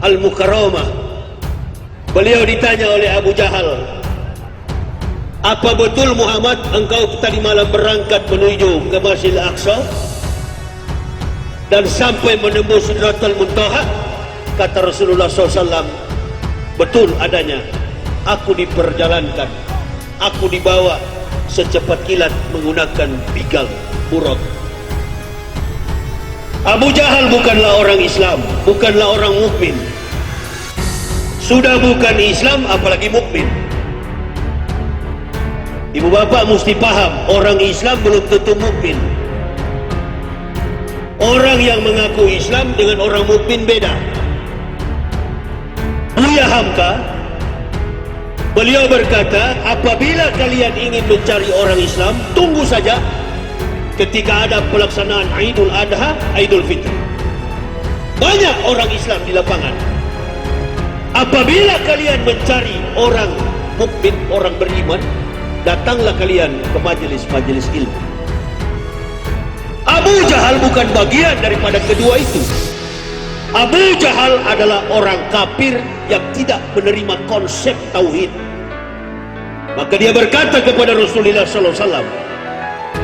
Al-Mukarramah. Beliau ditanya oleh Abu Jahal, apa betul Muhammad engkau tadi malam berangkat menuju ke Masjidil Aqsa dan sampai menembus Sidratul Muntaha? Kata Rasulullah SAW, betul adanya. Aku diperjalankan, aku dibawa secepat kilat menggunakan bigal buruk. Abu Jahal bukanlah orang Islam, bukanlah orang mukmin. Sudah bukan Islam apalagi mukmin. Ibu bapak mesti paham, orang Islam belum tentu mukmin. Orang yang mengaku Islam dengan orang mukmin beda. Buya Hamka, beliau berkata, apabila kalian ingin mencari orang Islam, tunggu saja ketika ada pelaksanaan Idul Adha, Idul Fitri. Banyak orang Islam di lapangan. Apabila kalian mencari orang mukmin, orang beriman, datanglah kalian ke majelis-majelis ilmu. Abu Jahal bukan bagian daripada kedua itu. Abu Jahal adalah orang kafir yang tidak menerima konsep tauhid. Maka dia berkata kepada Rasulullah SAW,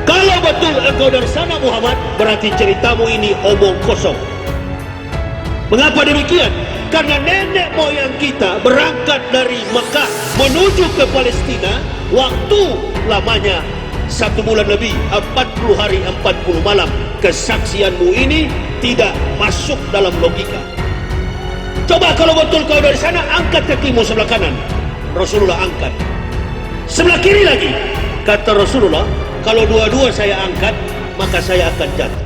kalau betul engkau dari sana Muhammad, berarti ceritamu ini omong kosong. Mengapa demikian? Karena nenek moyang kita berangkat dari Mekah menuju ke Palestina, waktu lamanya 1 bulan lebih, 40 hari 40 malam. Kesaksianmu ini tidak masuk dalam logika. Coba kalau betul kau dari sana, angkat kakimu sebelah kanan. Rasulullah angkat. Sebelah kiri lagi. Kata Rasulullah, kalau dua-dua saya angkat, maka saya akan jatuh.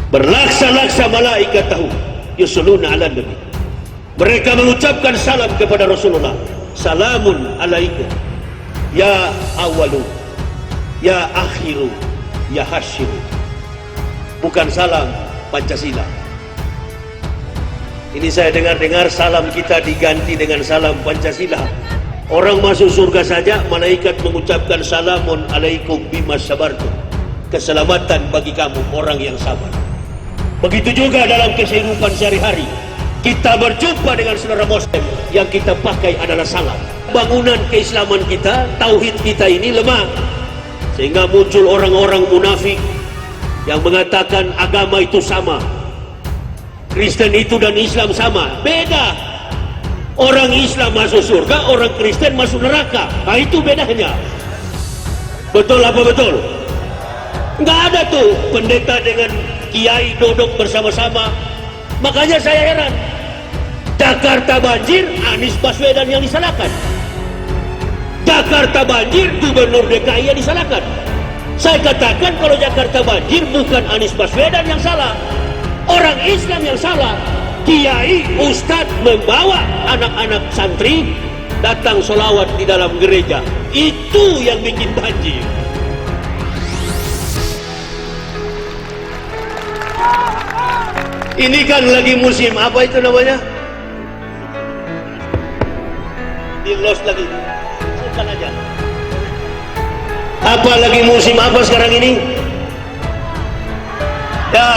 Berlaksa-laksa malaikat tahu yusalluna ala nabi. Mereka mengucapkan salam kepada Rasulullah. Salamun alaikum ya awalu, ya akhiru, ya hasyiru. Bukan salam Pancasila. Ini saya dengar-dengar salam kita diganti dengan salam Pancasila. Orang masuk surga saja malaikat mengucapkan salamun alaikum bima sabartum. Keselamatan bagi kamu orang yang sabar. Begitu juga dalam kehidupan sehari-hari. Kita berjumpa dengan saudara muslim, yang kita pakai adalah salam. Bangunan keislaman kita, tauhid kita ini lemah, sehingga muncul orang-orang munafik yang mengatakan agama itu sama, Kristen itu dan Islam sama. Beda. Orang Islam masuk surga, orang Kristen masuk neraka. Nah itu bedanya. Betul apa betul? Nggak ada tuh pendeta dengan kiai duduk bersama-sama. Makanya saya heran, Jakarta banjir, Anies Baswedan yang disalahkan. Jakarta banjir, Gubernur DKI yang disalahkan. Saya katakan kalau Jakarta banjir bukan Anies Baswedan yang salah, orang Islam yang salah. Kiai, ustadz membawa anak-anak santri datang sholawat di dalam gereja, itu yang bikin banjir. Ini kan lagi musim apa itu namanya? Di los lagi. Bukan aja. Apa lagi musim apa sekarang ini? Ya,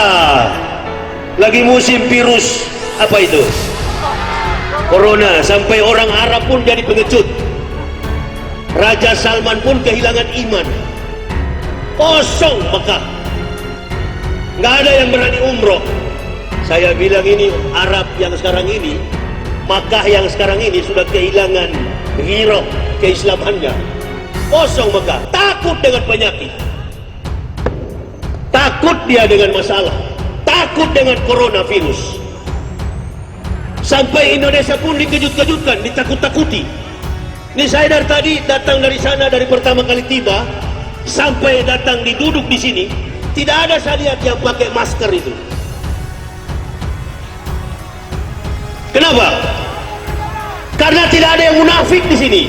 lagi musim virus apa itu? Corona. Sampai orang Arab pun jadi pengecut. Raja Salman pun kehilangan iman. Kosong Mekah. Nggak ada yang berani umroh. Saya bilang ini Arab yang sekarang ini, Makkah yang sekarang ini sudah kehilangan ghirah keislamannya. Kosong Mekah. Takut dengan penyakit. Takut dia dengan masalah. Takut dengan coronavirus. Sampai Indonesia pun dikejut-kejutkan, ditakut-takuti. Ini saya dari tadi datang dari sana, dari pertama kali tiba sampai datang diduduk di sini, tidak ada saya lihat yang pakai masker itu. Kenapa? Karena tidak ada yang munafik di sini.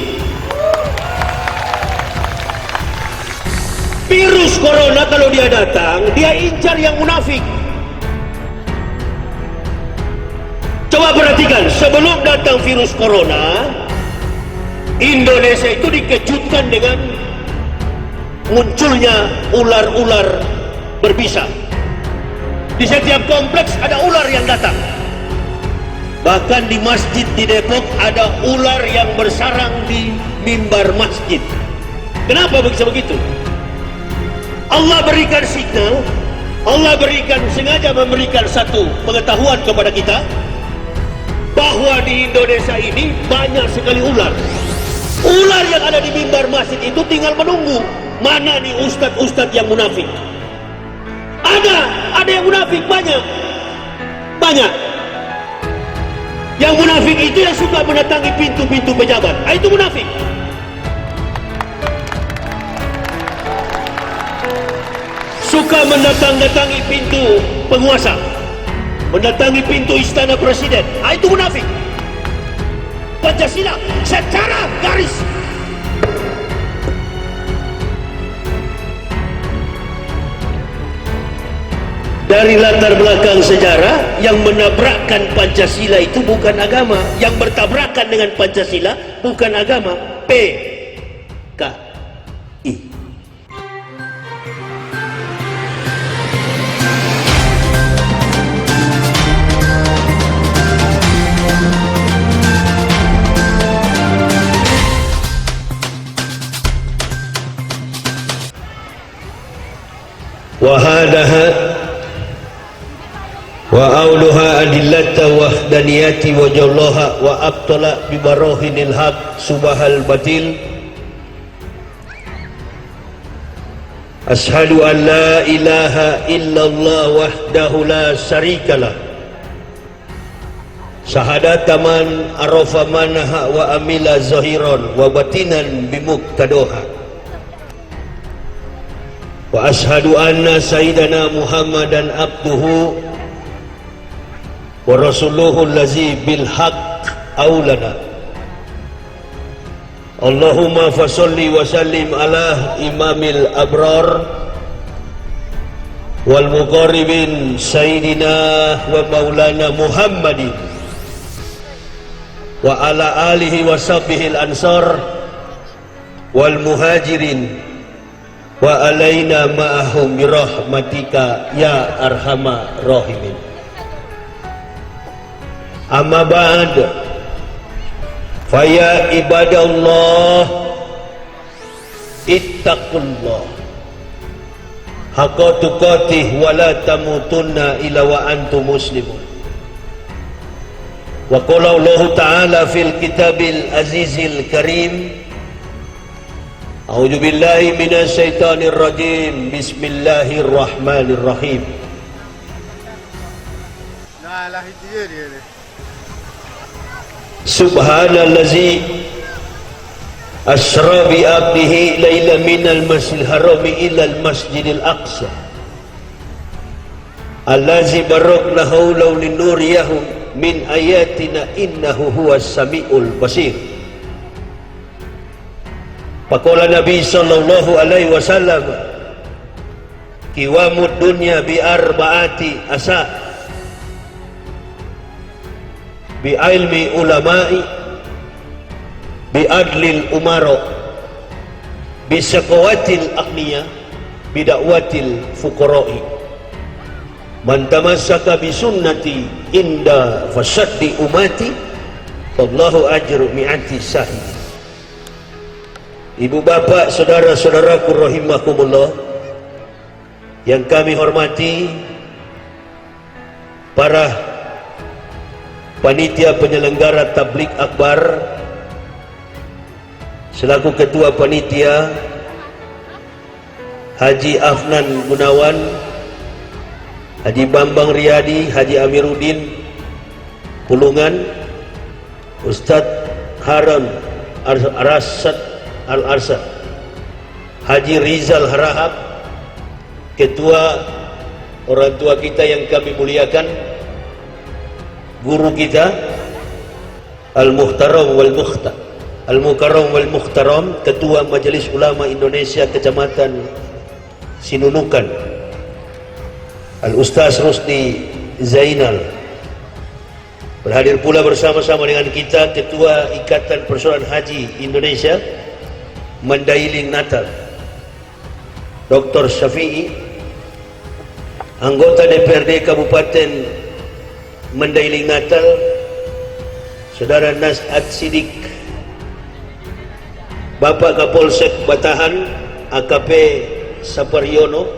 Virus corona kalau dia datang, dia incar yang munafik. Coba perhatikan, sebelum datang virus corona, Indonesia itu dikejutkan dengan munculnya ular-ular berbisa. Di setiap kompleks ada ular yang datang. Bahkan di masjid di Depok ada ular yang bersarang di mimbar masjid. Kenapa bisa begitu? Allah berikan signal, Allah sengaja memberikan satu pengetahuan kepada kita bahwa di Indonesia ini banyak sekali ular. Ular yang ada di mimbar masjid itu tinggal menunggu mana nih ustadz-ustadz yang munafik. Ada yang munafik banyak. Yang munafik itu yang suka mendatangi pintu-pintu pejabat. Itu munafik. Suka mendatangi pintu penguasa, mendatangi pintu istana presiden. Itu munafik. Pancasila secara garis. Dari latar belakang sejarah, yang menabrakkan Pancasila itu bukan agama, yang bertabrakan dengan Pancasila bukan agama. PKI. Wahadaha wa auluha adillata wahdaniyati wa jallaha wa abtala bibarahinil haq subahal batil. Ashhadu an la ilaha illallah wahdahu la syarikalah syahadataman arafa manaha wa amila zahiran wa batinan bimuqtadoha. Wa ashhadu anna sayyidana Muhammadan abduhu wa rasuluhu allazi bil haqq aulana. Allahumma fasalli wa sallim ala imamil abrar wal muqarribin sayyidina wa maulana Muhammadin wa ala alihi wa sahbihi al ansar wal muhajirin wa alaina ma'ahum birahmatika ya arhamar rahimin. Amma ba'd, faya ibadallah ittaqullah haqqa tuqatih wa la tamutunna illa wa antum muslimun. Wa qala Allah ta'ala fil kitabil azizil karim, a'udzu billahi minasy syaithanir rajim. Bismillahirrahmanirrahim. Subhanallazi asra bi abdihi laila minal masjidil harami ilal masjidil aqsa allazi barakna hawlahu linuriyahu min ayatina innahu huwas samiul basir. Faqala Nabi sallallahu alaihi wasallam, qiwamud dunya bi arba'ati asa, bi ilmi ulama'i, bi adlil umara, bi saqawatil aghniya, bi da'watil fuqara'i. Man tamassaka bi sunnati inda fasaddi umati fallahu ajru mi'ati syahid. Ibu bapak, saudara-saudaraku rahimakumullah yang kami hormati, para panitia penyelenggara tabligh akbar, selaku ketua panitia Haji Afnan Gunawan, Haji Bambang Riyadi, Haji Amiruddin Pulungan, Ustadz Harun Arasad Al-Arsad, Haji Rizal Harahap, ketua orang tua kita yang kami muliakan, guru kita Al-Muhtaram wal Mukhtar, Al-Mukarram wal Muhtaram, ketua Majelis Ulama Indonesia Kecamatan Sinunukan, Al-Ustaz Rusdi Zainal, berhadir pula bersama-sama dengan kita ketua Ikatan Persaudaraan Haji Indonesia Mandailing Natal, Dr. Syafi'i, anggota DPRD Kabupaten Mandailing Natal, Saudara Nas'ad Sidik, Bapak Kapolsek Batahan AKP Sapariono,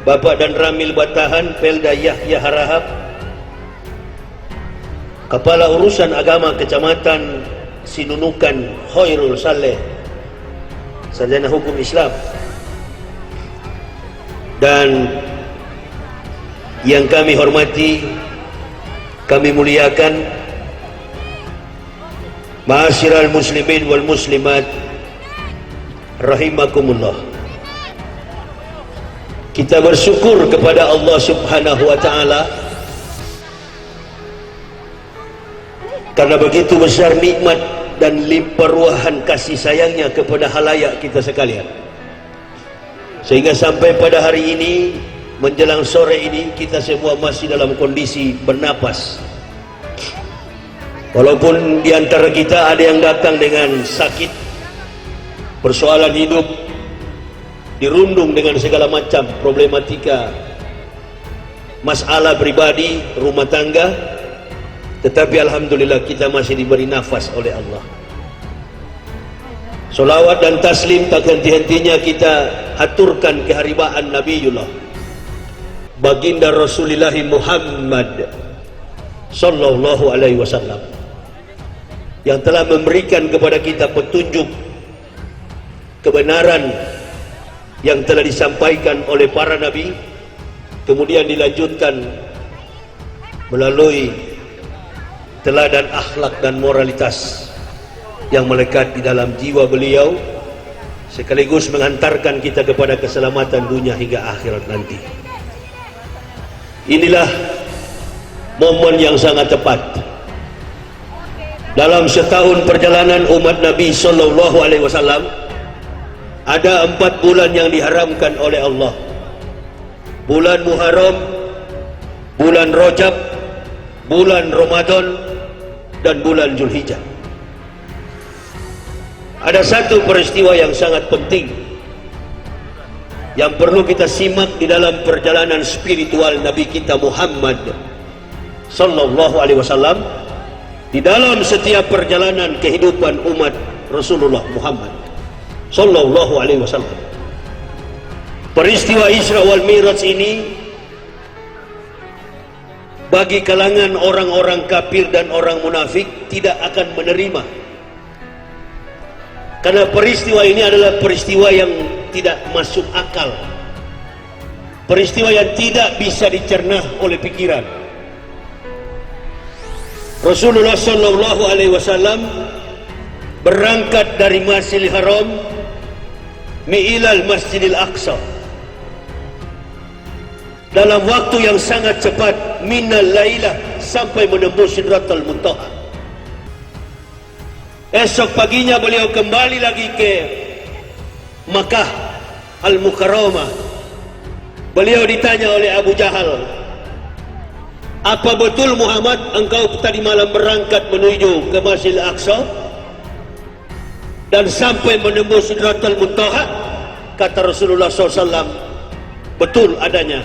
Bapak dan Ramil Batahan Pelda Yahya Harahap, Kepala Urusan Agama Kecamatan Sinunukan Khairul Saleh, Sarjana Hukum Islam, dan yang kami hormati, kami muliakan, ma'asyiral muslimin wal muslimat rahimakumullah. Kita bersyukur kepada Allah Subhanahu wa taala karena begitu besar nikmat dan limpah ruahan kasih sayangnya kepada halayak kita sekalian, sehingga sampai pada hari ini menjelang sore ini kita semua masih dalam kondisi bernapas. Walaupun di antara kita ada yang datang dengan sakit, persoalan hidup, dirundung dengan segala macam problematika, masalah pribadi, rumah tangga, tetapi alhamdulillah kita masih diberi nafas oleh Allah. Solawat dan taslim tak henti-hentinya kita haturkan keharibaan Nabiullah Baginda Rasulullah Muhammad sallallahu alaihi wasallam, yang telah memberikan kepada kita petunjuk kebenaran yang telah disampaikan oleh para nabi, kemudian dilanjutkan melalui teladan akhlak dan moralitas yang melekat di dalam jiwa beliau, sekaligus mengantarkan kita kepada keselamatan dunia hingga akhirat nanti. Inilah momen yang sangat tepat dalam setahun perjalanan umat Nabi sallallahu alaihi wasallam. Ada 4 bulan yang diharamkan oleh Allah: bulan Muharram, bulan Rajab, bulan Ramadan, dan bulan Zulhijjah. Ada satu peristiwa yang sangat penting yang perlu kita simak di dalam perjalanan spiritual Nabi kita Muhammad sallallahu alaihi wasallam, di dalam setiap perjalanan kehidupan umat Rasulullah Muhammad sallallahu alaihi wasallam. Peristiwa Isra wal Mi'raj ini bagi kalangan orang-orang kafir dan orang munafik tidak akan menerima, karena peristiwa ini adalah peristiwa yang tidak masuk akal, peristiwa yang tidak bisa dicerna oleh pikiran. Rasulullah sallallahu alaihi wasallam berangkat dari Masjidil Haram mi'ilal Masjidil Aqsa dalam waktu yang sangat cepat, minal lailah, sampai menembus Sidratul Muntaha. Esok paginya beliau kembali lagi ke Makkah Al-Mukarramah. Beliau ditanya oleh Abu Jahal, apa betul Muhammad engkau tadi malam berangkat menuju ke Masjidil Aqsa dan sampai menembus Sidratul Muntaha? Kata Rasulullah SAW, betul adanya.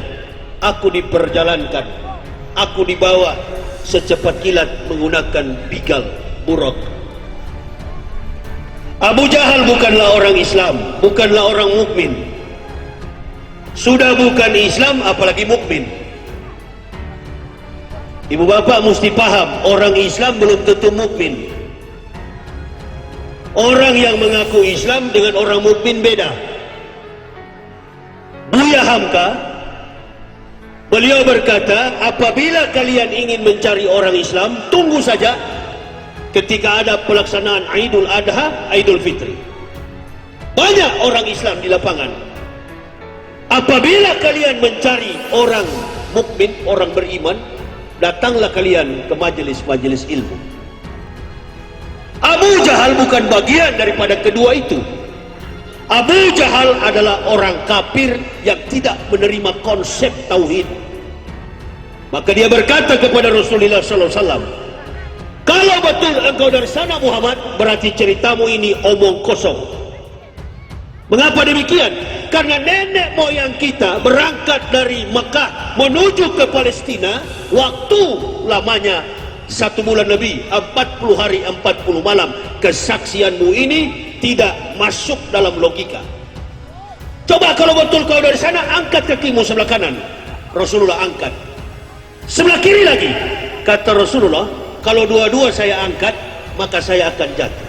Aku diperjalankan, aku dibawa secepat kilat menggunakan bigal buruk. Abu Jahal bukanlah orang Islam, bukanlah orang mukmin. Sudah bukan Islam apalagi mukmin. Ibu bapak mesti paham, orang Islam belum tentu mukmin. Orang yang mengaku Islam dengan orang mukmin beda. Buya Hamka, beliau berkata, apabila kalian ingin mencari orang Islam, tunggu saja ketika ada pelaksanaan Idul Adha, Idul Fitri. Banyak orang Islam di lapangan. Apabila kalian mencari orang mukmin, orang beriman, datanglah kalian ke majelis-majelis ilmu. Abu Jahal bukan bagian daripada kedua itu. Abu Jahal adalah orang kafir yang tidak menerima konsep tauhid. Maka dia berkata kepada Rasulullah SAW, kalau betul engkau dari sana Muhammad, berarti ceritamu ini omong kosong. Mengapa demikian? Karena nenek moyang kita berangkat dari Mekah menuju ke Palestina, waktu lamanya 1 bulan lebih, 40 hari 40 malam. Kesaksianmu ini tidak masuk dalam logika. Coba kalau betul kau dari sana, angkat kakimu sebelah kanan. Rasulullah angkat. Sebelah kiri lagi. Kata Rasulullah, kalau dua-dua saya angkat, maka saya akan jatuh.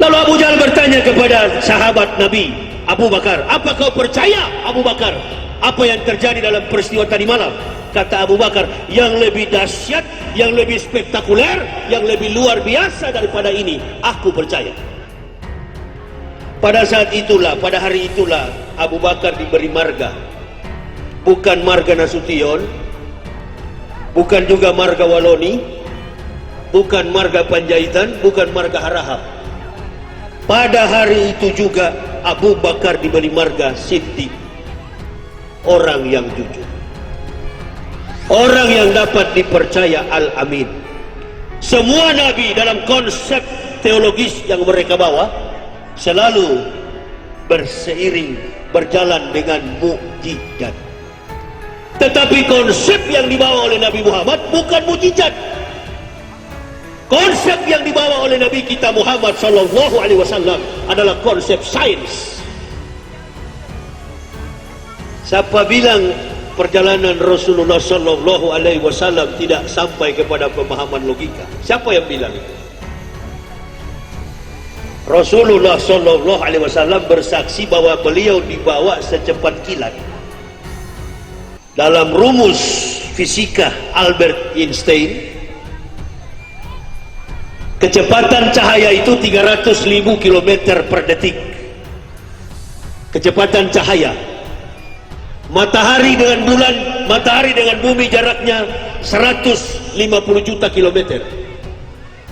Lalu Abu Jahal bertanya kepada sahabat Nabi Abu Bakar, apa kau percaya Abu Bakar apa yang terjadi dalam peristiwa tadi malam? Kata Abu Bakar, yang lebih dahsyat, yang lebih spektakuler, yang lebih luar biasa daripada ini, aku percaya. Pada saat itulah, pada hari itulah Abu Bakar diberi marga. Bukan marga Nasution, bukan juga marga Waloni, bukan marga Panjaitan, bukan marga Harahap. Pada hari itu juga Abu Bakar diberi marga Siddiq, orang yang jujur, orang yang dapat dipercaya, Al-Amin. Semua nabi dalam konsep teologis yang mereka bawa selalu berseiring, berjalan dengan mukjizat. Tetapi konsep yang dibawa oleh Nabi Muhammad bukan mukjizat. Konsep yang dibawa oleh Nabi kita Muhammad Sallallahu Alaihi Wasallam adalah konsep sains. Siapa bilang perjalanan Rasulullah Sallallahu Alaihi Wasallam tidak sampai kepada pemahaman logika? Siapa yang bilang itu? Rasulullah Sallallahu Alaihi Wasallam bersaksi bahwa beliau dibawa secepat kilat. Dalam rumus fisika Albert Einstein, kecepatan cahaya itu 300.000 km per detik. Kecepatan cahaya. Matahari dengan bulan, matahari dengan bumi jaraknya 150 juta kilometer.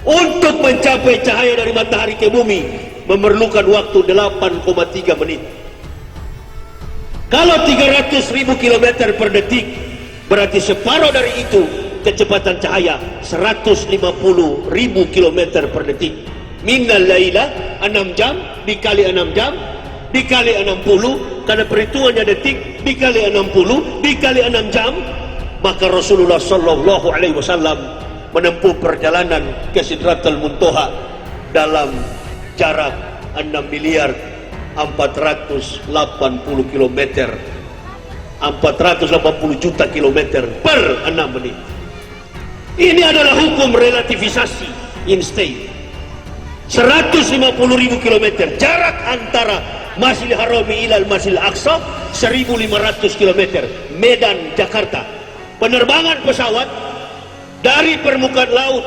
Untuk mencapai cahaya dari matahari ke bumi memerlukan waktu 8,3 menit. Kalau 300.000 km per detik, berarti separuh dari itu kecepatan cahaya 150.000 km per detik. Minal laila 6 jam dikali 6 jam dikali 60, karena perhitungannya detik, dikali 60 dikali 6 jam, maka Rasulullah Sallallahu Alaihi Wasallam menempuh perjalanan ke Sidratul Muntaha dalam jarak 6.480 km, 480 juta kilometer per 6 menit. Ini adalah hukum relativisasi Einstein. 150.000 km jarak antara Masjidil Haram ilal Masjidil Aqsa, 1.500 km. Medan Jakarta, penerbangan pesawat dari permukaan laut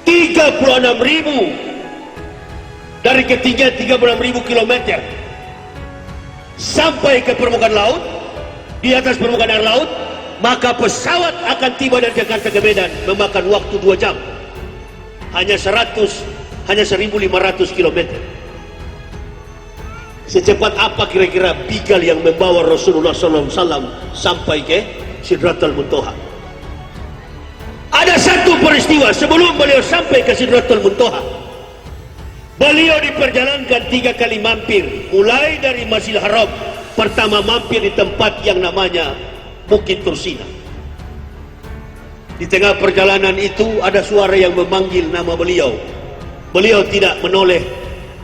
36.000, dari ketinggian 36.000 km sampai ke permukaan laut, di atas permukaan air laut, maka pesawat akan tiba dari Jakarta ke Medan memakan waktu 2 jam. Hanya 1.500 km. Secepat apa kira-kira bigal yang membawa Rasulullah SAW sampai ke Sidratul Muntaha? Ada satu peristiwa sebelum beliau sampai ke Sidratul Muntaha. Beliau diperjalankan 3 kali mampir, mulai dari Masjidil Haram. Pertama mampir di tempat yang namanya Bukit Tursina. Di tengah perjalanan itu ada suara yang memanggil nama beliau. Beliau tidak menoleh,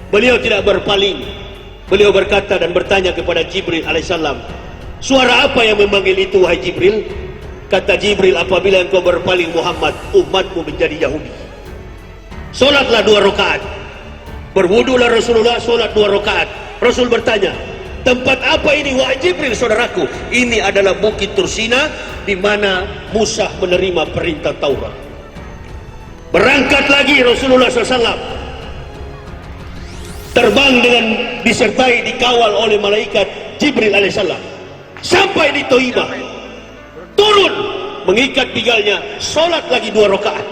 beliau tidak berpaling. Beliau berkata dan bertanya kepada Jibril alaihissalam, suara apa yang memanggil itu wahai Jibril? Kata Jibril, apabila engkau berpaling Muhammad, umatmu menjadi Yahudi. Solatlah 2 rakaat. Berwudulah Rasulullah, solat 2 rakaat. Rasul bertanya, tempat apa ini wahai Jibril saudaraku? Ini adalah Bukit Tursina, di mana Musa menerima perintah Taurat. Berangkat lagi Rasulullah SAW, terbang dengan disertai dikawal oleh malaikat Jibril alaihissalam sampai di Thaibah, turun mengikat bigalnya, solat lagi 2 rakaat.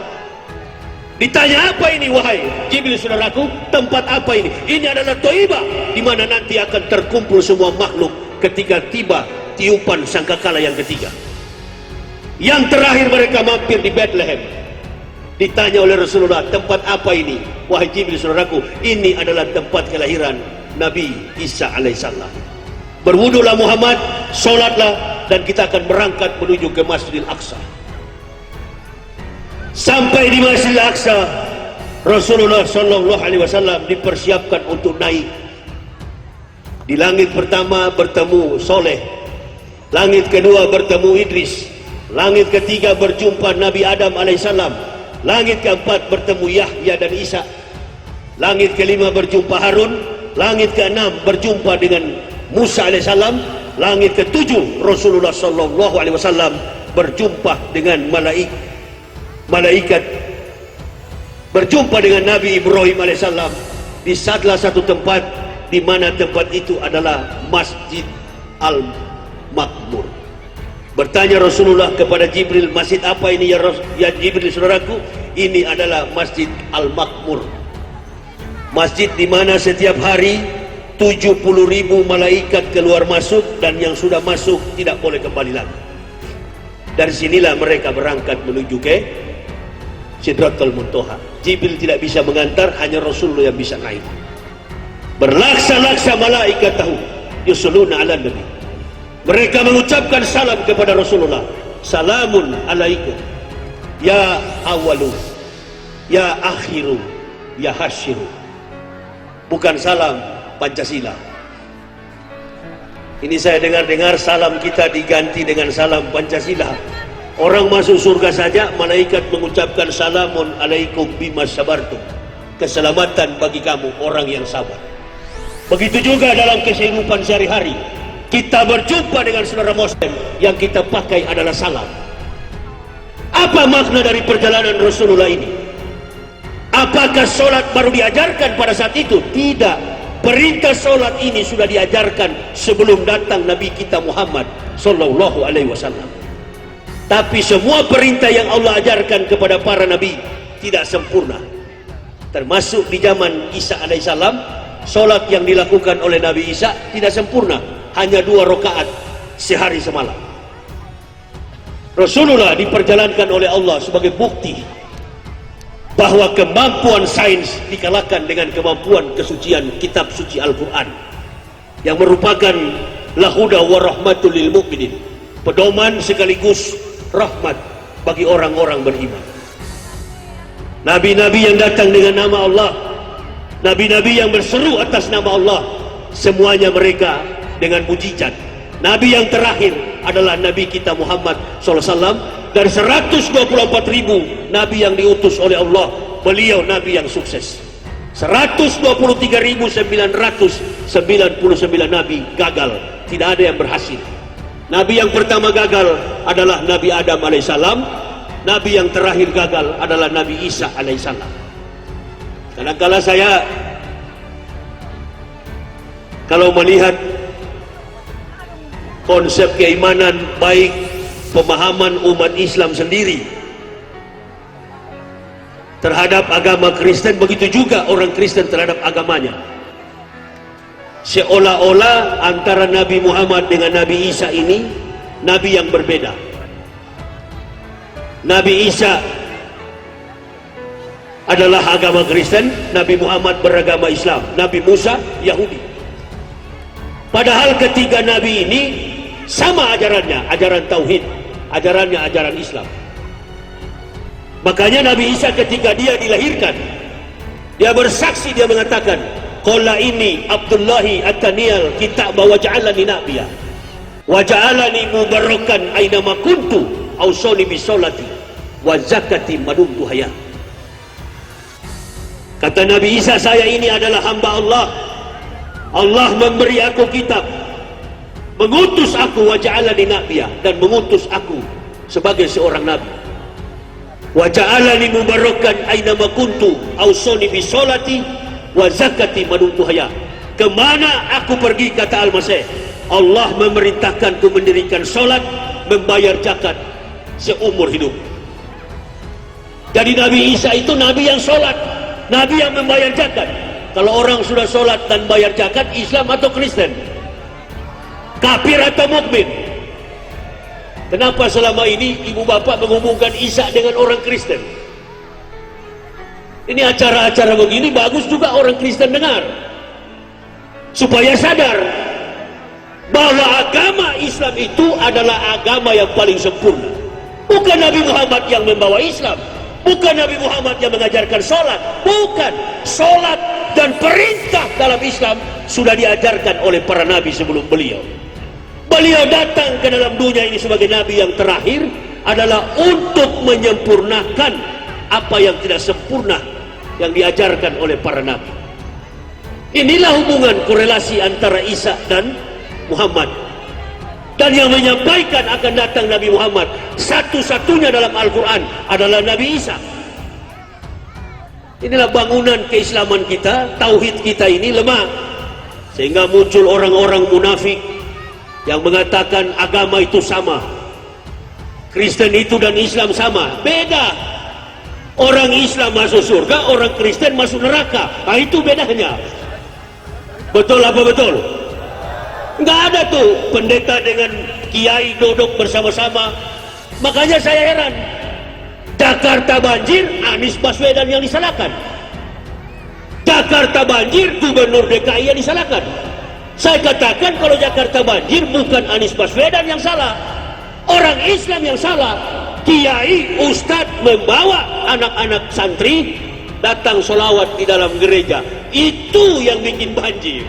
Ditanya, apa ini wahai Jibril saudaraku? Tempat apa ini? Ini adalah Thaibah, di mana nanti akan terkumpul semua makhluk ketika tiba tiupan sangkakala yang ketiga. Yang terakhir mereka mampir di Bethlehem. Ditanya oleh Rasulullah, tempat apa ini wahai Jibril saudaraku? Ini adalah tempat kelahiran Nabi Isa alaihissalam. Berwudulah Muhammad, solatlah dan kita akan berangkat menuju ke Masjidil Aqsa. Sampai di Masjidil Aqsa, Rasulullah Shallallahu Alaihi Wasallam dipersiapkan untuk naik. Di langit pertama bertemu Soleh, langit kedua bertemu Idris, langit ketiga berjumpa Nabi Adam alaihissalam, langit keempat bertemu Yahya dan Isa, langit kelima berjumpa Harun, langit keenam berjumpa dengan Musa alaihissalam, langit ketujuh Rasulullah Shallallahu Alaihi Wasallam berjumpa dengan malaikat, berjumpa dengan Nabi Ibrahim alaihissalam di salah satu tempat, di mana tempat itu adalah Masjid Al-Makmur. Bertanya Rasulullah kepada Jibril, masjid apa ini ya Jibril saudaraku? Ini adalah Masjid Al-Makmur, masjid di mana setiap hari 70.000 malaikat keluar masuk, dan yang sudah masuk tidak boleh kembali lagi. Dari sinilah mereka berangkat menuju ke Sidratul Muntaha. Jibril tidak bisa mengantar, hanya Rasulullah yang bisa naik. Berlaksa-laksa malaikat tahu yusluna ala nabi. Mereka mengucapkan salam kepada Rasulullah. Salamun alaikum ya awalu, ya akhiru, ya hasyiru. Bukan salam Pancasila. Ini saya dengar-dengar salam kita diganti dengan salam Pancasila. Orang masuk surga saja malaikat mengucapkan salamun alaikum bima sabartum. Keselamatan bagi kamu orang yang sabar. Begitu juga dalam kehidupan sehari-hari, kita berjumpa dengan saudara muslim, yang kita pakai adalah salam. Apa makna dari perjalanan Rasulullah ini? Apakah sholat baru diajarkan pada saat itu? Tidak. Perintah sholat ini sudah diajarkan sebelum datang Nabi kita Muhammad Sallallahu Alaihi Wasallam. Tapi semua perintah yang Allah ajarkan kepada para nabi tidak sempurna. Termasuk di zaman Isa alaihissalam, sholat yang dilakukan oleh Nabi Isa tidak sempurna, hanya 2 rakaat sehari semalam. Rasulullah diperjalankan oleh Allah sebagai bukti bahwa kemampuan sains dikalahkan dengan kemampuan kesucian kitab suci Al-Quran, yang merupakan lahuda wa rahmatul lil mu'minin, pedoman sekaligus rahmat bagi orang-orang beriman. Nabi-nabi yang datang dengan nama Allah, nabi-nabi yang berseru atas nama Allah, semuanya mereka dengan mujizat. Nabi yang terakhir adalah Nabi kita Muhammad SAW. Dari 124.000 Nabi yang diutus oleh Allah, beliau Nabi yang sukses. 123.999 Nabi gagal, tidak ada yang berhasil. Nabi yang pertama gagal adalah Nabi Adam alaihissalam. Nabi yang terakhir gagal adalah Nabi Isa alaihissalam. Kadang-kala saya kalau melihat konsep keimanan baik, pemahaman umat Islam sendiri terhadap agama Kristen, begitu juga orang Kristen terhadap agamanya. Seolah-olah antara Nabi Muhammad dengan Nabi Isa ini Nabi yang berbeda. Nabi Isa adalah agama Kristen, Nabi Muhammad beragama Islam, Nabi Musa Yahudi. Padahal ketiga Nabi ini sama ajarannya, ajaran Tauhid, ajarannya ajaran Islam. Makanya Nabi Isa ketika dia dilahirkan, dia bersaksi, dia mengatakan, qala ini Abdullahi ataniyal kitab wa ja'alani nabiyya wa ja'alani mubarakan ainama kuntu ausoni bisolati wa zakati madumtu hayat. Kata Nabi Isa, saya ini adalah hamba Allah. Allah memberi aku kitab, mengutus aku wa ja'alani nabiyya, dan mengutus aku sebagai seorang nabi. Wa ja'alani mubarakan ainama kuntu ausoni bisolati wa zakati madumtu hayat. Kemana aku pergi, kata Al-Masih, Allah memerintahkanku mendirikan solat, membayar zakat seumur hidup. Jadi Nabi Isa itu Nabi yang solat, Nabi yang membayar zakat. Kalau orang sudah solat dan bayar zakat, Islam atau Kristen? Kafir atau mukmin? Kenapa selama ini ibu bapak menghubungkan Isa dengan orang Kristen? Ini acara-acara begini bagus juga orang Kristen dengar, supaya sadar bahwa agama Islam itu adalah agama yang paling sempurna. Bukan Nabi Muhammad yang membawa Islam, bukan Nabi Muhammad yang mengajarkan sholat, bukan. Sholat dan perintah dalam Islam sudah diajarkan oleh para nabi sebelum beliau. Beliau datang ke dalam dunia ini sebagai nabi yang terakhir adalah untuk menyempurnakan apa yang tidak sempurna yang diajarkan oleh para nabi. Inilah hubungan korelasi antara Isa dan Muhammad. Dan yang menyampaikan akan datang Nabi Muhammad satu-satunya dalam Al-Quran adalah Nabi Isa. Inilah bangunan keislaman kita. Tauhid kita ini lemah, sehingga muncul orang-orang munafik yang mengatakan agama itu sama, Kristen itu dan Islam sama. Beda. Orang Islam masuk surga, orang Kristen masuk neraka. Nah, itu bedanya. Betul apa betul? Nggak ada tuh pendeta dengan kiai duduk bersama-sama. Makanya saya heran, Jakarta banjir, Anies Baswedan yang disalahkan. Jakarta banjir, Gubernur DKI yang disalahkan. Saya katakan kalau Jakarta banjir bukan Anies Baswedan yang salah, orang Islam yang salah. Kiai, ustadz membawa anak-anak santri datang sholawat di dalam gereja, itu yang bikin banjir.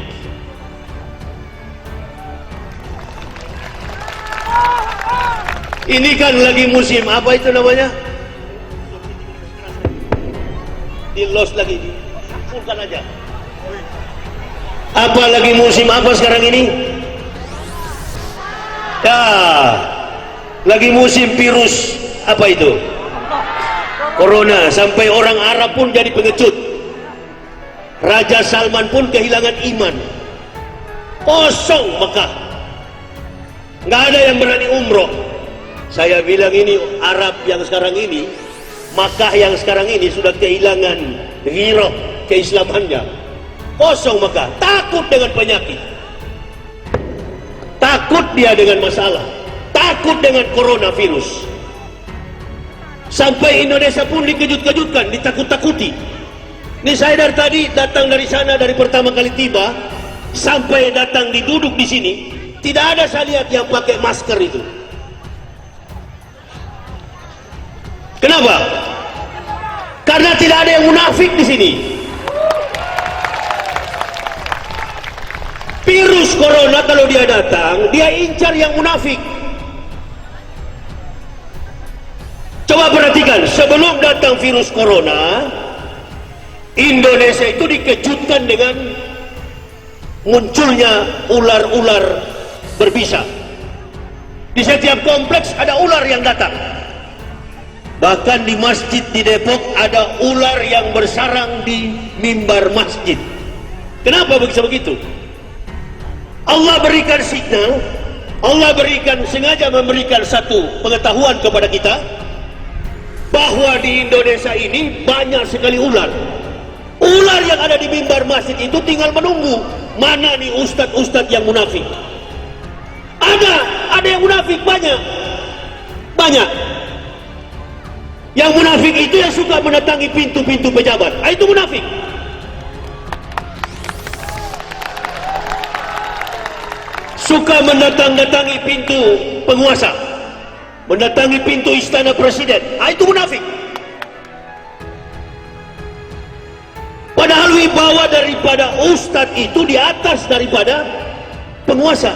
Ini kan lagi musim apa itu namanya? Di los lagi, dikumpulkan aja. Apa lagi musim apa sekarang ini? Ya, lagi musim virus apa itu? Corona. Sampai orang Arab pun jadi pengecut. Raja Salman pun kehilangan iman. Kosong Mekah. Nggak ada yang berani umroh. Saya bilang ini Arab yang sekarang ini, Makkah yang sekarang ini sudah kehilangan ghirah keislamannya. Kosong Makkah, takut dengan penyakit, takut dia dengan masalah, takut dengan coronavirus. Sampai Indonesia pun dikejut-kejutkan, ditakut-takuti. Ini saya dari tadi datang dari sana, dari pertama kali tiba sampai datang diduduk di sini, tidak ada saya lihat yang pakai masker itu. Kenapa? Karena tidak ada yang munafik di sini. Virus corona kalau dia datang, dia incar yang munafik. Coba perhatikan, sebelum datang virus corona, Indonesia itu dikejutkan dengan munculnya ular-ular berbisa. Di setiap kompleks ada ular yang datang. Bahkan di masjid di Depok ada ular yang bersarang di mimbar masjid. Kenapa bisa begitu? Allah berikan signal, Allah sengaja memberikan satu pengetahuan kepada kita bahwa di Indonesia ini banyak sekali ular. Ular yang ada di mimbar masjid itu tinggal menunggu mana nih ustadz-ustadz yang munafik. Ada yang munafik banyak. Yang munafik itu yang suka mendatangi pintu-pintu pejabat. Itu munafik. Suka mendatangi pintu penguasa, mendatangi pintu istana presiden. Itu munafik. Padahal wibawa daripada ustadz itu di atas daripada penguasa.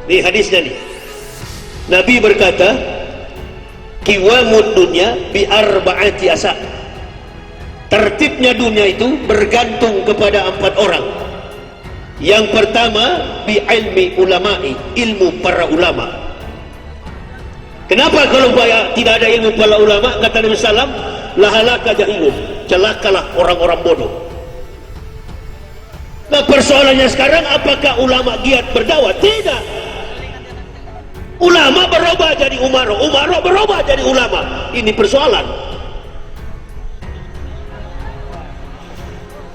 Ini hadisnya nih. Nabi berkata, qiwamud dunya bi arba'ati asa. Tertibnya dunia itu bergantung kepada 4 orang. Yang pertama, bi ilmi ulama'i, ilmu para ulama. Kenapa kalau tidak ada ilmu para ulama? Kata Nabi sallam, lahalaka jahilun, celakalah orang-orang bodoh. Nah, persoalannya sekarang, apakah ulama giat berdakwah? Tidak. Ulama berubah jadi umaro, umaro berubah jadi ulama. Ini persoalan.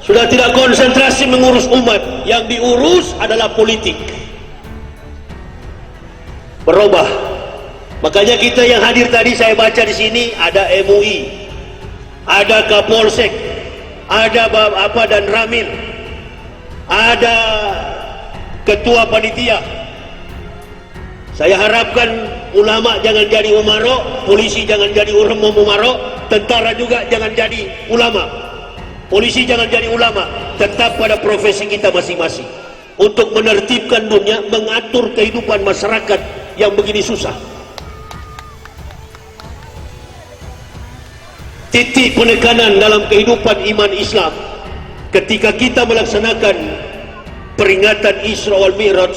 Sudah tidak konsentrasi mengurus umat, yang diurus adalah politik. Berubah. Makanya kita yang hadir tadi, saya baca di sini ada MUI, ada Kapolsek, ada dan Ramil, ada ketua panitia. Saya harapkan ulama jangan jadi umarok, polisi jangan jadi umarok, tentara juga jangan jadi ulama, polisi jangan jadi ulama. Tetap pada profesi kita masing-masing untuk menertibkan dunia, mengatur kehidupan masyarakat yang begini susah. Titik penekanan dalam kehidupan iman Islam ketika kita melaksanakan peringatan Isra wal Mi'raj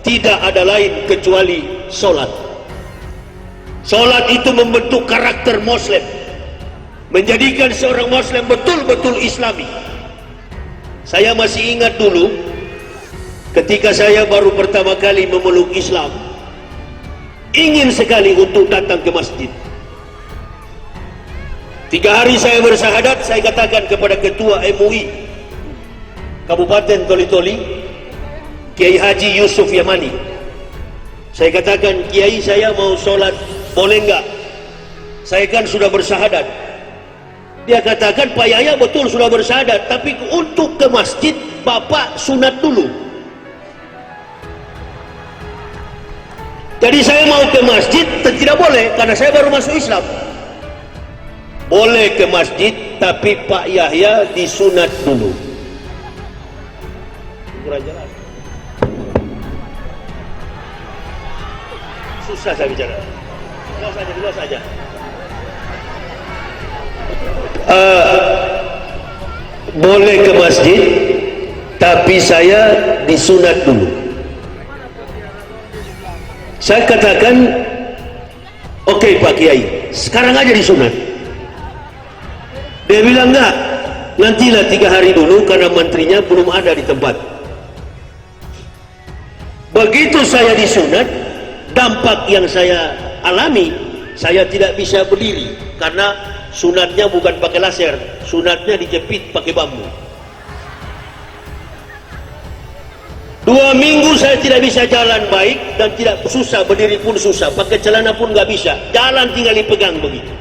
tidak ada lain kecuali solat. Solat itu membentuk karakter Muslim, menjadikan seorang Muslim betul-betul Islami. Saya masih ingat dulu ketika saya baru pertama kali memeluk Islam, ingin sekali untuk datang ke masjid. 3 hari saya bersyahadat, saya katakan kepada ketua MUI Kabupaten Toli-Toli, Kiai Haji Yusuf Yamani, saya katakan, Kiai, saya mau sholat, boleh enggak? Saya kan sudah bersyahadat. Dia katakan, Pak Yahya betul sudah bersyahadat, tapi untuk ke masjid Bapak sunat dulu. Jadi saya mau ke masjid, tidak boleh karena saya baru masuk Islam. Boleh ke masjid, tapi Pak Yahya disunat dulu. Susah saya bicara. Jelas saja. Boleh ke masjid, tapi saya disunat dulu. Saya katakan, oke, Pak Kiai, sekarang aja disunat. Dia bilang, enggak, nantilah 3 hari dulu karena menterinya belum ada di tempat. Begitu saya disunat, dampak yang saya alami, saya tidak bisa berdiri karena sunatnya bukan pakai laser, sunatnya dijepit pakai bambu. 2 minggu saya tidak bisa jalan baik dan tidak, susah, berdiri pun susah, pakai celana pun nggak bisa, jalan tinggal dipegang begitu.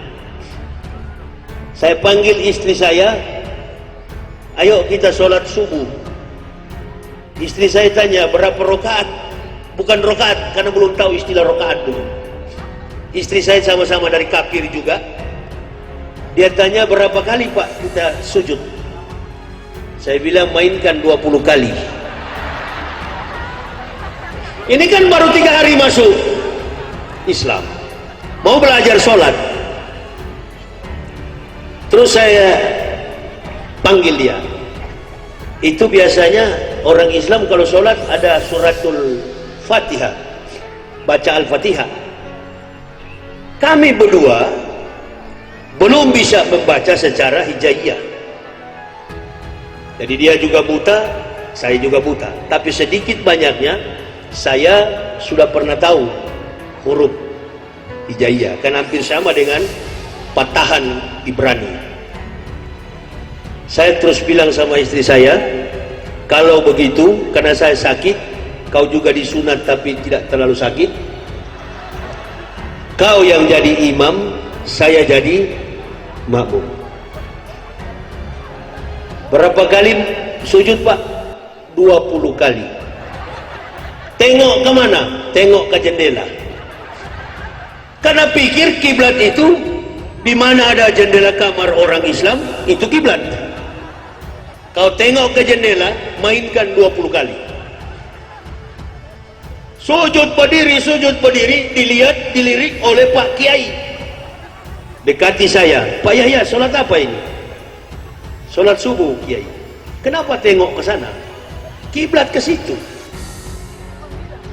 Saya panggil istri saya, ayo kita sholat subuh. Istri saya tanya, berapa rakaat? Bukan rakaat, karena belum tahu istilah rakaat dulu. Istri saya sama-sama dari kafir juga. Dia tanya, berapa kali Pak kita sujud? Saya bilang, mainkan 20 kali. Ini kan baru 3 hari masuk Islam, mau belajar sholat. Terus saya panggil dia. Itu biasanya orang Islam kalau sholat ada suratul Fatihah, baca Al-Fatihah. Kami berdua belum bisa membaca secara hijaiyah. Jadi dia juga buta, saya juga buta. Tapi sedikit banyaknya saya sudah pernah tahu huruf hijaiyah, kan hampir sama dengan patahan Ibrani. Saya terus bilang sama istri saya, kalau begitu, karena saya sakit, kau juga disunat tapi tidak terlalu sakit, kau yang jadi imam, saya jadi makmum. Berapa kali sujud Pak? 20 kali. Tengok ke mana? Tengok ke jendela. Karena pikir kiblat itu, di mana ada jendela kamar orang Islam, itu kiblat. Kau tengok ke jendela, mainkan 20 kali. Sujud berdiri, dilihat, dilirik oleh Pak Kiai. Dekati saya, Pak Yahya, sholat apa ini? Sholat subuh, Kiai. Kenapa tengok ke sana? Kiblat ke situ.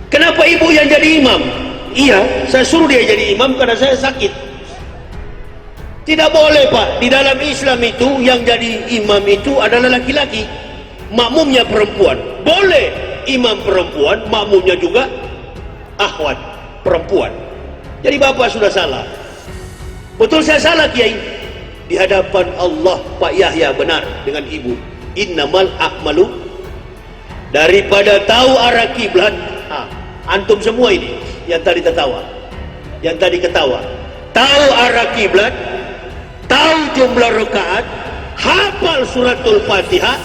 Kenapa ibu yang jadi imam? Iya, saya suruh dia jadi imam karena saya sakit. Tidak boleh Pak, di dalam Islam itu yang jadi imam itu adalah laki-laki, makmumnya perempuan. Boleh imam perempuan, makmumnya juga akhwat perempuan. Jadi bapak sudah salah. Betul saya salah Kiai. Di hadapan Allah Pak Yahya benar dengan ibu. Innamal a'malu, daripada tahu arah kiblat. Antum semua ini yang tadi tertawa, yang tadi ketawa, tahu arah kiblat, tahu jumlah rakaat, hafal suratul Fatihah,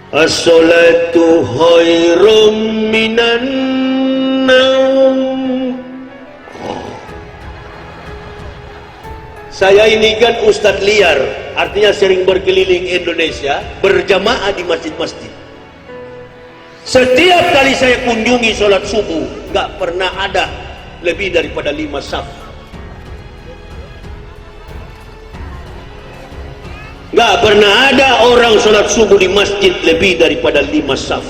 As-salatu khairum minan naum. Saya ini kan ustadz liar, artinya sering berkeliling Indonesia, berjamaah di masjid-masjid. Setiap kali saya kunjungi sholat subuh, nggak pernah ada lebih daripada 5 saf. Nggak pernah ada orang sholat subuh di masjid lebih daripada 5 saf.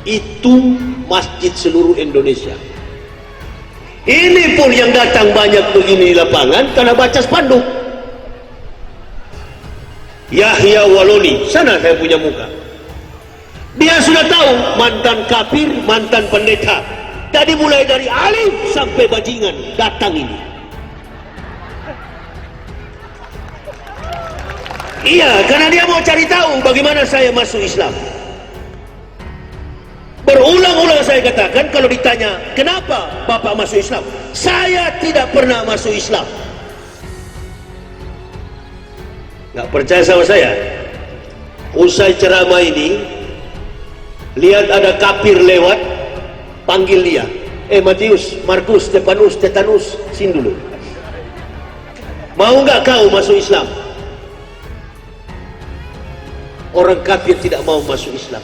Itu masjid seluruh Indonesia. Ini pun yang datang banyak begini di lapangan karena baca spanduk. Yahya Waloni, sana saya punya muka. Dia sudah tahu mantan kafir, mantan pendeta. Jadi mulai dari alim sampai bajingan datang ini. Iya, karena dia mau cari tahu bagaimana saya masuk Islam. Berulang-ulang saya katakan, kalau ditanya kenapa Bapak masuk Islam, saya tidak pernah masuk Islam. Nggak percaya sama saya? Usai ceramah ini, lihat ada kafir lewat, panggil dia. Matius, Markus, Stefanus, Tetanus, sini dulu. Mau nggak kau masuk Islam? Orang kafir tidak mau masuk Islam.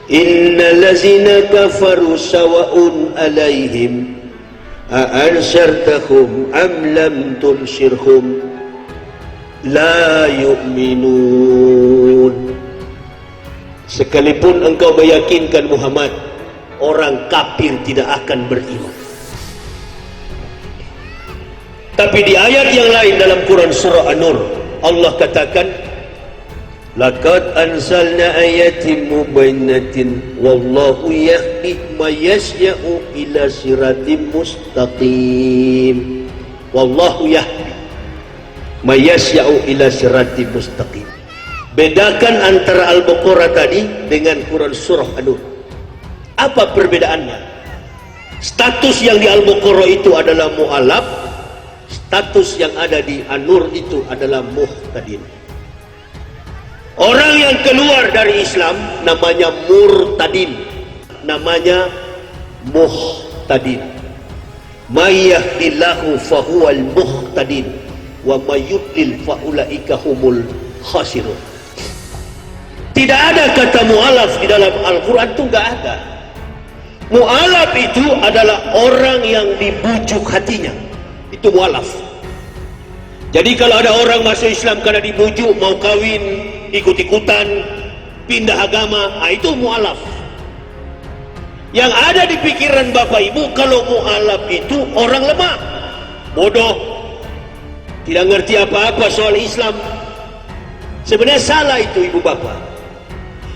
Innal ladzina kafaru sawa'un 'alaihim a ansyartahum am lam tunsyirhum la yu'minun. Sekalipun engkau meyakinkan Muhammad, orang kafir tidak akan beriman. Tapi di ayat yang lain dalam Quran surah An-Nur, Allah katakan, laqad anzalna ayatin mubayyinatin wallahu yahdi may yasha'u ila siratim mustaqim. Wallahu yahdi may yasha'u ila siratim mustaqim. Bedakan antara Al-Baqarah tadi dengan Quran surah An-Nur. Apa perbedaannya? Status yang di Al-Baqarah itu adalah mu'alaf, status yang ada di An-Nur itu adalah muhtadin. Orang yang keluar dari Islam namanya murtadin, namanya muhtadin. May yahdillahu fahuwal muhtadin wa may yudlil faulaika humul khasirun. Tidak ada kata mu'alaf di dalam Al-Quran, itu nggak ada. Mu'alaf itu adalah orang yang dibujuk hatinya, itu mu'alaf. Jadi kalau ada orang masuk Islam karena dibujuk, mau kawin, ikut-ikutan, pindah agama, itu mu'alaf. Yang ada di pikiran Bapak Ibu, kalau mu'alaf itu orang lemah, bodoh, tidak ngerti apa-apa soal Islam. Sebenarnya salah itu Ibu Bapak.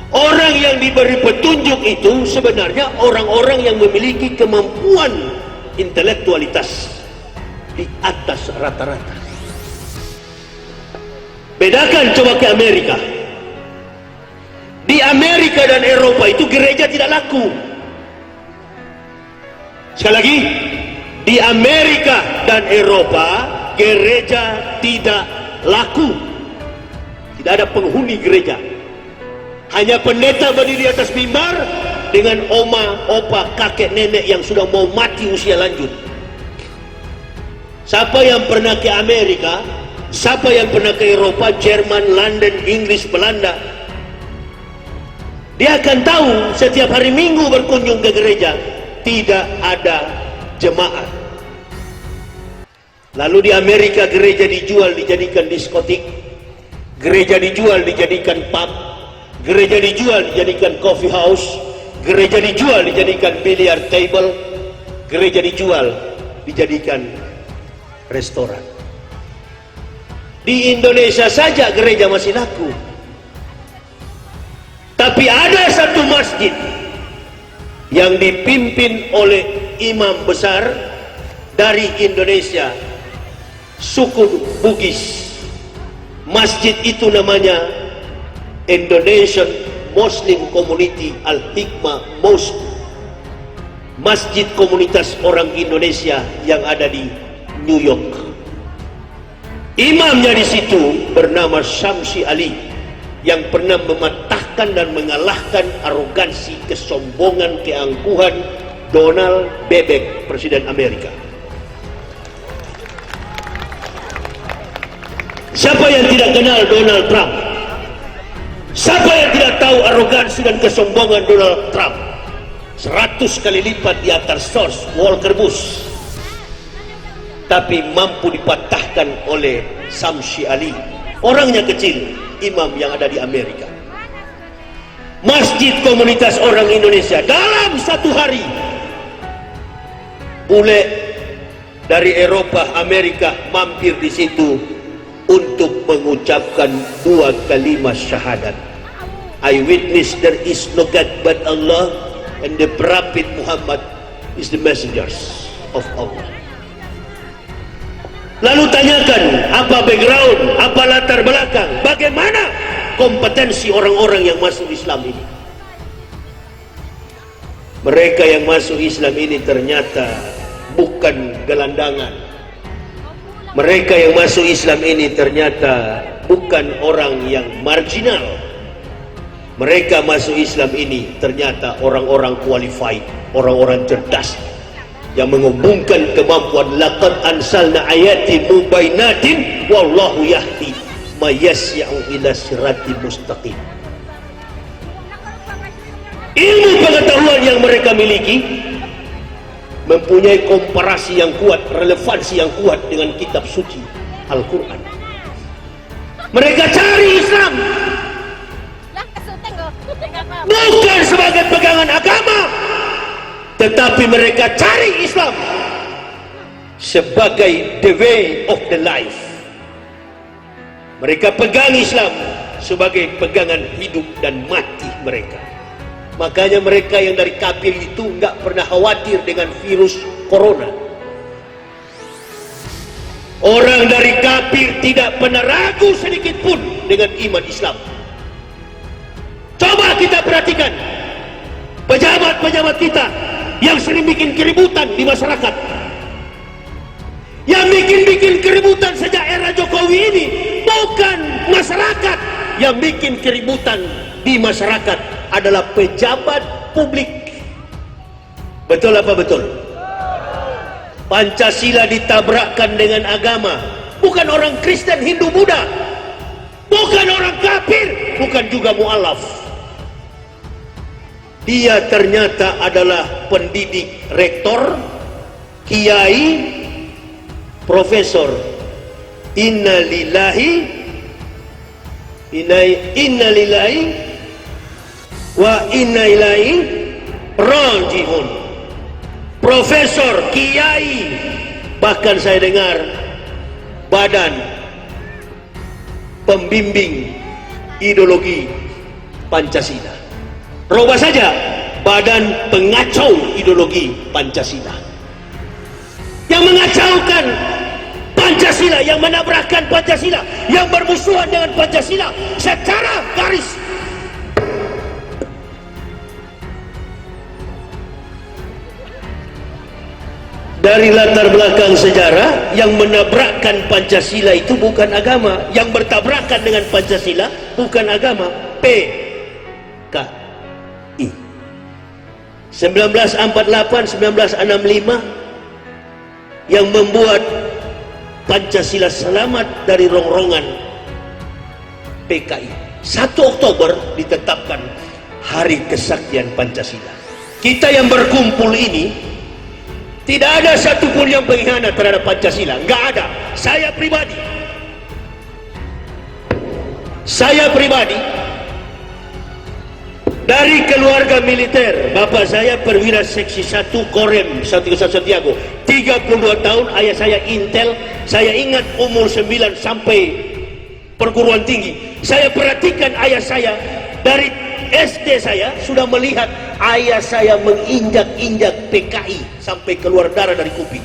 Orang yang diberi petunjuk itu sebenarnya orang-orang yang memiliki kemampuan intelektualitas di atas rata-rata. Bedakan coba ke Amerika. Di Amerika dan Eropa itu gereja tidak laku. Sekali lagi, di Amerika dan Eropa gereja tidak laku. Tidak ada penghuni gereja. Hanya pendeta berdiri di atas mimbar dengan oma, opa, kakek, nenek yang sudah mau mati usia lanjut. Siapa yang pernah ke Amerika, siapa yang pernah ke Eropa, Jerman, London, Inggris, Belanda, dia akan tahu setiap hari Minggu berkunjung ke gereja tidak ada jemaat. Lalu di Amerika gereja dijual dijadikan diskotik, gereja dijual dijadikan pub, gereja dijual dijadikan coffee house, gereja dijual dijadikan billiard table, gereja dijual dijadikan restoran. Di Indonesia saja gereja masih laku. Tapi ada satu masjid yang dipimpin oleh imam besar dari Indonesia, suku Bugis. Masjid itu namanya Indonesian Muslim Community Al-Hikmah Mosque, masjid komunitas orang Indonesia yang ada di New York. Imamnya di situ bernama Syamsi Ali, yang pernah mematahkan mematahkan dan mengalahkan arogansi, kesombongan, keangkuhan Donald Bebek, Presiden Amerika. Siapa yang tidak kenal Donald Trump? Siapa yang tidak tahu arogansi dan kesombongan Donald Trump? 100 kali lipat di atas source Volcker Bush, tapi mampu dipatahkan oleh Samsi Ali, orangnya kecil, imam yang ada di Amerika. Masjid komunitas orang Indonesia dalam satu hari, bule dari Eropa, Amerika mampir di situ untuk mengucapkan 2 kalimat syahadat. I witness there is no God but Allah, and the Prophet Muhammad is the messengers of Allah. Lalu tanyakan apa background, apa latar belakang, bagaimana kompetensi orang-orang yang masuk Islam ini. Mereka yang masuk Islam ini ternyata bukan gelandangan. Mereka yang masuk Islam ini ternyata bukan orang yang marginal. Mereka masuk Islam ini ternyata orang-orang qualified, orang-orang cerdas yang mengumumkan kemampuan. Laqad ansalna ayati mubainatin wallahu yahdi may yasya'u ila siratal mustaqim. Ilmu pengetahuan yang mereka miliki mempunyai komparasi yang kuat, relevansi yang kuat dengan kitab suci Al-Quran. Mereka cari Islam bukan sebagai pegangan agama, tetapi mereka cari Islam sebagai the way of the life. Mereka pegang Islam sebagai pegangan hidup dan mati mereka. Makanya mereka yang dari kafir itu nggak pernah khawatir dengan virus corona. Orang dari kafir tidak pernah ragu sedikit pun dengan iman Islam. Coba kita perhatikan pejabat-pejabat kita yang sering bikin keributan di masyarakat, yang bikin keributan sejak era Jokowi ini. Bukan masyarakat yang bikin keributan di masyarakat, adalah pejabat publik. Betul apa betul? Pancasila ditabrakkan dengan agama, bukan orang Kristen, Hindu, Buddha, bukan orang kafir, bukan juga mu'alaf. Dia ternyata adalah pendidik, rektor, kiai, profesor. Innalillahi wa inna ilaihi raji'un. Profesor, kiai, bahkan saya dengar badan pembimbing ideologi Pancasila. Robah saja, badan pengacau ideologi Pancasila, yang mengacaukan Pancasila, yang menabrakkan Pancasila, yang bermusuhan dengan Pancasila secara garis. Dari latar belakang sejarah, yang menabrakkan Pancasila itu bukan agama, yang bertabrakan dengan Pancasila bukan agama. PKI 1948-1965 yang membuat Pancasila selamat dari rongrongan PKI. 1 Oktober ditetapkan Hari Kesaktian Pancasila. Kita yang berkumpul ini tidak ada satupun yang pengkhianat terhadap Pancasila, nggak ada. Saya pribadi dari keluarga militer. Bapak saya perwira seksi 1 Korem 1 Santiago, 32 tahun. Ayah saya intel. Saya ingat umur 9 sampai perguruan tinggi. Saya perhatikan ayah saya dari SD. Saya sudah melihat ayah saya menginjak-injak PKI sampai keluar darah dari kuping.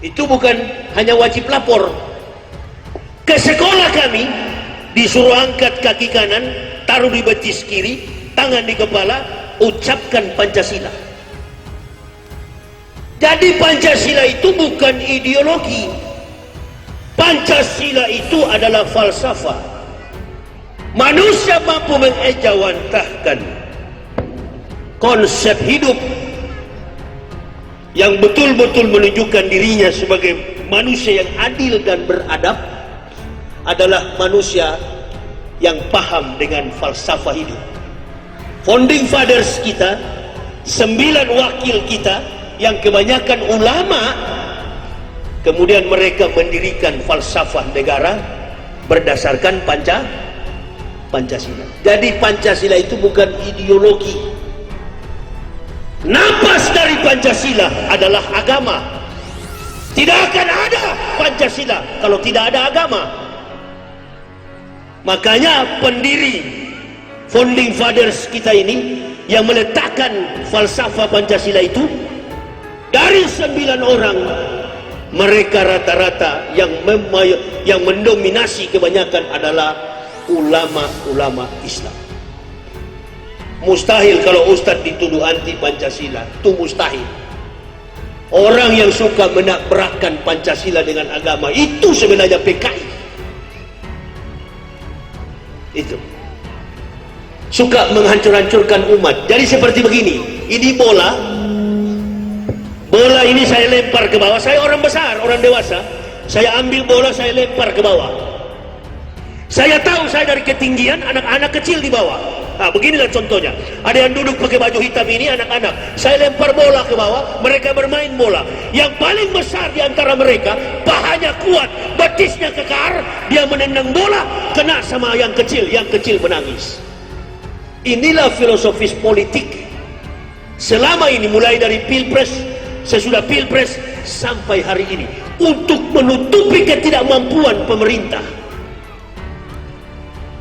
Itu bukan hanya wajib lapor. Ke sekolah kami disuruh angkat kaki kanan, taruh di betis kiri, tangan di kepala, ucapkan Pancasila. Jadi Pancasila itu bukan ideologi. Pancasila itu adalah falsafah. Manusia mampu mengejawantahkan konsep hidup yang betul-betul menunjukkan dirinya sebagai manusia yang adil dan beradab adalah manusia yang paham dengan falsafah hidup. Founding fathers kita, 9 wakil kita yang kebanyakan ulama, kemudian mereka mendirikan falsafah negara berdasarkan Pancasila. Jadi Pancasila itu bukan ideologi. Napas dari Pancasila adalah agama. Tidak akan ada Pancasila kalau tidak ada agama. Makanya pendiri founding fathers kita ini yang meletakkan falsafah Pancasila itu, dari 9 orang, mereka rata-rata yang mendominasi kebanyakan adalah ulama-ulama Islam. Mustahil kalau Ustadz dituduh anti Pancasila, itu mustahil. Orang yang suka menabrakkan Pancasila dengan agama itu sebenarnya PKI. Itu suka menghancur-hancurkan umat. Jadi seperti begini, ini bola ini saya lempar ke bawah. Saya orang besar, orang dewasa, saya ambil bola, saya lempar ke bawah. Saya tahu saya dari ketinggian, anak-anak kecil di bawah. Nah, beginilah contohnya. Ada yang duduk pakai baju hitam ini, anak-anak. Saya lempar bola ke bawah, mereka bermain bola. Yang paling besar di antara mereka, pahanya kuat, betisnya kekar, dia menendang bola, kena sama yang kecil menangis. Inilah filosofis politik. Selama ini, mulai dari Pilpres, sesudah Pilpres, sampai hari ini, untuk menutupi ketidakmampuan pemerintah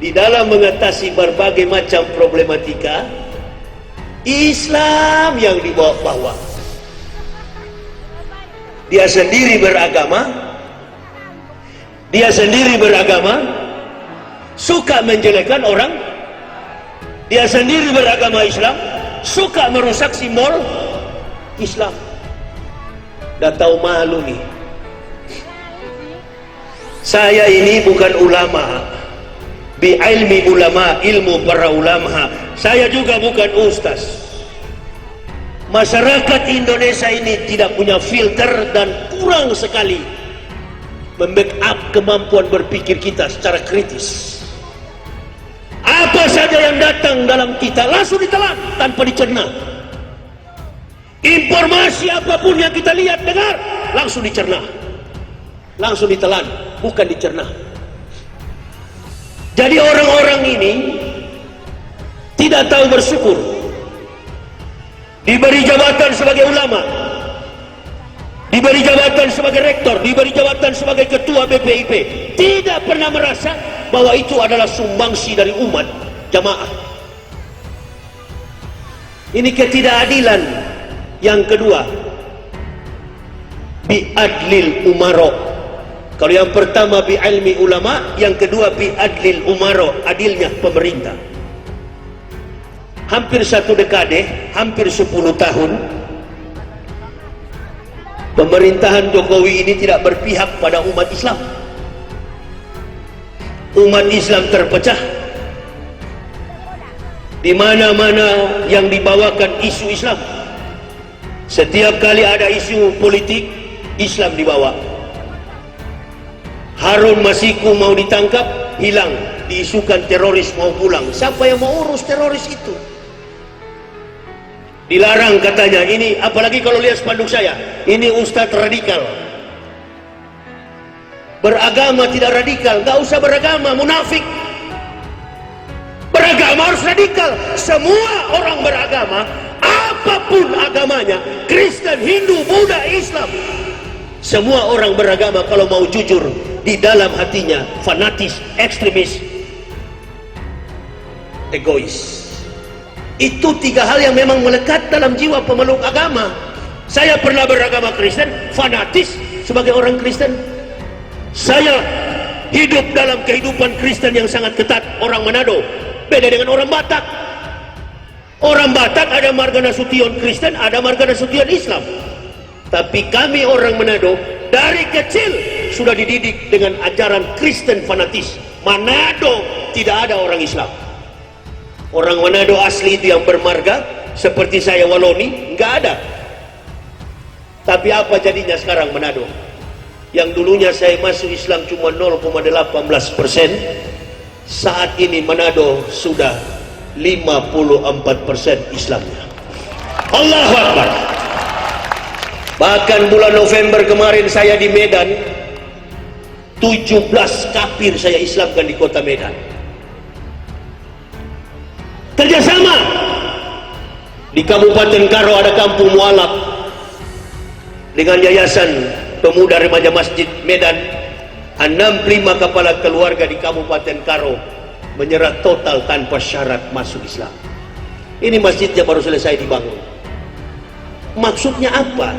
di dalam mengatasi berbagai macam problematika, Islam yang dibawa-bawa. Dia sendiri beragama, suka menjelekkan orang. Dia sendiri beragama Islam, suka merusak simbol Islam. Dah tahu malu nih. Saya ini bukan ulama, bi'ilmi ulama, ilmu para ulama. Saya juga bukan ustaz. Masyarakat Indonesia ini tidak punya filter dan kurang sekali membackup kemampuan berpikir kita secara kritis. Apa saja yang datang dalam kita langsung ditelan tanpa dicerna. Informasi apapun yang kita lihat, dengar, langsung dicerna, langsung ditelan, bukan dicerna. Jadi orang-orang ini tidak tahu bersyukur. Diberi jabatan sebagai ulama, diberi jabatan sebagai rektor, diberi jabatan sebagai ketua BPIP, tidak pernah merasa bahwa itu adalah sumbangsi dari umat jamaah. Ini ketidakadilan. Yang kedua, bi'adlil umaro. Kalau yang pertama bi'ilmi ulama, yang kedua bi'adlil umaro, adilnya pemerintah. Hampir 1 dekade, hampir 10 tahun, pemerintahan Jokowi ini tidak berpihak pada umat Islam. Umat Islam terpecah. Di mana-mana yang dibawakan isu Islam, setiap kali ada isu politik, Islam dibawa. Harun Masiku mau ditangkap, hilang, diisukan teroris mau pulang. Siapa yang mau urus teroris itu? Dilarang katanya. Ini apalagi kalau lihat spanduk saya, ini ustadz radikal. Beragama tidak radikal, nggak usah beragama, munafik. Beragama harus radikal. Semua orang beragama, apapun agamanya, Kristen, Hindu, Buddha, Islam, semua orang beragama kalau mau jujur, di dalam hatinya fanatis, ekstremis, egois. Itu 3 hal yang memang melekat dalam jiwa pemeluk agama. Saya pernah beragama Kristen, fanatis sebagai orang Kristen. Saya hidup dalam kehidupan Kristen yang sangat ketat. Orang Manado beda dengan orang Batak. Orang Batak ada Marga Nasution Kristen, ada Marga Nasution Islam. Tapi kami orang Manado dari kecil sudah dididik dengan ajaran Kristen fanatis. Manado tidak ada orang Islam. Orang Manado asli itu yang bermarga seperti saya Waloni, nggak ada. Tapi apa jadinya sekarang Manado? Yang dulunya saya masuk Islam cuma 0,18%, saat ini Manado sudah 54% Islamnya. Allahu Akbar. Bahkan bulan November kemarin saya di Medan, 17 kafir saya Islamkan di kota Medan. Kerjasama. Di Kabupaten Karo ada kampung mualaf dengan Yayasan Pemuda Remaja Masjid Medan. 65 kepala keluarga di Kabupaten Karo menyerah total tanpa syarat masuk Islam. Ini masjidnya baru selesai dibangun. Maksudnya apa?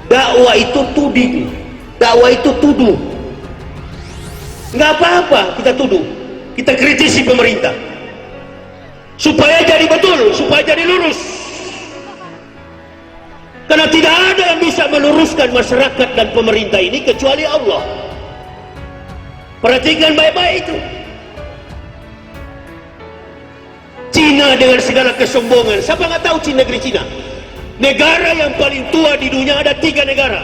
Dakwah itu tuding, dakwah itu tuduh. Nggak apa-apa kita tuduh, kita kritisi pemerintah supaya jadi betul, supaya jadi lurus. Karena tidak ada yang bisa meluruskan masyarakat dan pemerintah ini kecuali Allah. Perhatikan baik-baik itu. Cina dengan segala kesombongan. Siapa nggak tahu Cina, negeri Cina? Negara yang paling tua di dunia ada 3 negara.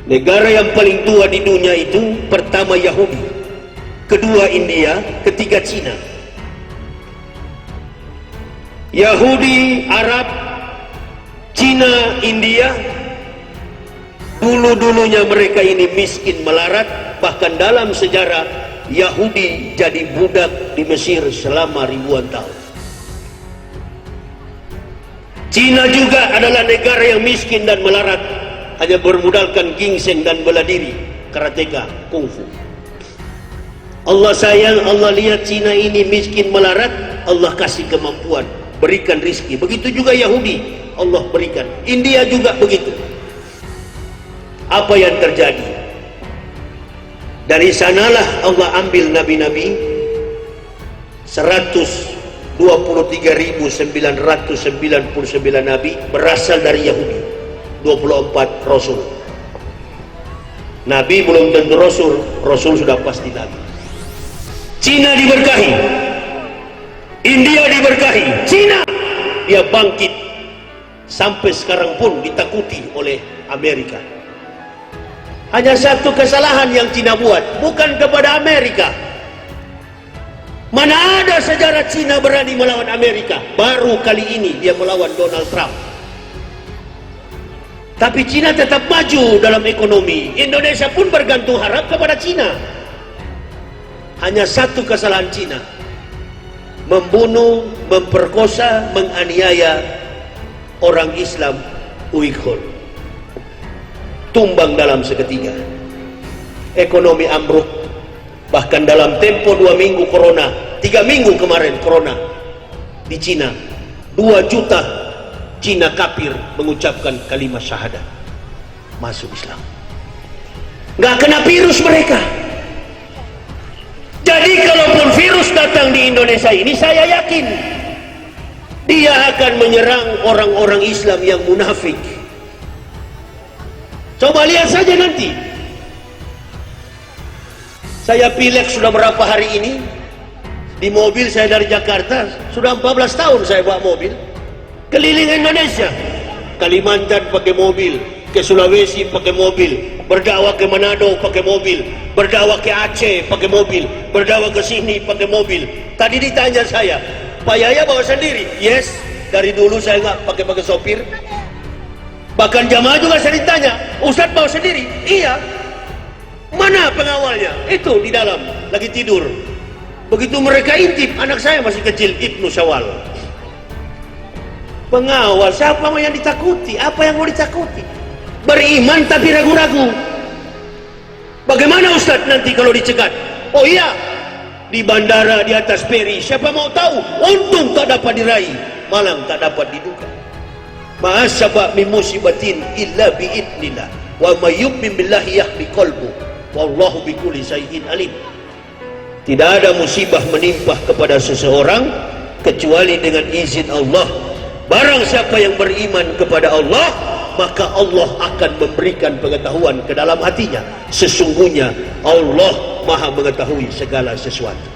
Negara yang paling tua di dunia itu pertama Yahudi, kedua India, ketiga Cina. Yahudi, Arab, Cina, India, dulu-dulunya mereka ini miskin melarat. Bahkan dalam sejarah Yahudi jadi budak di Mesir selama ribuan tahun. Cina juga adalah negara yang miskin dan melarat, hanya bermodalkan ginseng dan bela diri, karateka, kungfu. Allah sayang, Allah lihat Cina ini miskin melarat, Allah kasih kemampuan, berikan rizki. Begitu juga Yahudi, Allah berikan. India juga begitu. Apa yang terjadi? Dari sanalah Allah ambil nabi-nabi, 123.999 nabi berasal dari Yahudi, 24 Rasul. Nabi belum tentu Rasul, Rasul sudah pasti Nabi. Cina diberkahi, India diberkahi, Cina dia bangkit. Sampai sekarang pun ditakuti oleh Amerika. Hanya satu kesalahan yang Cina buat, bukan kepada Amerika. Mana ada sejarah Cina berani melawan Amerika? Baru kali ini dia melawan Donald Trump. Tapi Cina tetap maju dalam ekonomi. Indonesia pun bergantung harap kepada Cina. Hanya satu kesalahan Cina, membunuh, memperkosa, menganiaya orang Islam Uighur. Tumbang dalam seketika. Ekonomi ambruk. Bahkan dalam tempo 2 minggu corona, 3 minggu kemarin corona di Cina, 2 juta Cina kafir mengucapkan kalimat syahadat, masuk Islam. Nggak kena virus mereka. Jadi kalaupun virus datang di Indonesia ini, saya yakin dia akan menyerang orang-orang Islam yang munafik. Coba lihat saja nanti. Saya pilek sudah berapa hari ini. Di mobil saya dari Jakarta, sudah 14 tahun saya bawa mobil keliling Indonesia. Kalimantan pakai mobil, ke Sulawesi pakai mobil, berdakwah ke Manado pakai mobil, berdakwah ke Aceh pakai mobil, berdakwah ke sini pakai mobil. Tadi ditanya saya, Pak Yaya bawa sendiri? Yes, dari dulu saya nggak pakai sopir. Bahkan jamaah juga saya ditanya, Ustadz bawa sendiri? Iya. Mana pengawalnya? Itu di dalam, lagi tidur. Begitu mereka intip, anak saya masih kecil, Ibnu Syawal. Pengawal, siapa yang ditakuti? Apa yang mau ditakuti? Beriman tapi ragu-ragu. Bagaimana Ustadz nanti kalau dicegat? Oh iya, di bandara, di atas peri, siapa mau tahu? Untung tak dapat diraih, malang tak dapat diduga. Ma'asaba min musibatin illa bi'idnillah wa mayyumin billahi yahdi qalbu wallahu bikulli syai'in alim. Tidak ada musibah menimpa kepada seseorang kecuali dengan izin Allah. Barang siapa yang beriman kepada Allah, maka Allah akan memberikan pengetahuan ke dalam hatinya. Sesungguhnya Allah maha mengetahui segala sesuatu.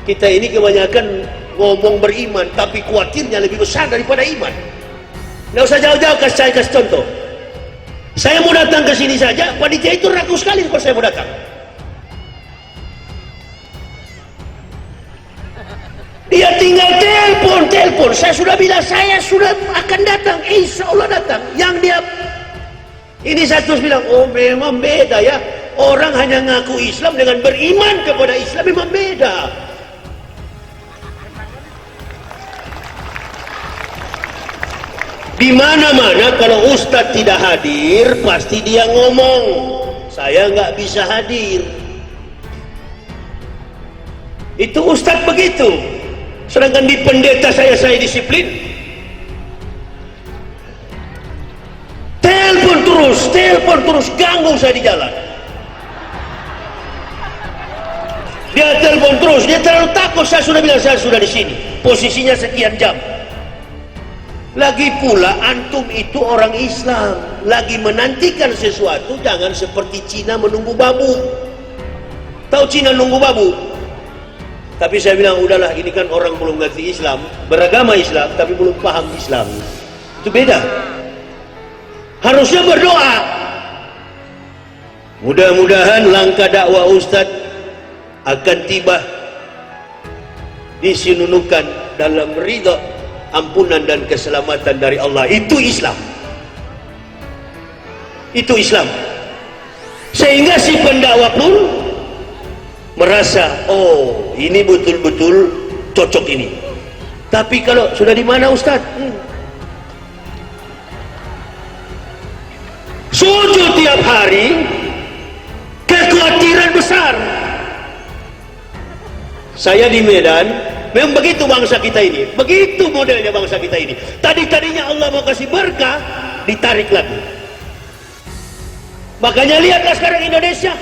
Kita ini kebanyakan ngomong beriman, tapi khawatirnya lebih besar daripada iman. Nggak usah jauh-jauh, saya kasih contoh. Saya mau datang ke sini saja, panitia itu ragu sekali kalau saya mau datang. Dia tinggal telepon. Saya sudah bilang saya sudah akan datang, insya Allah datang. Yang dia ini satu bilang, oh memang beda ya. Orang hanya ngaku Islam dengan beriman kepada Islam memang beda. Di mana-mana kalau Ustadz tidak hadir, pasti dia ngomong, saya nggak bisa hadir. Itu Ustadz begitu. Sedangkan di pendeta saya disiplin. Telepon terus, ganggu saya di jalan. Dia telepon terus, dia terlalu takut. Saya sudah bilang saya sudah di sini, posisinya sekian jam. Lagi pula antum itu orang Islam, lagi menantikan sesuatu, jangan seperti Cina menunggu babu. Tahu Cina nunggu babu? Tapi saya bilang udahlah, ini kan orang belum ngerti Islam, beragama Islam tapi belum paham Islam. Itu beda. Harusnya berdoa. Mudah-mudahan langkah dakwah Ustadz akan tiba disinunukan dalam ridha, ampunan dan keselamatan dari Allah. Itu Islam. Itu Islam. Sehingga si pendakwah pun merasa, oh ini betul-betul cocok ini. Tapi kalau sudah di mana Ustaz? Sujud tiap hari, kekhawatiran besar. Saya di Medan, memang begitu bangsa kita ini, begitu modelnya bangsa kita ini. Tadinya Allah mau kasih berkah, ditarik lagi. Makanya lihatlah sekarang Indonesia,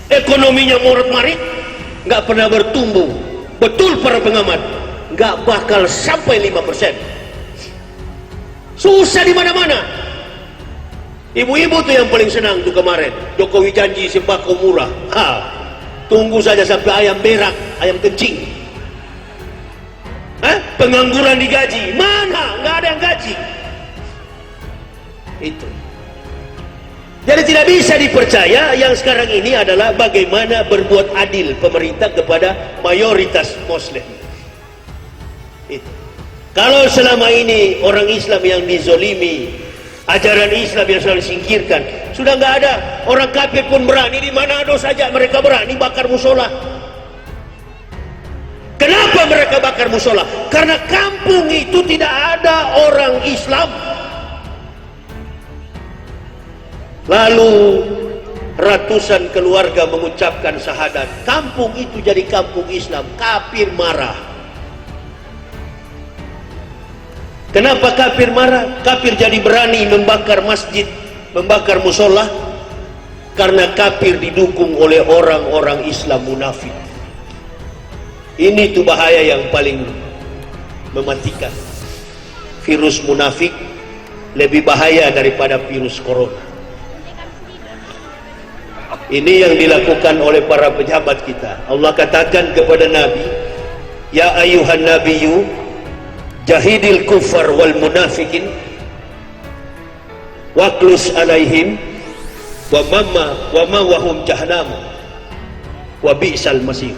ekonominya morat-marit, nggak pernah bertumbuh. Betul para pengamat, nggak bakal sampai 5%. Susah di mana-mana. Ibu-ibu tuh yang paling senang tuh kemarin. Jokowi janji sembako murah. Tunggu saja sampai ayam berak, ayam kencing. Pengangguran digaji. Mana? Nggak ada yang gaji. Itu. Jadi tidak bisa dipercaya yang sekarang ini adalah bagaimana berbuat adil pemerintah kepada mayoritas Muslim. Itu. Kalau selama ini orang Islam yang dizolimi, ajaran Islam yang selalu disingkirkan, sudah nggak ada. Orang kafir pun berani, di Manado saja mereka berani bakar musola. Kenapa mereka bakar musola? Karena kampung itu tidak ada orang Islam. Lalu ratusan keluarga mengucapkan syahadat. Kampung itu jadi kampung Islam. Kafir marah. Kenapa kafir marah? Kafir jadi berani membakar masjid, membakar musola, karena kafir didukung oleh orang-orang Islam munafik. Ini tuh bahaya yang paling mematikan. Virus munafik lebih bahaya daripada virus corona. Ini yang dilakukan oleh para pejabat kita. Allah katakan kepada Nabi, ya ayuhan nabiyyu jahidil kufar wal munafikin waqlus alaihim wa mawahum jahannam wa bi'sal masir.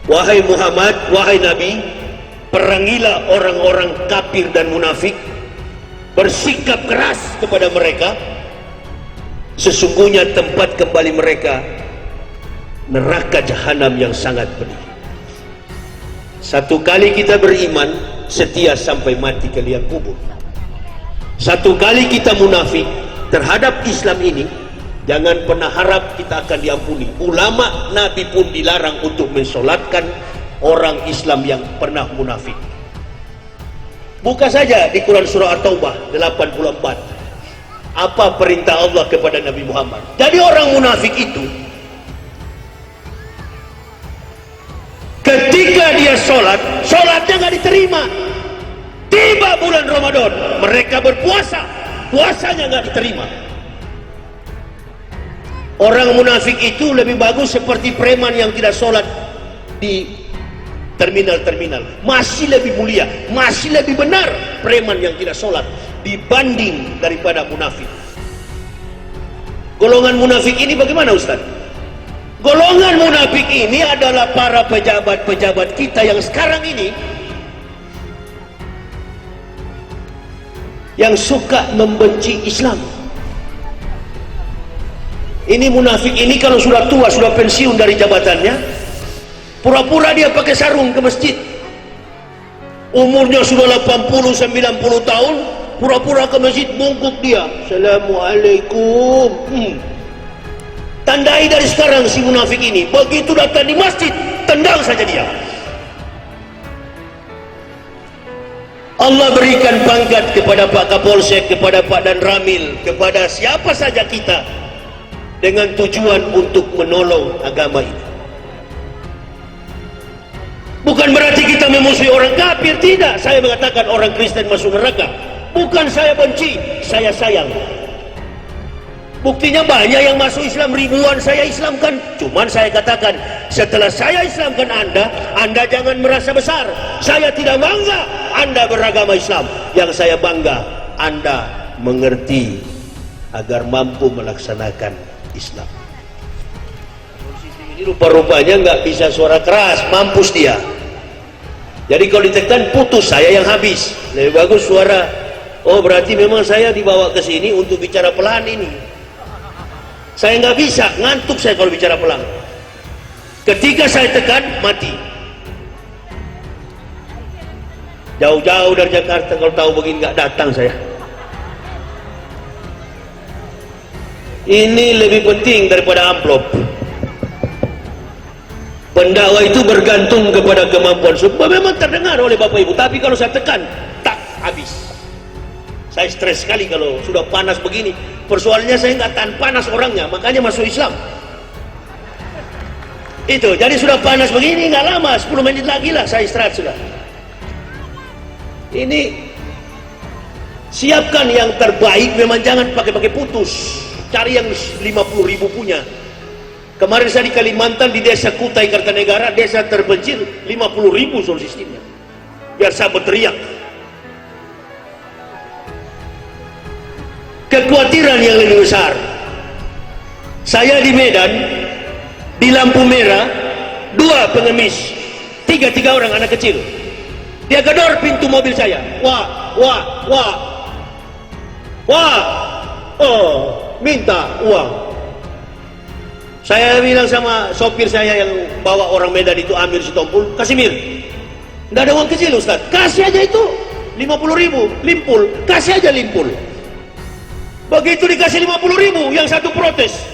Wahai Muhammad, wahai Nabi, perangilah orang-orang kafir dan munafik, bersikap keras kepada mereka, sesungguhnya tempat kembali mereka neraka jahanam yang sangat pedih. Satu kali kita beriman, setia sampai mati ke liang kubur. Satu kali kita munafik terhadap Islam ini, jangan pernah harap kita akan diampuni. Ulama Nabi pun dilarang untuk mensolatkan orang Islam yang pernah munafik. Buka saja di Quran surah At-Taubah 84. Apa perintah Allah kepada Nabi Muhammad? Jadi orang munafik itu, ketika dia sholat, sholatnya nggak diterima. Tiba bulan Ramadan, mereka berpuasa, puasanya nggak diterima. Orang munafik itu lebih bagus seperti preman yang tidak sholat di terminal-terminal. Masih lebih mulia, masih lebih benar preman yang tidak sholat dibanding daripada munafik. Golongan munafik ini bagaimana Ustaz? Golongan munafik ini adalah para pejabat-pejabat kita yang sekarang ini yang suka membenci Islam. Ini munafik ini kalau sudah tua, sudah pensiun dari jabatannya, pura-pura dia pakai sarung ke masjid. Umurnya sudah 80-90 tahun, pura-pura ke masjid, bungkuk dia. Assalamualaikum. Tandai dari sekarang si munafik ini, begitu datang di masjid, tendang saja dia. Allah berikan pangkat kepada Pak Kapolsek, kepada Pak Dan Ramil, kepada siapa saja kita, dengan tujuan untuk menolong agama ini. Bukan berarti kita memusuhi orang kafir, tidak. Saya mengatakan orang Kristen masuk neraka, bukan saya benci, saya sayang. Buktinya banyak yang masuk Islam, ribuan saya Islamkan. Cuman saya katakan, setelah saya Islamkan Anda jangan merasa besar. Saya tidak bangga Anda beragama Islam. Yang saya bangga Anda mengerti agar mampu melaksanakan Islam. Ini rupa-rupanya nggak bisa suara keras, mampus dia. Jadi kalau ditekan putus, saya yang habis. Lebih bagus suara. Oh berarti memang saya dibawa ke sini untuk bicara pelan ini. Saya nggak bisa, ngantuk saya kalau bicara pelan. Ketika saya tekan, mati. Jauh-jauh dari Jakarta, kalau tahu begini nggak datang saya. Ini lebih penting daripada amplop. Pendakwa itu bergantung kepada kemampuan sumpah. Memang terdengar oleh Bapak Ibu, tapi kalau saya tekan, tak, habis. Saya stres sekali kalau sudah panas begini. Persoalannya saya nggak tahan panas orangnya, makanya masuk Islam. Itu, jadi sudah panas begini, nggak lama, 10 menit lagi lah saya istirahat sudah. Ini siapkan yang terbaik, memang jangan pakai putus. Cari yang 50.000 punya. Kemarin saya di Kalimantan, di desa Kutai Kartanegara, desa terpencil, 50.000 sound sistemnya. Biar saya berteriak. Kekhawatiran yang lebih besar. Saya di Medan, di lampu merah, 2 pengemis, 3 orang anak kecil. Dia gedor pintu mobil saya. Wah, oh, minta uang. Saya bilang sama sopir saya yang bawa orang Medan itu, Amir Sitompul, kasih Mir, nggak ada uang kecil Ustaz, kasih aja itu 50.000, limpul, kasih aja limpul. Begitu dikasih 50.000, yang satu protes.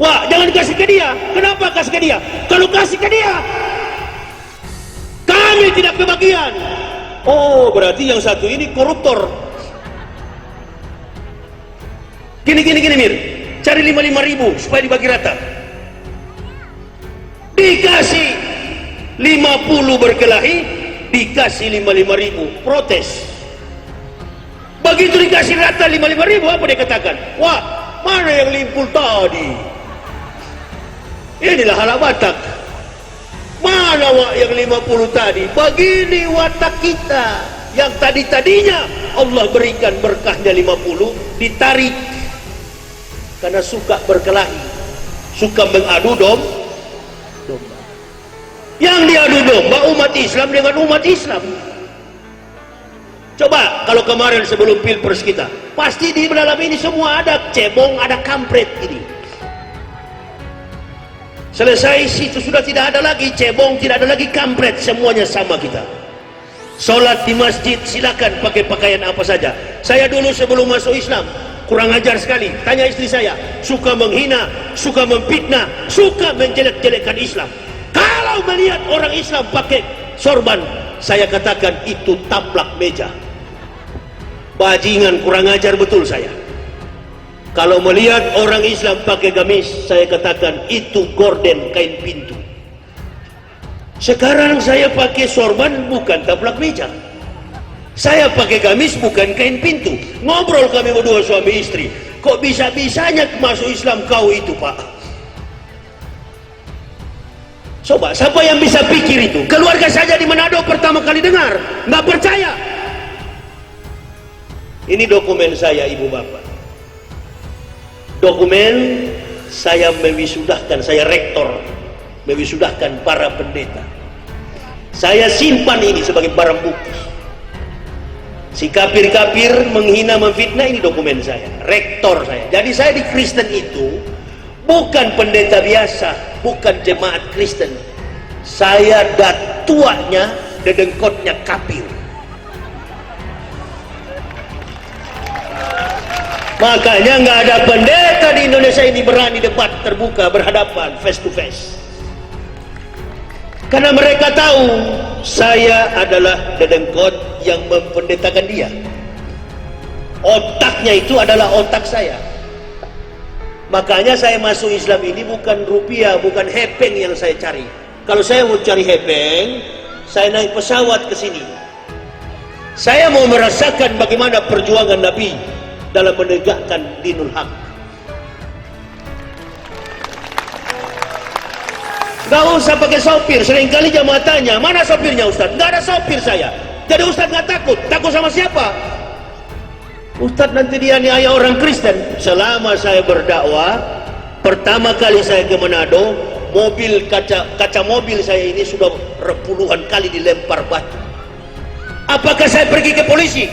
Wah, jangan kasih ke dia. Kenapa kasih ke dia? Kalau kasih ke dia, kami tidak kebagian. Oh, berarti yang satu ini koruptor. Gini Mir, cari 55.000 supaya dibagi rata. Dikasih 50 berkelahi, dikasih 55.000, protes. Begitu dikasih rata 55.000, apa dia katakan? Wah, mana yang limpul tadi? Inilah halak Batak. Mana yang 50 tadi? Begini watak kita. Yang tadinya Allah berikan berkahnya 50, ditarik. Karena suka berkelahi, suka mengadu domba. Yang diadu domba umat Islam dengan umat Islam. Coba kalau kemarin sebelum pilpres kita, pasti di dalam ini semua ada cebong, ada kampret ini. Selesai situ sudah tidak ada lagi cebong, tidak ada lagi kampret, semuanya sama kita. Sholat di masjid silakan pakai pakaian apa saja. Saya dulu sebelum masuk Islam kurang ajar sekali, tanya istri saya, suka menghina, suka memfitnah, suka menjelek-jelekkan Islam. Kalau melihat orang Islam pakai sorban, saya katakan itu taplak meja. Bajingan, kurang ajar betul saya. Kalau melihat orang Islam pakai gamis, saya katakan itu gorden, kain pintu. Sekarang saya pakai sorban, bukan taplak meja. Saya pakai gamis, bukan kain pintu. Ngobrol kami berdua suami istri, Kok bisa-bisanya masuk Islam kau itu, Pak? Coba, siapa yang bisa pikir itu? Keluarga saja di Manado pertama kali dengar, nggak percaya. Ini dokumen saya, Ibu Bapak. Dokumen saya mewisudahkan, saya rektor mewisudahkan para pendeta. Saya simpan ini sebagai barang bukti. Si kafir-kafir menghina, memfitnah, ini dokumen saya, rektor saya. Jadi saya di Kristen itu bukan pendeta biasa, bukan jemaat Kristen. Saya datuanya, dedengkotnya kafir. Makanya nggak ada pendeta di Indonesia ini berani debat terbuka, berhadapan, face to face. Karena mereka tahu saya adalah dedengkot yang mempendetakan dia. Otaknya itu adalah otak saya. Makanya saya masuk Islam ini bukan rupiah, bukan hepeng yang saya cari. Kalau saya mau cari hepeng, saya naik pesawat ke sini. Saya mau merasakan bagaimana perjuangan Nabi dalam menegakkan dinul haq. Gak usah pakai sopir. Seringkali jamaah tanya, mana sopirnya Ustaz? Gak ada sopir saya. Jadi Ustaz gak takut. Takut sama siapa? Ustaz nanti dianiaya orang Kristen. Selama saya berdakwah, pertama kali saya ke Manado, mobil kaca mobil saya ini sudah puluhan kali dilempar batu. Apakah saya pergi ke polisi?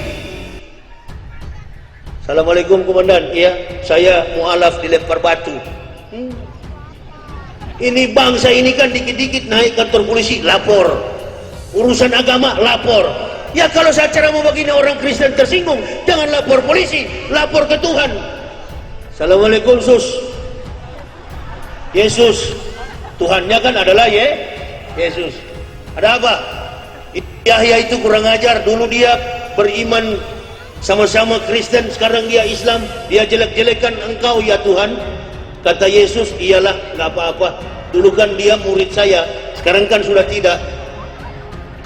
Assalamualaikum komandan. Iya, saya mualaf dilempar batu. Ini bangsa ini kan dikit-dikit naik kantor polisi, lapor. Urusan agama, lapor. Ya kalau saya cara mau begini orang Kristen tersinggung, jangan lapor polisi, lapor ke Tuhan. Assalamualaikum sus. Yesus, Tuhannya kan adalah Yesus. Ada apa? Yahya itu kurang ajar. Dulu dia beriman sama-sama Kristen, sekarang dia Islam. Dia jelek-jelekan engkau ya Tuhan. Kata Yesus, iyalah, nggak apa-apa. Dulu kan dia murid saya, sekarang kan sudah tidak.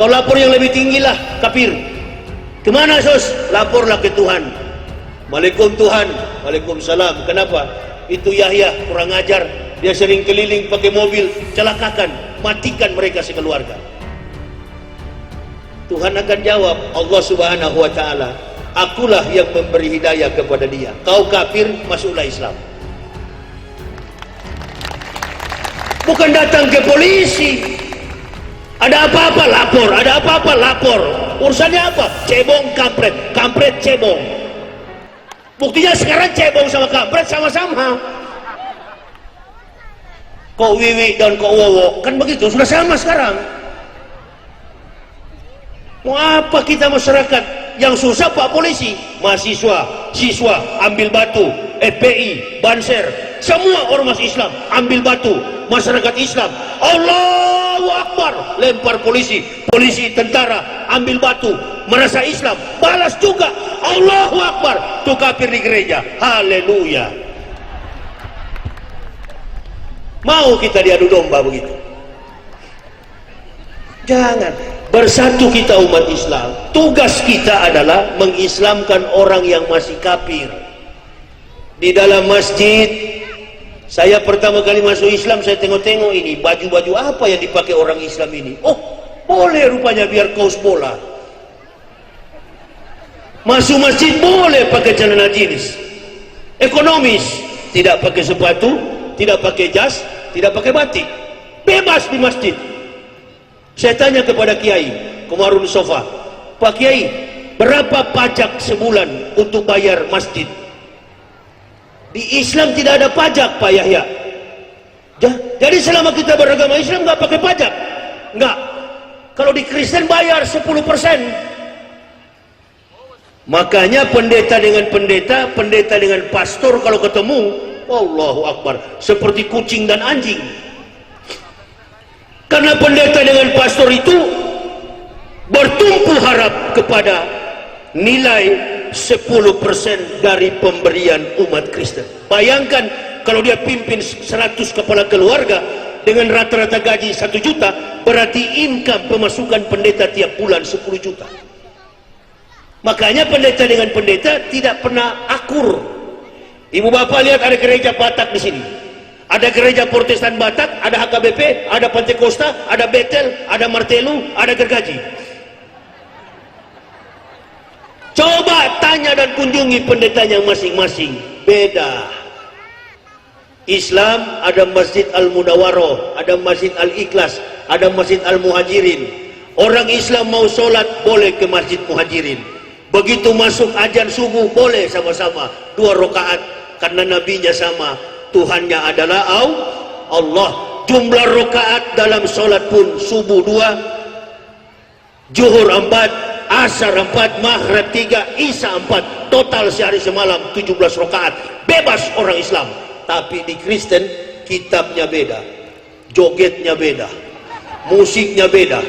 Kau lapor yang lebih tinggi lah, kafir. Kemana sus? Laporlah ke Tuhan. Waalaikum Tuhan. Waalaikumsalam. Kenapa? Itu Yahya kurang ajar. Dia sering keliling pakai mobil, celakakan, matikan mereka sekeluarga. Tuhan akan jawab, Allah Subhanahu wa Ta'ala, akulah yang memberi hidayah kepada dia. Kau kafir, masuklah Islam. Bukan datang ke polisi. Ada apa-apa lapor, ada apa-apa lapor. Urusannya apa? Cebong, kampret, kampret, cebong. Buktinya sekarang cebong sama kampret sama-sama. Kok Wiwi dan kok Wowo, kan begitu, sudah sama sekarang. Mau apa kita masyarakat? Yang susah Pak Polisi, mahasiswa, siswa, ambil batu, FPI, Banser, semua ormas Islam, ambil batu. Masyarakat Islam, Allahu Akbar, lempar polisi, polisi, tentara, ambil batu, merasa Islam, balas juga, Allahu Akbar, tuh kafir di gereja, haleluya. Mau kita diadu domba begitu? Jangan. Bersatu kita umat Islam. Tugas kita adalah mengislamkan orang yang masih kafir. Di dalam masjid, saya pertama kali masuk Islam, saya tengok-tengok ini baju-baju apa yang dipakai orang Islam ini. Oh, boleh rupanya biar kaos bola. Masuk masjid boleh pakai celana jeans, ekonomis, tidak pakai sepatu, tidak pakai jas, tidak pakai batik, bebas di masjid. Saya tanya kepada Kiai Komarun Sofa, Pak Kiai, berapa pajak sebulan untuk bayar masjid? Di Islam tidak ada pajak, Pak Yahya. Jadi selama kita beragama Islam nggak pakai pajak? Nggak. Kalau di Kristen bayar 10%. Makanya pendeta dengan pendeta, pendeta dengan pastor kalau ketemu, Allahu Akbar, seperti kucing dan anjing. Karena pendeta dengan pastor itu bertumpu harap kepada nilai 10% dari pemberian umat Kristen. Bayangkan kalau dia pimpin 100 kepala keluarga dengan rata-rata gaji 1 juta, berarti income pemasukan pendeta tiap bulan 10 juta. Makanya pendeta dengan pendeta tidak pernah akur. Ibu bapak lihat ada gereja Batak di sini, ada gereja Protestan Batak, ada HKBP, ada Pentekosta, ada Betel, ada Martelu, ada Gergaji. Coba tanya dan kunjungi pendetanya masing-masing, beda. Islam ada Masjid Al-Munawwaroh, ada Masjid Al-Ikhlas, ada Masjid Al-Muhajirin. Orang Islam mau sholat boleh ke Masjid Muhajirin. Begitu masuk azan subuh boleh sama-sama 2 rakaat karena nabinya sama, Tuhannya adalah Allah. Jumlah rakaat dalam sholat pun subuh 2, zuhur 4, asar 4, maghrib 3, isya 4, total sehari semalam 17 rakaat. Bebas orang Islam. Tapi di Kristen kitabnya beda, jogetnya beda, musiknya beda.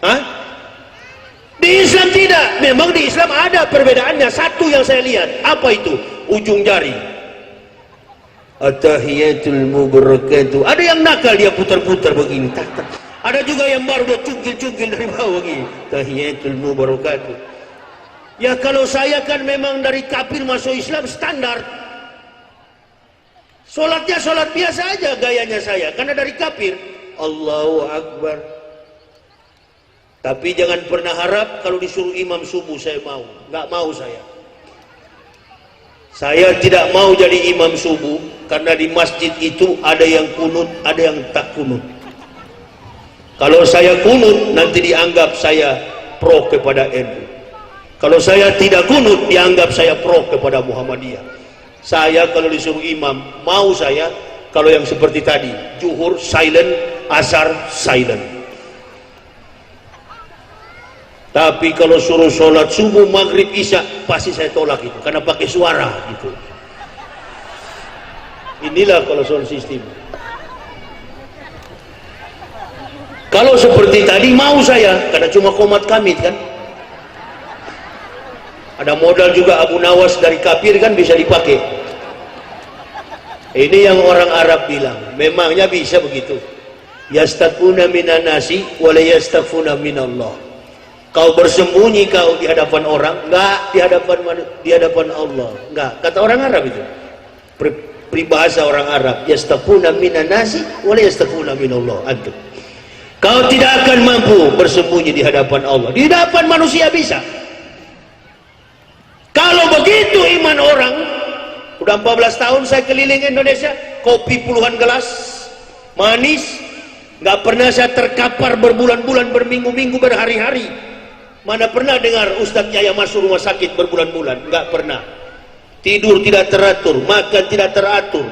Hah? Di Islam tidak. Memang di Islam ada perbedaannya. Satu yang saya lihat, apa itu? Ujung jari. At-tahiyatul mubarakatuh. Ada yang nakal, dia putar-putar begini. Ada juga yang baru dia cungkil-cungkil dari bawah begini. Tahiyatul mubarakatuh. Ya kalau saya kan memang dari kafir masuk Islam standar. Sholatnya sholat biasa aja gayanya saya, karena dari kafir. Allahu Akbar. Tapi jangan pernah harap kalau disuruh imam subuh saya mau. Nggak mau saya. Saya tidak mau jadi imam subuh, karena di masjid itu ada yang kunut, ada yang tak kunut. Kalau saya kunut, nanti dianggap saya pro kepada NU. Kalau saya tidak kunut, dianggap saya pro kepada Muhammadiyah. Saya kalau disuruh imam, mau saya kalau yang seperti tadi, zuhur silent, asar silent. Tapi kalau suruh sholat subuh, maghrib, isya, pasti saya tolak itu, karena pakai suara gitu. Inilah kalau sound system. Kalau seperti tadi mau saya, karena cuma komat kamit kan. Ada modal juga Abu Nawas dari kafir kan, bisa dipakai. Ini yang orang Arab bilang, memangnya bisa begitu. Yastaquna minan nasi wa la yastaquna minallah. Kau bersembunyi kau di hadapan orang, enggak di hadapan Allah. Enggak, kata orang Arab itu. Peribahasa orang Arab, yastaquna minan nasi wa la yastaquna minallah. Antum. Kau tidak akan mampu bersembunyi di hadapan Allah. Di hadapan manusia bisa. Kalau begitu iman orang, udah 14 tahun saya keliling Indonesia, kopi puluhan gelas, manis, nggak pernah saya terkapar berbulan-bulan, berminggu-minggu, berhari-hari. Mana pernah dengar Ustadz Yahya masuk rumah sakit berbulan-bulan? Nggak pernah. Tidur tidak teratur, makan tidak teratur,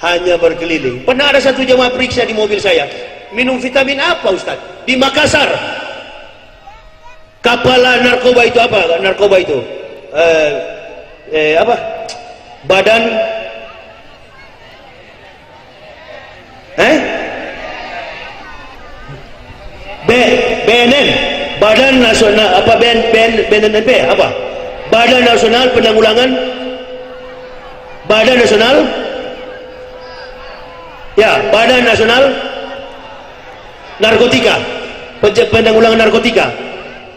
hanya berkeliling. Pernah ada satu jemaah periksa di mobil saya, minum vitamin apa Ustadz? Di Makassar. Kapal narkoba itu apa? Narkoba itu apa? Badan BNN, Badan Nasional apa? BNNP apa? Badan Nasional Penanggulangan, Badan Nasional, ya, Badan Nasional Narkotika, Penanggulangan Narkotika.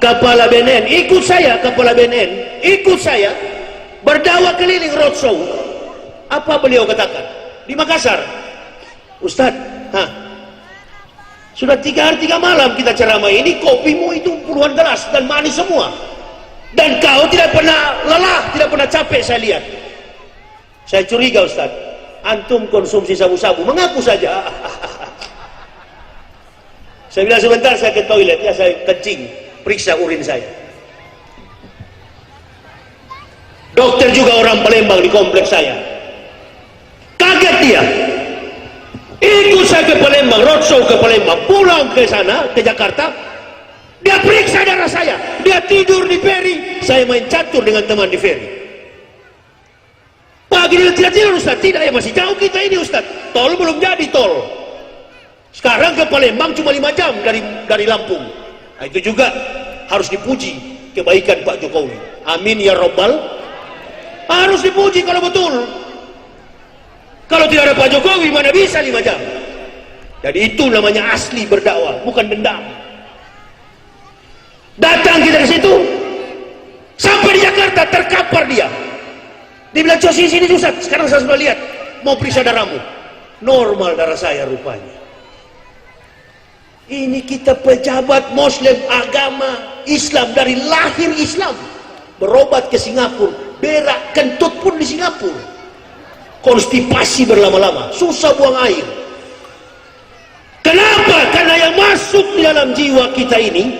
Kepala BNN, ikut saya, kepala BNN, ikut saya berdakwah keliling roadshow. Apa beliau katakan? Di Makassar, Ustadz, sudah 3 hari 3 malam kita ceramah ini, kopimu itu puluhan gelas dan manis semua. Dan kau tidak pernah lelah, tidak pernah capek saya lihat. Saya curiga Ustadz, antum konsumsi sabu-sabu, mengaku saja. Saya bilang sebentar saya ke toilet, ya saya kencing. Periksa urin saya. Dokter juga orang Palembang di kompleks saya. Kaget dia. Ikut saya ke Palembang, roadshow ke Palembang, pulang ke sana, ke Jakarta. Dia periksa darah saya. Dia tidur di ferry. Saya main catur dengan teman di ferry. Pagi dia tidak tidur Ustaz. Tidak, ya masih jauh kita ini Ustaz. Tol belum jadi tol. Sekarang ke Palembang cuma 5 jam dari Lampung. Nah, itu juga harus dipuji kebaikan Pak Jokowi. Amin ya Rabbal. Harus dipuji kalau betul. Kalau tidak ada Pak Jokowi mana bisa 5 jam. Jadi itu namanya asli berdakwah, bukan dendam. Datang kita ke situ, sampai di Jakarta terkapar coba sini Ustaz, sekarang saya sudah lihat, mau periksa darahmu, normal darah saya rupanya. Ini kita pejabat Muslim, agama Islam, dari lahir Islam, berobat ke Singapura, berak kentut pun di Singapura, konstipasi berlama-lama, susah buang air. Kenapa? Karena yang masuk di dalam jiwa kita ini,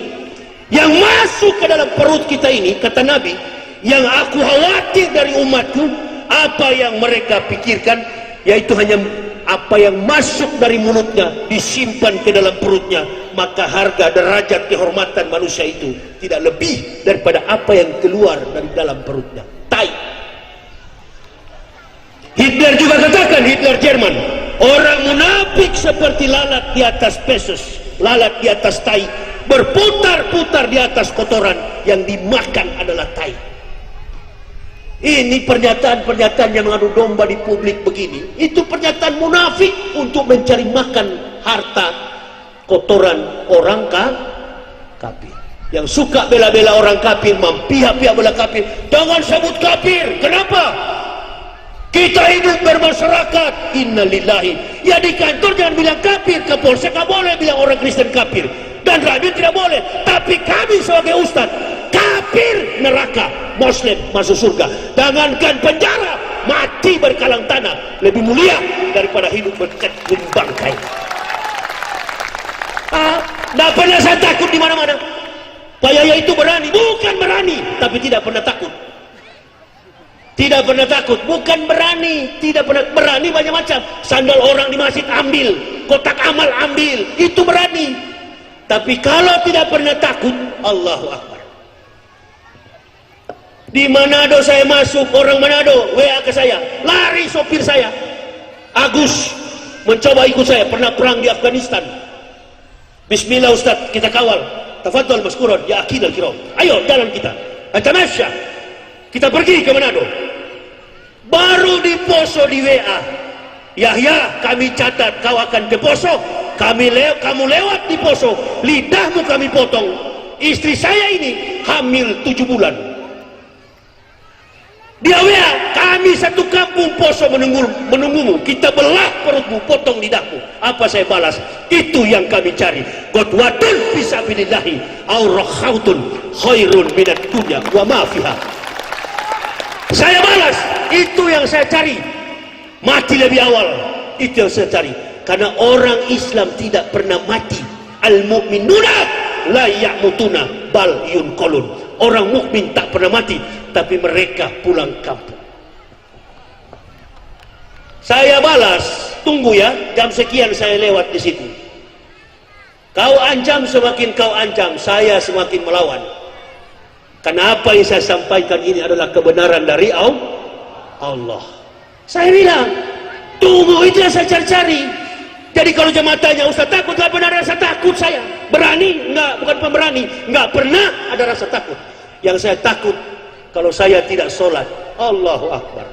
yang masuk ke dalam perut kita ini, kata Nabi, yang aku khawatir dari umatku, apa yang mereka pikirkan, yaitu hanya apa yang masuk dari mulutnya disimpan ke dalam perutnya, maka harga, derajat, kehormatan manusia itu tidak lebih daripada apa yang keluar dari dalam perutnya. Tai. Hitler juga katakan, Hitler Jerman, orang munafik seperti lalat di atas pesos, lalat di atas tai, berputar-putar di atas kotoran, yang dimakan adalah tai. Ini pernyataan-pernyataan yang mengadu domba di publik begini, itu pernyataan munafik untuk mencari makan harta kotoran orang kafir. Yang suka bela-bela orang kafir, mempiak-piak bela kafir, jangan sebut kafir. Kenapa? Kita hidup bermasyarakat, innalillahi. Ya di kantor jangan bilang kafir, ke polsek nggak boleh bilang orang Kristen kafir, dan radio tidak boleh. Tapi kami sebagai ustaz, kafir neraka, Muslim masuk surga. Jangankan penjara, mati berkalang tanah lebih mulia daripada hidup berkebun bangkai. Tidak pernah saya takut di mana-mana. Pak Yahya itu berani, bukan berani, tapi tidak pernah takut. Tidak pernah takut, bukan berani, tidak pernah berani macam-macam. Sandal orang di masjid ambil, kotak amal ambil, itu berani. Tapi kalau tidak pernah takut, Allahu Akbar. Di Manado saya masuk, orang Manado WA ke saya, lari sopir saya, Agus mencoba ikut saya, pernah perang di Afghanistan. Bismillah Ustaz, kita kawal. Tafadhol maskuron, ya akidal kiram. Ayo jalan kita. Atamasya. Kita pergi ke Manado. Baru di Poso di WA, Yahya, kami catat kau akan ke Poso. Kamu lewat di Poso, lidahmu kami potong. Istri saya ini hamil 7 bulan. Dia WA, kami satu kampung Poso menunggumu. Kita belah perutmu, potong lidahmu. Apa saya balas? Itu yang kami cari. Qudwatun fisabilillahi aw rakhautun khairun minad dunya wa ma fiha. Saya balas, itu yang saya cari. Mati lebih awal, itu yang saya cari. Karena orang Islam tidak pernah mati. Al-mu'minuna la ya'mutuna bal yunqalun. Orang mukmin tak pernah mati, tapi mereka pulang kampung. Saya balas, tunggu ya, jam sekian saya lewat di situ. Kau ancam, semakin kau ancam, saya semakin melawan. Karena apa yang saya sampaikan ini adalah kebenaran dari Allah. Saya bilang, tunggu, itu yang saya cari-cari. Jadi kalau jemaah tanya, Ustaz takut, gak pernah ada rasa takut saya. Berani? Enggak, bukan pemberani. Enggak pernah ada rasa takut. Yang saya takut, kalau saya tidak sholat. Allahu Akbar.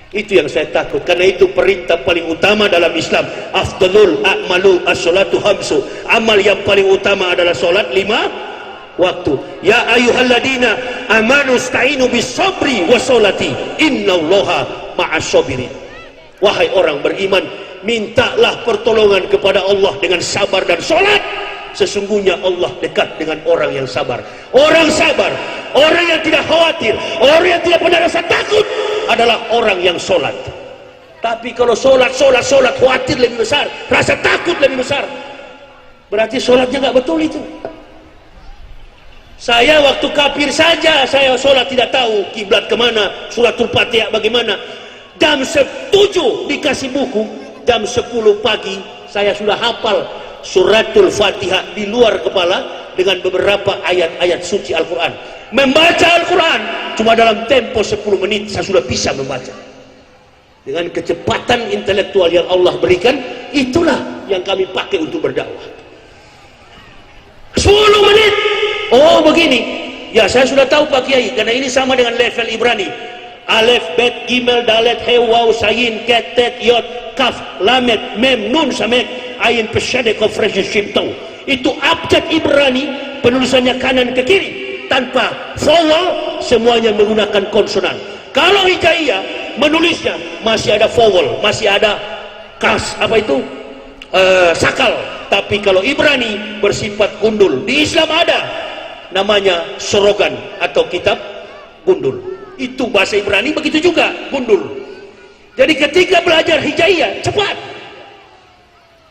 Itu yang saya takut. Karena itu perintah paling utama dalam Islam. Afdalul a'malu as-sholatu hamsu. Amal yang paling utama adalah sholat 5 waktu. Ya ayyuhalladzina amanu sta'inu bis sabri was sholati innallaha ma'as sabirin. Wahai orang beriman, mintalah pertolongan kepada Allah dengan sabar dan sholat. Sesungguhnya Allah dekat dengan orang yang sabar. Orang sabar, orang yang tidak khawatir, orang yang tidak pernah rasa takut adalah orang yang sholat. Tapi kalau sholat, khawatir lebih besar, rasa takut lebih besar, berarti sholatnya nggak betul itu. Saya waktu kafir saja, saya sholat tidak tahu kiblat kemana, suratul Fatihah bagaimana. Jam 7 dikasih buku, jam 10 pagi saya sudah hafal suratul Fatihah di luar kepala dengan beberapa ayat-ayat suci Al-Quran. Membaca Al-Quran cuma dalam tempo 10 menit saya sudah bisa membaca. Dengan kecepatan intelektual yang Allah berikan, itulah yang kami pakai untuk berdakwah. 10 menit. Oh begini. Ya saya sudah tahu Pak Kiai, karena ini sama dengan level Ibrani. Alef, Bet, Gimel, Dalet, He, Waw, Sayin, Ket, Tet, Yot, Kaf, Lamet, Mem, Nun, Samek, Ayin, Pesade, Kofresh, Shimtong. Itu abjad Ibrani, penulisannya kanan ke kiri, tanpa vowel, semuanya menggunakan konsonan. Kalau hijaiyah, menulisnya masih ada vowel, masih ada kas, apa itu, sakal. Tapi kalau Ibrani bersifat gundul. Di Islam ada namanya sorogan atau kitab gundul. Itu bahasa Ibrani, begitu juga gundul. Jadi ketika belajar hijaiyah cepat.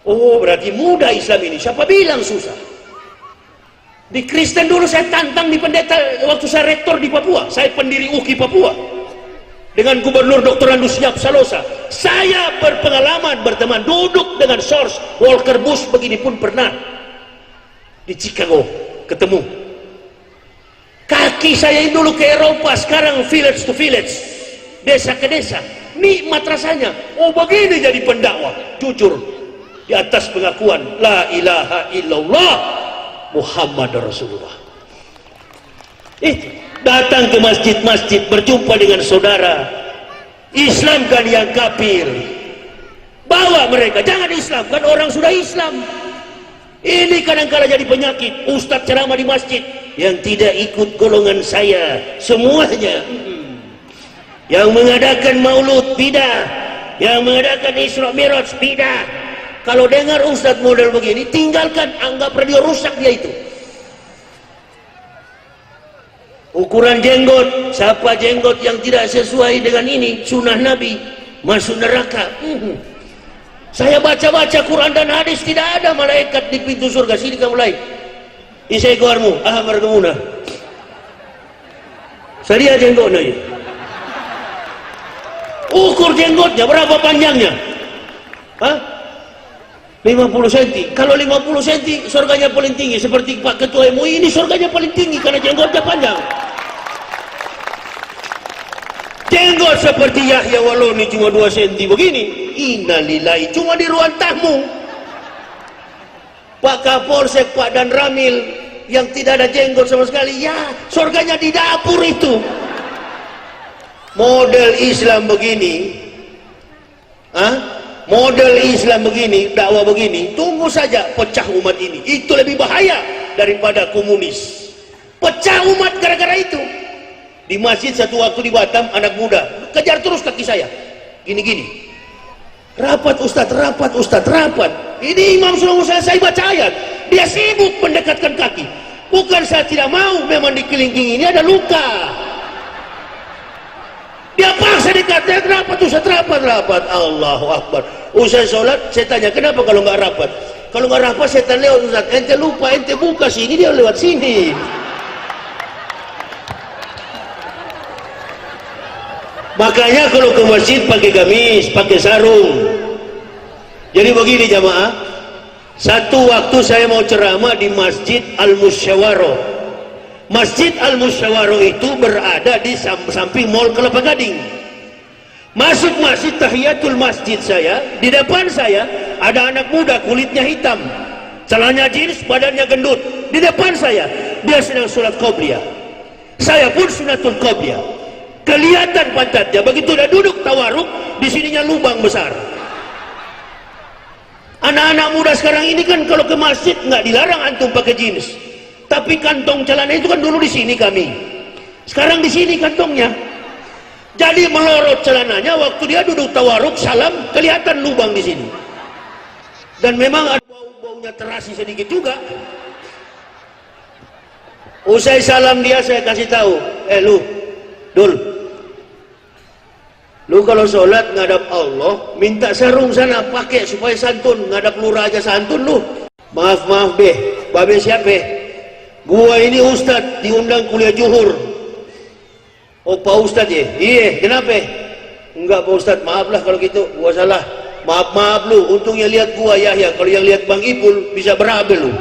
Oh, berarti mudah Islam ini. Siapa bilang susah? Di Kristen dulu saya tantang di pendeta waktu saya rektor di Papua. Saya pendiri UKI Papua dengan Gubernur Dr. Andus Nyap Salosa. Saya berpengalaman berteman, duduk dengan Source, Walker Bush, begini pun pernah di Chicago ketemu. Kaki saya ini dulu ke Eropa, sekarang village to village, desa ke desa. Nikmat rasanya. Oh, begini jadi pendakwah jujur di atas pengakuan la ilaha illallah Muhammad Rasulullah. Itu datang ke masjid-masjid, berjumpa dengan saudara, Islamkan yang kafir, bawa mereka, jangan Islamkan orang sudah Islam. Ini kadang-kadang jadi penyakit. Ustadz ceramah di masjid, yang tidak ikut golongan saya semuanya, yang mengadakan maulud bidah, yang mengadakan Isra Miraj bidah. Kalau dengar ustadz model begini, tinggalkan, anggap radio rusak dia itu. Ukuran jenggot, siapa jenggot yang tidak sesuai dengan ini sunnah Nabi, masuk neraka. Saya baca-baca Quran dan hadis, tidak ada malaikat di pintu surga. Sini kamu lain, isai keluarmu, bergemuna. Saya jenggotnya ya. Ukur jenggotnya berapa panjangnya? 50 cm. Kalau 50 cm surganya paling tinggi. Seperti Pak Ketua MUI ini surganya paling tinggi karena jenggotnya panjang. Jenggot seperti Yahya Waloni cuma 2 cm begini. Innalillahi, cuma di ruang tamu. Pak Kapolsek, Pak Dan Ramil yang tidak ada jenggot sama sekali, ya surganya di dapur itu. Model Islam begini, model Islam begini, dakwah begini, tunggu saja pecah umat ini. Itu lebih bahaya daripada komunis. Pecah umat gara-gara itu. Di masjid satu waktu di Batam, anak muda kejar terus kaki saya, gini-gini, rapat Ustadz, rapat Ustadz, rapat. Ini imam sudah selesai baca ayat, dia sibuk mendekatkan kaki. Bukan saya tidak mau, memang di kelingking ini ada luka. Dia paksa dikatakan rapat Ustadz, rapat. Allahu Akbar. Usai sholat saya tanya, kenapa kalau nggak rapat? Kalau nggak rapat setan lewat Ustadz. Ente lupa, ente buka sini, dia lewat sini. Makanya kalau ke masjid pakai gamis, pakai sarung. Jadi begini jamaah, satu waktu saya mau ceramah di Masjid Al-Musyawaroh. Masjid Al-Musyawaroh itu berada di samping Mall Kelapa Gading. Masuk masjid, tahiyatul masjid saya, di depan saya ada anak muda kulitnya hitam, celananya jeans, badannya gendut. Di depan saya, dia sedang sholat qobliyah. Saya pun sunatul qobliyah. Kelihatan pantatnya, begitu dia duduk tawaruk, di sininya lubang besar. Anak-anak muda sekarang ini kan kalau ke masjid nggak dilarang antum pakai jeans, tapi kantong celana itu kan dulu di sini kami, sekarang di sini kantongnya. Jadi melorot celananya, waktu dia duduk tawaruk salam, kelihatan lubang di sini. Dan memang ada bau-baunya terasi sedikit juga. Usai salam dia, saya kasih tahu, lu kalau sholat ngadap Allah, minta sarung sana pakai supaya santun, ngadap lurah aja santun lu. Maaf beh, babe siapa? Gua ini ustad diundang kuliah zuhur. Oh Pak Ustad ya? Iya, kenapa? Enggak Pak Ustad, maaf lah kalau gitu, gua salah. Maaf lu, untungnya lihat gua Yahya, kalau yang lihat Bang Ipul bisa berabel lu.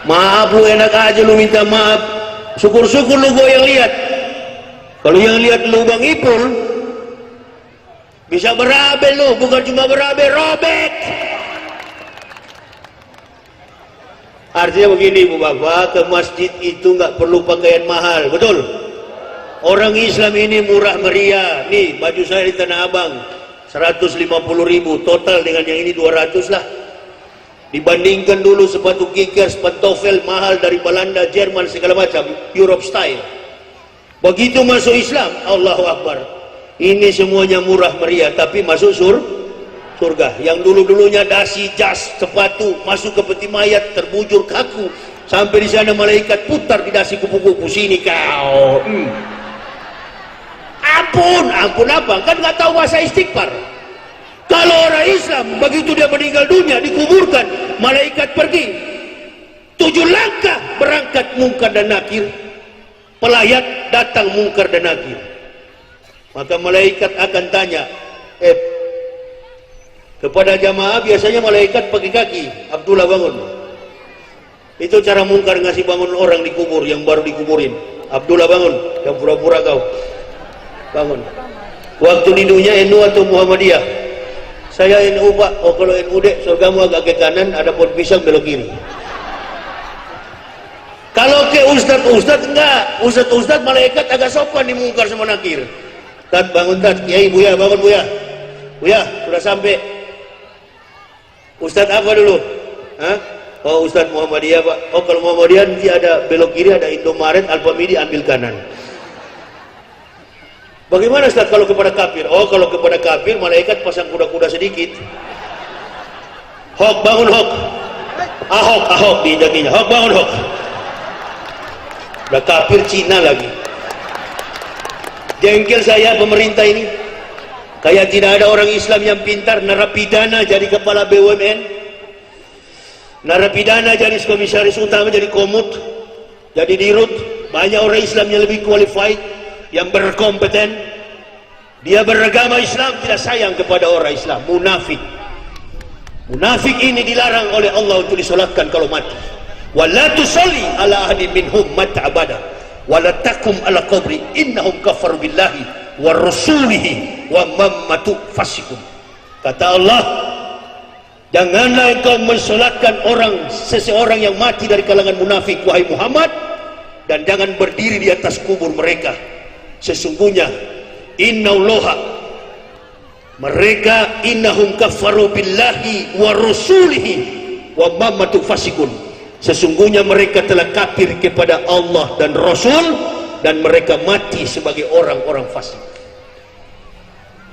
Maaf lu, enak aja lu minta maaf. Syukur-syukur lu gua yang lihat. Kalau yang lihat lu Bang Ipul bisa berabel lu, bukan cuma berabel, robek. Artinya begini Bu Bapak, ke masjid itu nggak perlu pakaian mahal, betul? Orang Islam ini murah meriah. Nih baju saya di Tanah Abang 150.000, total dengan yang ini 200 lah. Dibandingkan dulu sepatu Kickers, pantofel mahal dari Belanda, Jerman, segala macam, Europe style. Begitu masuk Islam, Allahu Akbar, ini semuanya murah meriah, tapi masuk surga. Yang dulu-dulunya dasi, jas, sepatu, masuk ke peti mayat, terbujur kaku, sampai di sana malaikat putar di dasi kupu-kupu, sini kau. Ampun apa? Kan nggak tahu bahasa istighfar. Kalau orang Islam begitu dia meninggal dunia, dikuburkan, malaikat pergi 7 langkah berangkat mungkar dan nakir, pelayat datang mungkar dan nakir. Maka malaikat akan tanya, kepada jamaah biasanya malaikat pakai kaki, Abdullah bangun. Itu cara mungkar ngasih bangun orang dikubur yang baru dikuburin. Abdullah bangun, yang pura-pura kau. Bangun. Waktu di dunia NU atau Muhammadiyah? Saya NU Pak. Oh kalau NU dek, surgamu agak ke kanan, ada pohon pisang belok kiri. Kalau ke ustadz enggak. Ustadz malaikat agak sopan dimungkar sama nakir. Tat bangun tat, Kiai Buya bangun Buya. Buya sudah sampai. Ustadz apa dulu? Hah? Oh Ustadz Muhammadiyah Pak. Oh kalau Muhammadiyah nanti ada belok kiri, ada Indomaret, Alfamidi, ambil kanan. Bagaimana Ustaz kalau kepada kafir? Oh kalau kepada kafir malaikat pasang kuda-kuda sedikit. Hok bangun Hok. Ahok dijaginya. Hok bangun Hok. Udah kafir Cina lagi. Jengkel saya pemerintah ini. Kayak tidak ada orang Islam yang pintar. Narapidana jadi kepala BUMN, narapidana jadi komisaris utama, jadi komut, jadi dirut. Banyak orang Islam yang lebih qualified, yang berkompeten. Dia beragama Islam, tidak sayang kepada orang Islam. Munafik ini dilarang oleh Allah untuk disolatkan kalau mati. Wala tusalli ala ahadin minhum mata abada wala takum ala qabri innahum kafaru billahi wa rasulihi wa mammatu fasikun. Kata Allah, janganlah engkau mensolatkan seseorang yang mati dari kalangan munafik, wahai Muhammad, dan jangan berdiri di atas kubur mereka. Sesungguhnya innaullaha, mereka innahum kafaru billahi wa rasulihi wa mammatu fasikun. Sesungguhnya mereka telah kafir kepada Allah dan Rasul, dan mereka mati sebagai orang-orang fasik.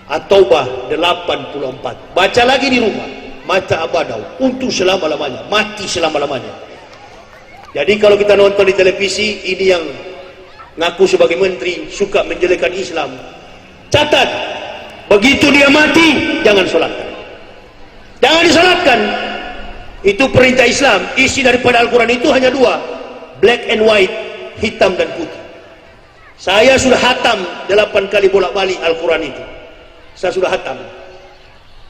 At-Taubah 84. Baca lagi di rumah. Mata abadau, untuk selama-lamanya, mati selama-lamanya. Jadi kalau kita nonton di televisi, ini yang ngaku sebagai menteri suka menjelekkan Islam, catat, begitu dia mati jangan sholatkan, jangan disolatkan. Itu perintah Islam. Isi daripada Al-Quran itu hanya 2, black and white, hitam dan putih. Saya sudah hatam 8 kali bolak-balik Al-Quran itu. Saya sudah hatam.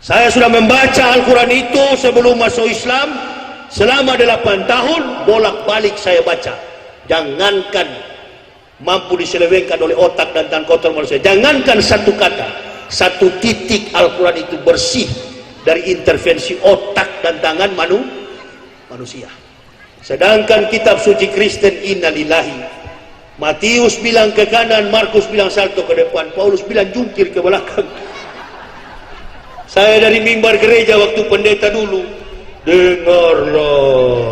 Saya sudah membaca Al-Quran itu sebelum masuk Islam selama 8 tahun, bolak-balik saya baca. Jangankan mampu diselewengkan oleh otak dan tangan kotor manusia, jangankan satu kata, satu titik Al-Quran itu bersih dari intervensi otak dan tangan manusia. Sedangkan kitab suci Kristen, innalillahi, Matius bilang ke kanan, Markus bilang salto ke depan, Paulus bilang jungkir ke belakang. Saya dari mimbar gereja waktu pendeta dulu, dengarlah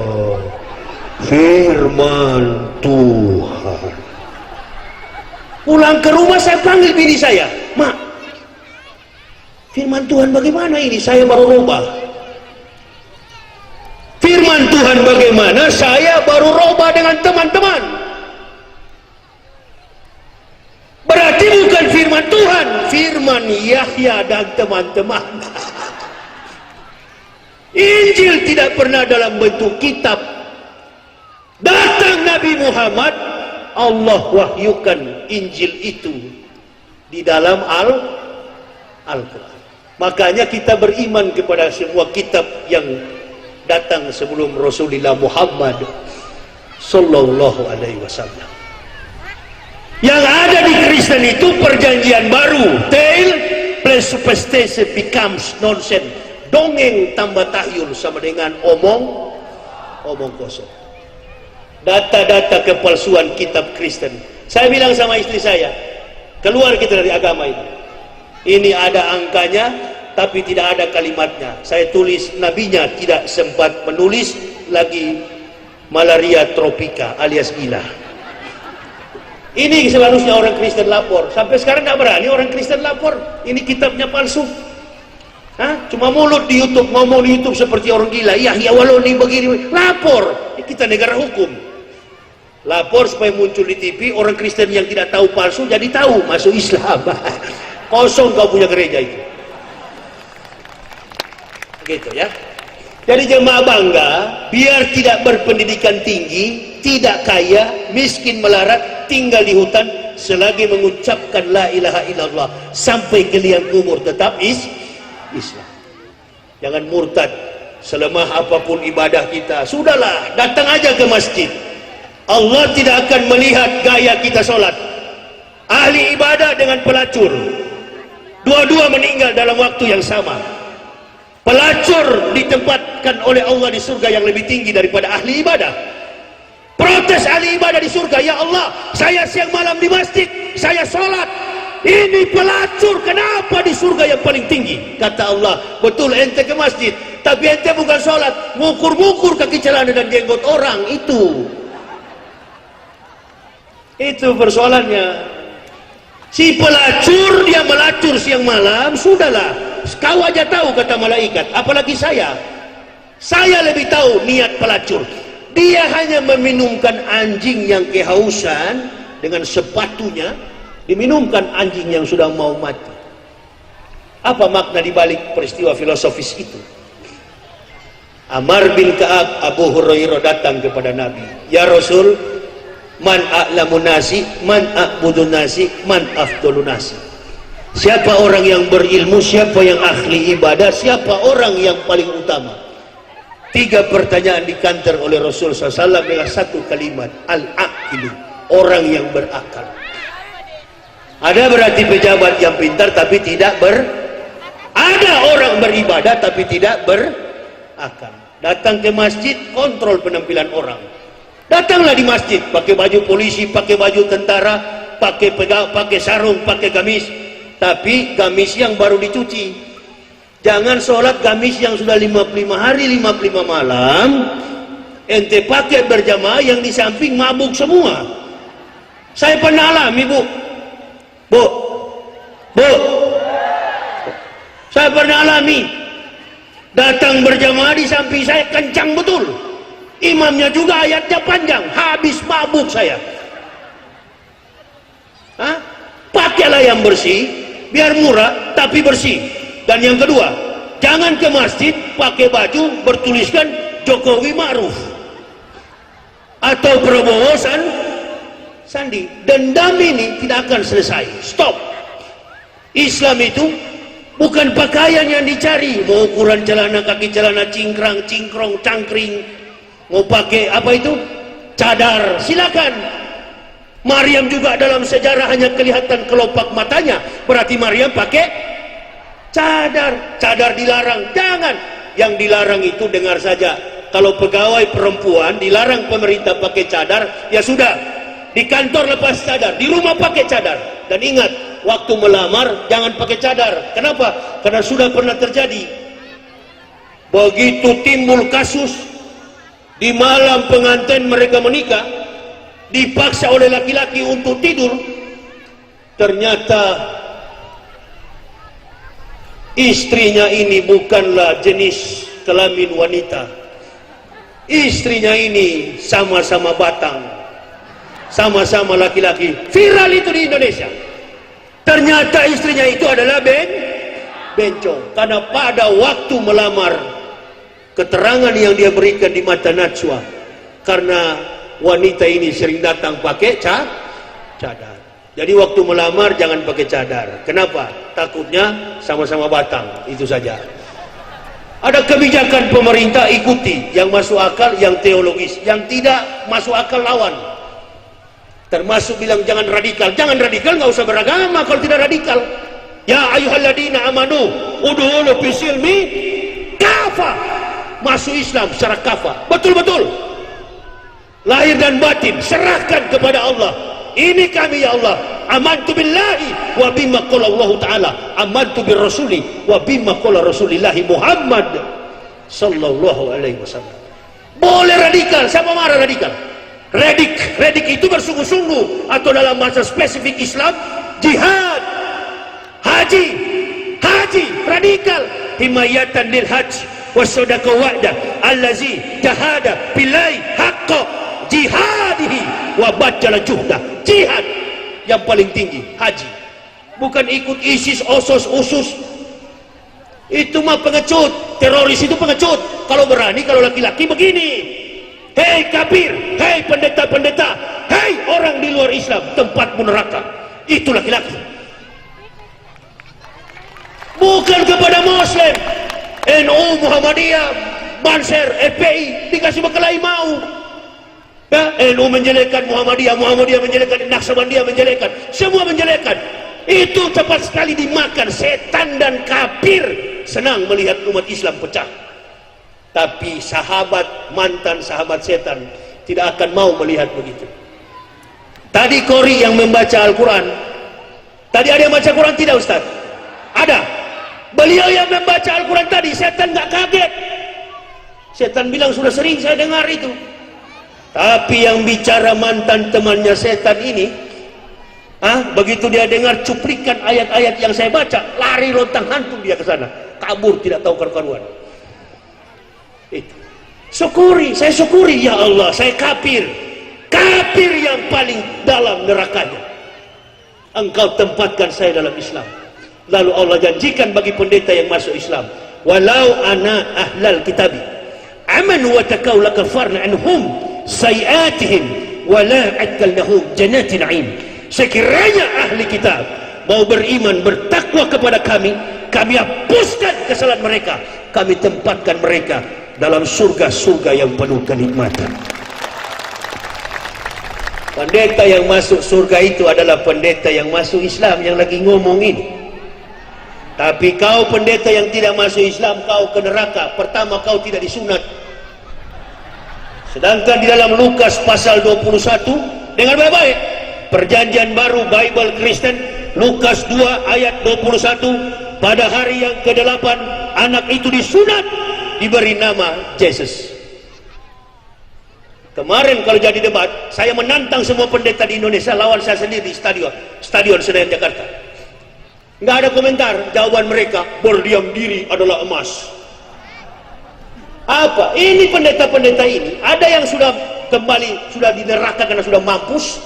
firman Tuhan. Pulang ke rumah saya panggil bini saya, Mak, firman Tuhan bagaimana ini? Saya baru rubah. Firman Tuhan bagaimana? Saya baru rubah dengan teman-teman. Berarti bukan firman Tuhan, firman Yahya dan teman-teman. Injil tidak pernah dalam bentuk kitab. Datang Nabi Muhammad, Allah wahyukan Injil itu di dalam Al-Quran. Makanya kita beriman kepada semua kitab yang datang sebelum Rasulullah Muhammad Sallallahu Alaihi Wasallam. Yang ada di Kristen itu perjanjian baru. Tale plus superstition becomes nonsense. Dongeng tambah tahyul sama dengan omong kosong. Data-data kepalsuan kitab Kristen. Saya bilang sama istri saya, keluar kita dari agama ini. Ini ada angkanya, tapi tidak ada kalimatnya. Saya tulis, nabinya tidak sempat menulis, lagi malaria tropika alias gila. Ini seharusnya orang Kristen lapor. Sampai sekarang tidak berani orang Kristen lapor. Ini kitabnya palsu. Hah? Cuma mulut di YouTube, ngomong di YouTube seperti orang gila. Ya waloni begini. Lapor. Kita negara hukum. Lapor supaya muncul di TV. Orang Kristen yang tidak tahu palsu jadi tahu masuk Islam. Kosong kau punya gereja itu. Gitu ya. Jadi jemaah bangga, biar tidak berpendidikan tinggi, tidak kaya, miskin melarat, tinggal di hutan, selagi mengucapkan la ilaha illallah sampai ke liang kubur tetap Islam. Jangan murtad. Selemah apapun ibadah kita, sudahlah, datang aja ke masjid. Allah tidak akan melihat gaya kita sholat. Ahli ibadah dengan pelacur, dua-dua meninggal dalam waktu yang sama. Pelacur ditempatkan oleh Allah di surga yang lebih tinggi daripada ahli ibadah. Protes ahli ibadah di surga, ya Allah, saya siang malam di masjid, saya sholat. Ini pelacur, kenapa di surga yang paling tinggi? Kata Allah, betul ente ke masjid, tapi ente bukan sholat, ngukur-ngukur kaki celana dan jenggot orang. Itu persoalannya. Si pelacur, dia melacur siang malam, sudahlah, kau aja tahu kata malaikat, apalagi saya lebih tahu niat pelacur. Dia hanya meminumkan anjing yang kehausan dengan sepatunya, diminumkan anjing yang sudah mau mati. Apa makna dibalik peristiwa filosofis itu? Amar bin Ka'ab, Abu Hurairah datang kepada Nabi, ya Rasul, man a'lamun nasi, man a'budun nasi, man afdolun nasi. Siapa orang yang berilmu, siapa yang ahli ibadah, siapa orang yang paling utama? 3 pertanyaan dikantar oleh Rasul SAW dengan 1 kalimat, al-aqilu, orang yang berakal. Ada berarti pejabat yang pintar tapi tidak ada orang beribadah tapi tidak berakal. Datang ke masjid, kontrol penampilan orang. Datanglah di masjid pakai baju polisi, pakai baju tentara, pakai sarung, pakai gamis, tapi gamis yang baru dicuci. Jangan sholat gamis yang sudah 55 hari 55 malam ente pakai berjamaah, yang di samping mabuk semua. Saya pernah alami, Bu, saya pernah alami. Datang berjamaah di samping saya kencang betul, imamnya juga ayatnya panjang, habis mabuk saya. Pakailah yang bersih, biar murah tapi bersih. Dan yang kedua, jangan ke masjid pakai baju bertuliskan Jokowi Ma'ruf atau Prabowo Sandi. Dendam ini tidak akan selesai. Stop. Islam itu bukan pakaian yang dicari, mau ukuran celana, kaki celana cingkrang, cingkrong, cangkring, mau pakai apa itu, cadar, silakan. Maryam juga dalam sejarah hanya kelihatan kelopak matanya, berarti Maryam pakai cadar dilarang. Jangan. Yang dilarang itu, dengar saja, kalau pegawai perempuan dilarang pemerintah pakai cadar, ya sudah, di kantor lepas cadar, di rumah pakai cadar. Dan ingat, waktu melamar jangan pakai cadar. Kenapa? Karena sudah pernah terjadi. Begitu timbul kasus di malam pengantin mereka menikah, dipaksa oleh laki-laki untuk tidur, ternyata istrinya ini bukanlah jenis kelamin wanita. Istrinya ini sama-sama batang, sama-sama laki-laki. Viral itu di Indonesia. Ternyata istrinya itu adalah bencong. Karena pada waktu melamar, keterangan yang dia berikan di mata Najwa, karena wanita ini sering datang pakai cadar. Jadi waktu melamar jangan pakai cadar. Kenapa? Takutnya sama-sama batang. Itu saja. Ada kebijakan pemerintah, ikuti. Yang masuk akal, yang teologis. Yang tidak masuk akal, lawan. Termasuk bilang jangan radikal. Jangan radikal, nggak usah beragama kalau tidak radikal. Ya ayyuhalladzina amanu udhulu fi silmi kafa. Masuk Islam secara kafa. Betul-betul. Lahir dan batin serahkan kepada Allah. Ini kami ya Allah, amantu billahi wa bima qala Allah Ta'ala, amantu bir rasuli wa bima qala Rasulillahi Muhammad sallallahu alaihi wasallam. Boleh radikal, siapa marah radikal? Redik itu bersungguh-sungguh, atau dalam bahasa spesifik Islam, jihad, haji, radikal, himayatan lil haji wasodaka wa'da allazi jahada bilai haqqa jihadihi wa bajala juhda. Jihad yang paling tinggi, haji, bukan ikut ISIS, usus. Itu mah pengecut, teroris itu pengecut. Kalau berani, kalau laki-laki begini. Hei kafir, hei pendeta-pendeta, hei orang di luar Islam, tempatmu neraka. Itu laki-laki. Bukan kepada Muslim, NU, Muhammadiyah, Banser, FPI, dikasih berkelahi mau. Ya, NU menjelekkan Muhammadiyah, Muhammadiyah menjelekkan, Naqsabandiyah menjelekkan, semua menjelekkan. Itu cepat sekali dimakan setan dan kafir. Senang melihat umat Islam pecah. Tapi sahabat, mantan sahabat setan tidak akan mau melihat begitu. Tadi Kori yang membaca Al-Quran, tadi ada yang baca Quran tidak Ustaz? Ada. Beliau yang membaca Al-Quran tadi, setan nggak kaget. Setan bilang sudah sering saya dengar itu. Tapi yang bicara mantan temannya setan ini, begitu dia dengar cuplikan ayat-ayat yang saya baca, lari lontang hantu dia ke sana, kabur tidak tahu karuan. Itu. Saya syukuri ya Allah, saya kafir yang paling dalam nerakanya. Engkau tempatkan saya dalam Islam. Lalu Allah janjikan bagi pendeta yang masuk Islam, walau ana ahlal kitabi amanu wa taqaw lakafarna anhum sayiatihim wa la adkalnahum jannatin na'im. Sekiranya ahli kitab mau beriman, bertakwa kepada kami hapuskan kesalahan mereka, kami tempatkan mereka dalam surga-surga yang penuh kenikmatan. Pendeta yang masuk surga itu adalah pendeta yang masuk Islam, yang lagi ngomong ini. Tapi kau pendeta yang tidak masuk Islam, kau ke neraka. Pertama, kau tidak disunat. Sedangkan di dalam Lukas pasal 21, dengar baik-baik, perjanjian baru Bible Kristen, Lukas 2 ayat 21, pada hari yang ke-8 anak itu disunat, diberi nama Jesus. Kemarin kalau jadi debat, saya menantang semua pendeta di Indonesia lawan saya sendiri di stadion Senayan Jakarta. Nggak ada komentar. Jawaban mereka, berdiam diri adalah emas. Apa? Ini pendeta-pendeta ini, ada yang sudah kembali, sudah di neraka karena sudah mampus,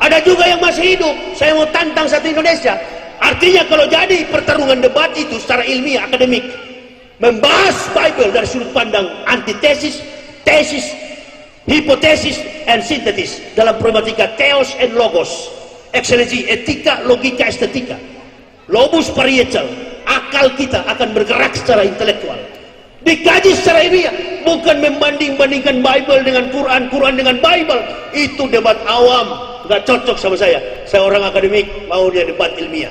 ada juga yang masih hidup. Saya mau tantang satu Indonesia. Artinya kalau jadi pertarungan debat itu secara ilmiah, akademik, membahas Bible dari sudut pandang antitesis, tesis, hipotesis, and sintetis, dalam problematika theos and logos, ekselegy, etika, logika, estetika, lobus parietal, akal kita akan bergerak secara intelektual, dikaji secara ilmiah, bukan membanding-bandingkan Bible dengan Quran, Quran dengan Bible. Itu debat awam, nggak cocok sama saya. Saya orang akademik, mau dia debat ilmiah.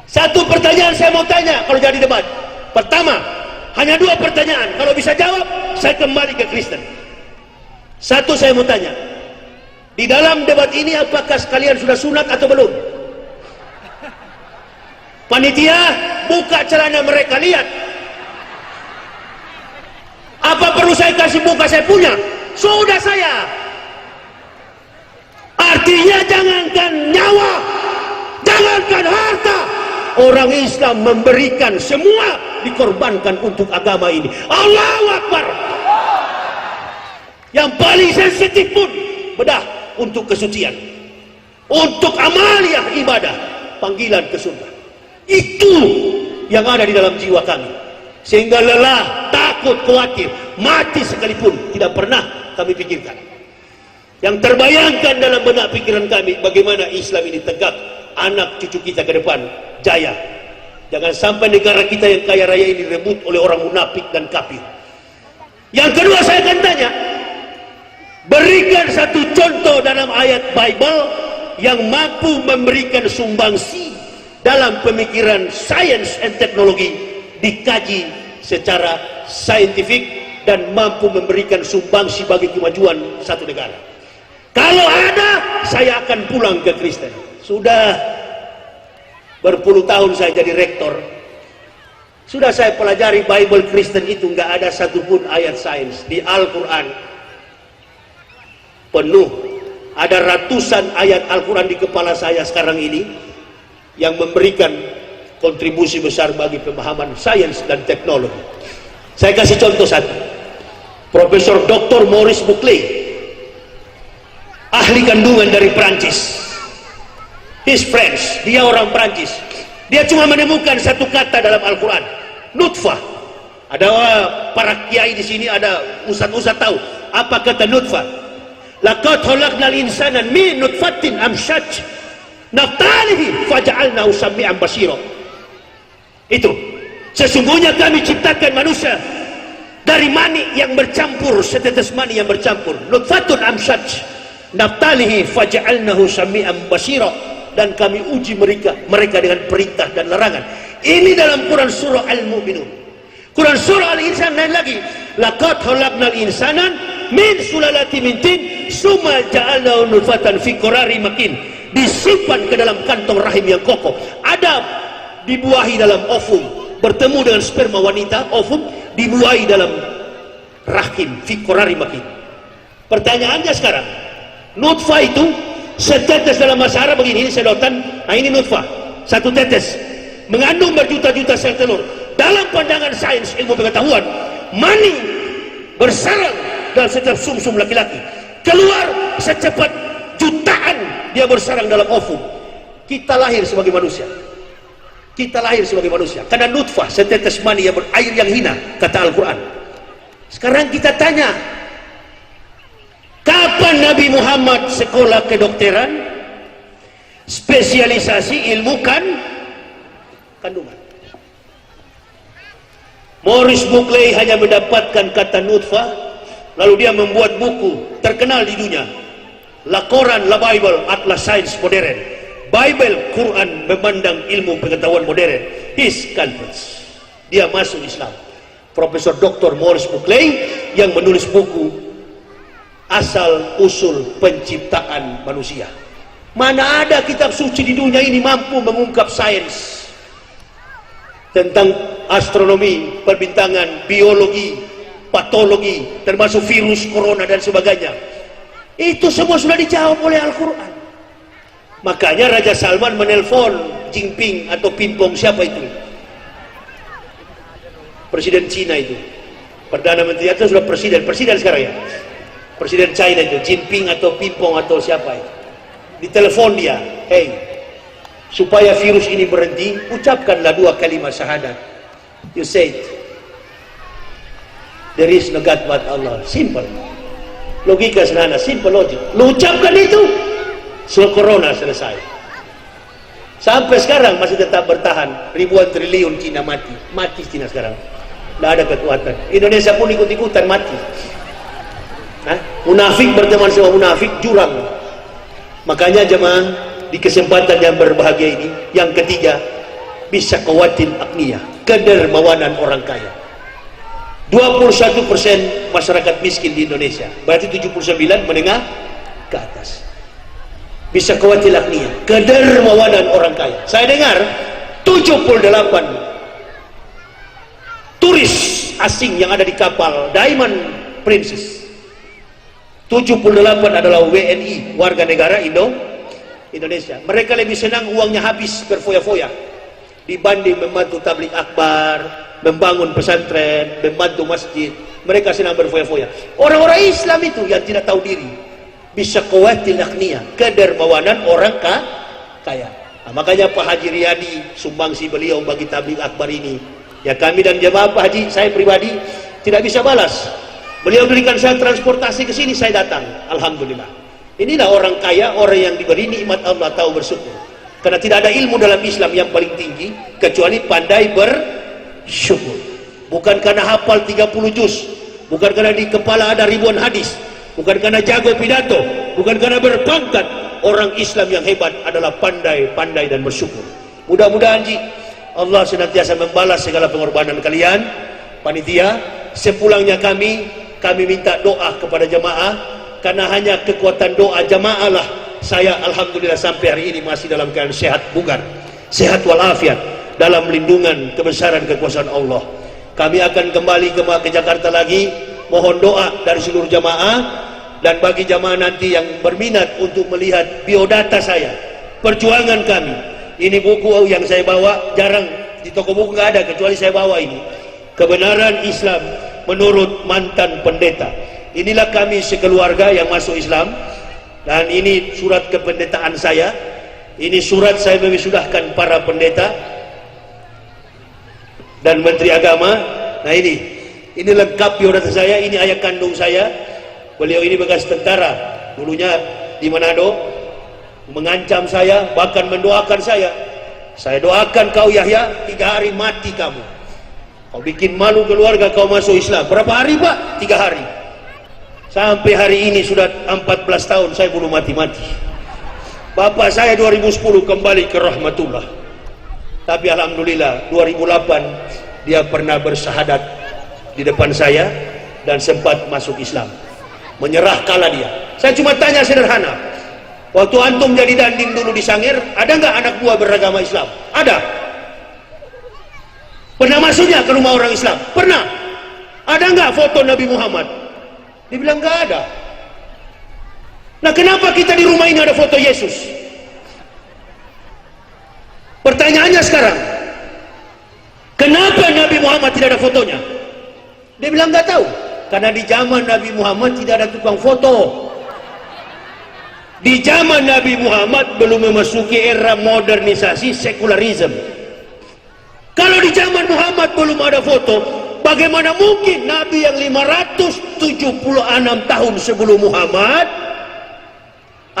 Satu pertanyaan saya mau tanya kalau jadi debat. Pertama, hanya 2 pertanyaan. Kalau bisa jawab, saya kembali ke Kristen. Satu, saya mau tanya, di dalam debat ini apakah sekalian sudah sunat atau belum? Panitia, buka celana mereka, lihat. Apa perlu saya kasih buka saya punya? Sudah saya. Artinya jangankan nyawa, jangankan harta, orang Islam memberikan semua, dikorbankan untuk agama ini. Allahu Akbar. Yang paling sensitif pun bedah untuk kesucian, untuk amaliah ibadah, panggilan ke surga. Itu yang ada di dalam jiwa kami, sehingga lelah, takut, khawatir, mati sekalipun tidak pernah kami pikirkan. Yang terbayangkan dalam benak pikiran kami, bagaimana Islam ini tegak, anak cucu kita ke depan jaya. Jangan sampai negara kita yang kaya raya ini direbut oleh orang munafik dan kafir. Yang kedua, saya akan tanya, berikan satu contoh dalam ayat Bible yang mampu memberikan sumbangsi dalam pemikiran sains and teknologi, dikaji secara saintifik dan mampu memberikan sumbangsi bagi kemajuan satu negara. Kalau ada, saya akan pulang ke Kristen. Sudah berpuluh tahun saya jadi rektor, sudah saya pelajari Bible Kristen itu nggak ada satupun ayat sains. Di Al-Quran penuh, ada ratusan ayat Al-Quran di kepala saya sekarang ini yang memberikan kontribusi besar bagi pemahaman sains dan teknologi. Saya kasih contoh satu. Profesor Dr. Maurice Buckley, ahli kandungan dari Prancis, his friends, dia orang Prancis. Dia cuma menemukan satu kata dalam Al-Quran, nutfah. Ada para kiai di sini, ada ustaz-ustaz tahu apa kata nutfah? Laqad khalaqnal insana min nutfatin amshaj naftalihi faja'alnahu sami'an basira. Itu, sesungguhnya kami ciptakan manusia dari mani yang bercampur, setetes mani yang bercampur, nutfatun amshaj naftalihi faja'alnahu sami'an basira, dan kami uji mereka dengan perintah dan larangan. Ini dalam Quran surah Al-Mu'minun. Quran surah Al-Insan lain lagi, laqad khalaqnal insana min sulalatin min tin summa ja'alnahu nutfatan fi qararin makin. Disimpan ke dalam kantong rahim yang kokoh, ada dibuahi dalam ovum, bertemu dengan sperma wanita, ovum dibuahi dalam rahim fi qararin makin. Pertanyaannya sekarang, nutfah itu setetes dalam bahasa Arab begini, ini sedotan, nah ini nutfah, satu tetes mengandung berjuta-juta sel telur. Dalam pandangan sains ilmu pengetahuan, mani bersarang dalam setiap sumsum laki-laki, keluar secepat jutaan dia bersarang dalam ovum. Kita lahir sebagai manusia, kita lahir sebagai manusia karena nutfah, setetes mani yang berair yang hina, kata Al-Quran. Sekarang kita tanya, kapan Nabi Muhammad sekolah kedokteran, spesialisasi ilmu kandungan? Maurice Buckley hanya mendapatkan kata nutfah, lalu dia membuat buku terkenal di dunia, La Quran, La Bible, Atlas Sains Modern. Bible, Quran memandang ilmu pengetahuan modern. His converts, dia masuk Islam. Profesor Dr. Maurice Buckley yang menulis buku Asal Usul Penciptaan Manusia. Mana ada kitab suci di dunia ini mampu mengungkap sains tentang astronomi, perbintangan, biologi, patologi, termasuk virus corona dan sebagainya. Itu semua sudah dijawab oleh Al-Quran. Makanya Raja Salman menelpon Jinping atau Pimpong, siapa itu? Presiden Cina itu, Perdana Menteri atau sudah presiden sekarang ya? Presiden China itu, Jinping atau Pimpong atau siapa itu? Ditelepon dia, hey, supaya virus ini berhenti, ucapkanlah 2 kalimat syahadat. You said, there is no God but Allah. Simple. Logika sederhana, simple logic. Lu ucapkan itu, so corona selesai. Sampai sekarang masih tetap bertahan. Ribuan triliun Cina mati. Mati Cina sekarang. Tidak ada kekuatan. Indonesia pun ikut-ikutan mati. Munafik berteman sama munafik, jurang. Makanya jemaah, di kesempatan yang berbahagia ini, yang ketiga, bisa kawatin akniyah, kedermawanan orang kaya. 21% masyarakat miskin di Indonesia, berarti 79 menengah ke atas. Bisa kawatin akniyah, kedermawanan orang kaya. Saya dengar 78 turis asing yang ada di kapal Diamond Princess, 78 adalah WNI, warga negara Indonesia. Mereka lebih senang uangnya habis berfoya-foya dibanding membantu tabligh akbar, membangun pesantren, membantu masjid. Mereka senang berfoya-foya. Orang-orang Islam itu yang tidak tahu diri, bisa qawatil akniyah, kedermawanan orang kaya. Nah, makanya Pak Haji Riyadi, sumbangsi beliau bagi tabligh akbar ini, ya kami dan jemaah Pak Haji, saya pribadi tidak bisa balas. Beliau berikan saya transportasi ke sini, saya datang. Alhamdulillah. Inilah orang kaya, orang yang diberi nikmat Allah, tahu bersyukur. Karena tidak ada ilmu dalam Islam yang paling tinggi kecuali pandai bersyukur. Bukan karena hafal 30 juz, bukan karena di kepala ada ribuan hadis, bukan karena jago pidato, bukan karena berpangkat. Orang Islam yang hebat adalah pandai dan bersyukur. Mudah-mudahan Allah senantiasa membalas segala pengorbanan kalian. Panitia, sepulangnya kami minta doa kepada jemaah, karena hanya kekuatan doa jemaah lah saya alhamdulillah sampai hari ini masih dalam keadaan sehat bugar, sehat walafiat, dalam lindungan kebesaran kekuasaan Allah. Kami akan kembali ke Jakarta lagi. Mohon doa dari seluruh jamaah, dan bagi jamaah nanti yang berminat untuk melihat biodata saya, perjuangan kami. Ini buku yang saya bawa, jarang di toko buku nggak ada kecuali saya bawa ini. Kebenaran Islam menurut mantan pendeta. Inilah kami sekeluarga yang masuk Islam, dan ini surat kependetaan saya. Ini surat saya mewisudahkan para pendeta dan Menteri Agama. Nah ini lengkap biodata saya. Ini ayah kandung saya. Beliau ini bekas tentara, dulunya di Manado, mengancam saya, bahkan mendoakan saya. Saya doakan kau Yahya, 3 hari mati kamu. Kau bikin malu keluarga, kau masuk Islam. Berapa hari Pak? 3 hari. Sampai hari ini sudah 14 tahun saya belum mati-mati. Bapak saya 2010 kembali ke rahmatullah. Tapi alhamdulillah 2008 dia pernah bersyahadat di depan saya dan sempat masuk Islam. Menyerah kalah dia. Saya cuma tanya sederhana, waktu antum jadi danding dulu di Sangir, ada nggak anak buah beragama Islam? Ada. Pernah masuknya ke rumah orang Islam? Pernah. Ada nggak foto Nabi Muhammad? Dibilang nggak ada. Nah, kenapa kita di rumah ini ada foto Yesus? Pertanyaannya sekarang, kenapa Nabi Muhammad tidak ada fotonya? Dia bilang nggak tahu. Karena di zaman Nabi Muhammad tidak ada tukang foto. Di zaman Nabi Muhammad belum memasuki era modernisasi sekularisme. Kalau di zaman Muhammad belum ada foto, bagaimana mungkin Nabi yang 576 tahun sebelum Muhammad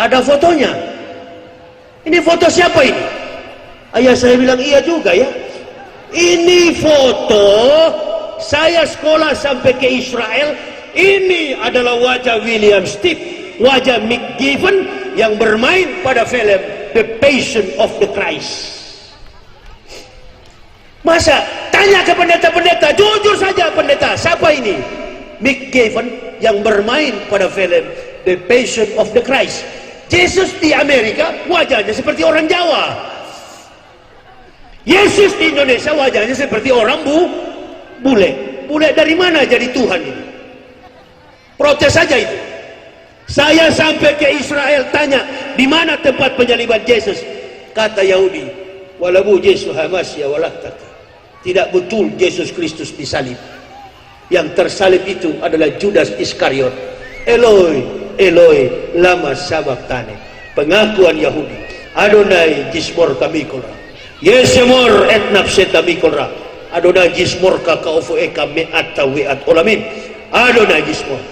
ada fotonya? Ini foto siapa ini? Ayah saya bilang iya juga ya. Ini foto saya sekolah sampai ke Israel. Ini adalah wajah William Stiff, wajah Mick Given yang bermain pada film The Passion of the Christ. Masa tanya ke pendeta-pendeta, jujur saja pendeta, siapa ini? Mick Given yang bermain pada film The Passion of the Christ. Yesus di Amerika wajahnya seperti orang Jawa. Yesus di Indonesia wajahnya seperti orang bule. Bule dari mana jadi Tuhan ini? Protes saja itu. Saya sampai ke Israel tanya, di mana tempat penyaliban Yesus? Kata Yahudi, walabu Yesus hamasya walaktaka. Tidak betul Yesus Kristus disalib. Yang tersalib itu adalah Judas Iskariot. Eloi, Eloi, lama sabachthani. Pengakuan Yahudi. Adonai jismor kami kolra. Yesemor et nafseta mikolra. Adonai jismor kakaofu eka me'at tawi'at olamin. Adonai jismor.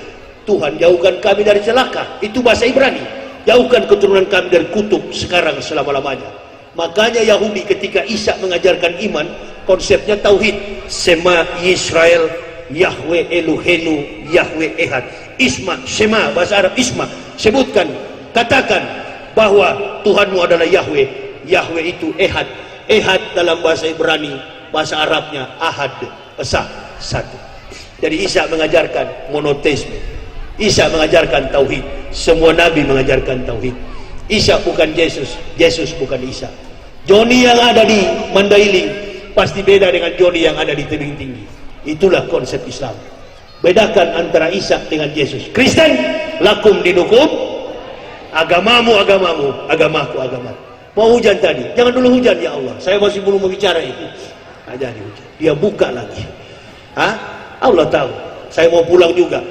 Tuhan jauhkan kami dari celaka. Itu bahasa Ibrani. Jauhkan keturunan kami dari kutub sekarang selama-lamanya. Makanya Yahudi ketika Isa mengajarkan iman, konsepnya tauhid. Sema Yisrael, Yahweh Elohenu, Yahweh Ehad. Isma, Sema, bahasa Arab Isma. Sebutkan, katakan bahwa Tuhanmu adalah Yahweh. Yahweh itu Ehad. Ehad dalam bahasa Ibrani, bahasa Arabnya Ahad, Esa, satu. Jadi Isa mengajarkan monoteisme. Isa mengajarkan tauhid. Semua nabi mengajarkan tauhid. Isa bukan Yesus, Yesus bukan Isa. Joni yang ada di Mandailing pasti beda dengan Joni yang ada di Tebing Tinggi. Itulah konsep Islam. Bedakan antara Isa dengan Yesus. Kristen, lakum dinukum, agamamu agamamu, agamaku agamaku. Mau hujan tadi, jangan dulu hujan ya Allah. Saya masih belum mau bicara itu. Nah, jadi hujan. Dia buka lagi. Hah? Allah tahu. Saya mau pulang juga.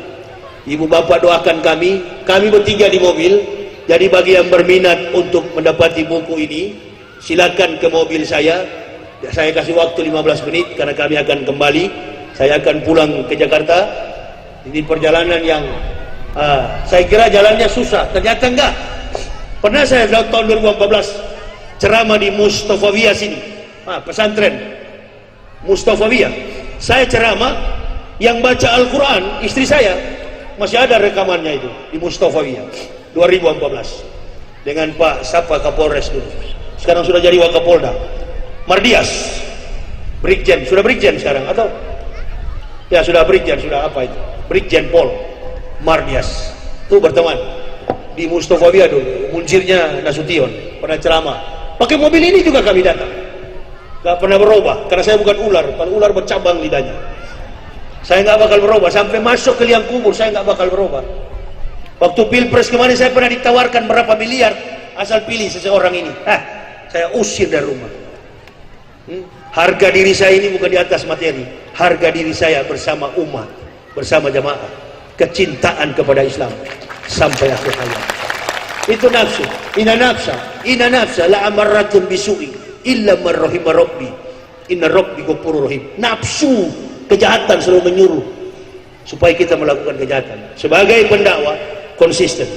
Ibu bapak doakan kami. Kami bertiga di mobil. Jadi bagi yang berminat untuk mendapati buku ini, silakan ke mobil saya. Saya kasih waktu 15 menit karena kami akan kembali. Saya akan pulang ke Jakarta. Ini perjalanan yang saya kira jalannya susah. Ternyata enggak. Pernah saya tahun 2014 ceramah di Mustafawiyah sini, pesantren Mustafawiyah. Saya ceramah, yang baca Al-Quran istri saya, masih ada rekamannya itu di Mustafawiyah 2014 dengan Pak Sapa Kapolres dulu. Sekarang sudah jadi Wakapolda, Mardias, Brigjen, sudah Brigjen sekarang atau ya sudah Brigjen, sudah apa itu, Brigjen Pol Mardias itu berteman. di Mustafa Biadul, muncirnya Nasution pernah ceramah pakai mobil ini juga kami datang, gak pernah berubah karena saya bukan ular. Kalau ular bercabang lidahnya, saya nggak bakal berubah sampai masuk ke liang kubur, saya nggak bakal berubah. Waktu pilpres kemarin saya pernah ditawarkan berapa miliar asal pilih seseorang ini, saya usir dari rumah. Harga diri saya ini bukan di atas materi, harga diri saya bersama umat, bersama jamaah, kecintaan kepada Islam sampai akhir hayat. Itu nafsu. Inna nafsa la amaratun bisu'i illa man rahima rabbi inna rabbi ghafurur rahim. Nafsu kejahatan selalu menyuruh supaya kita melakukan kejahatan. Sebagai pendakwah konsisten,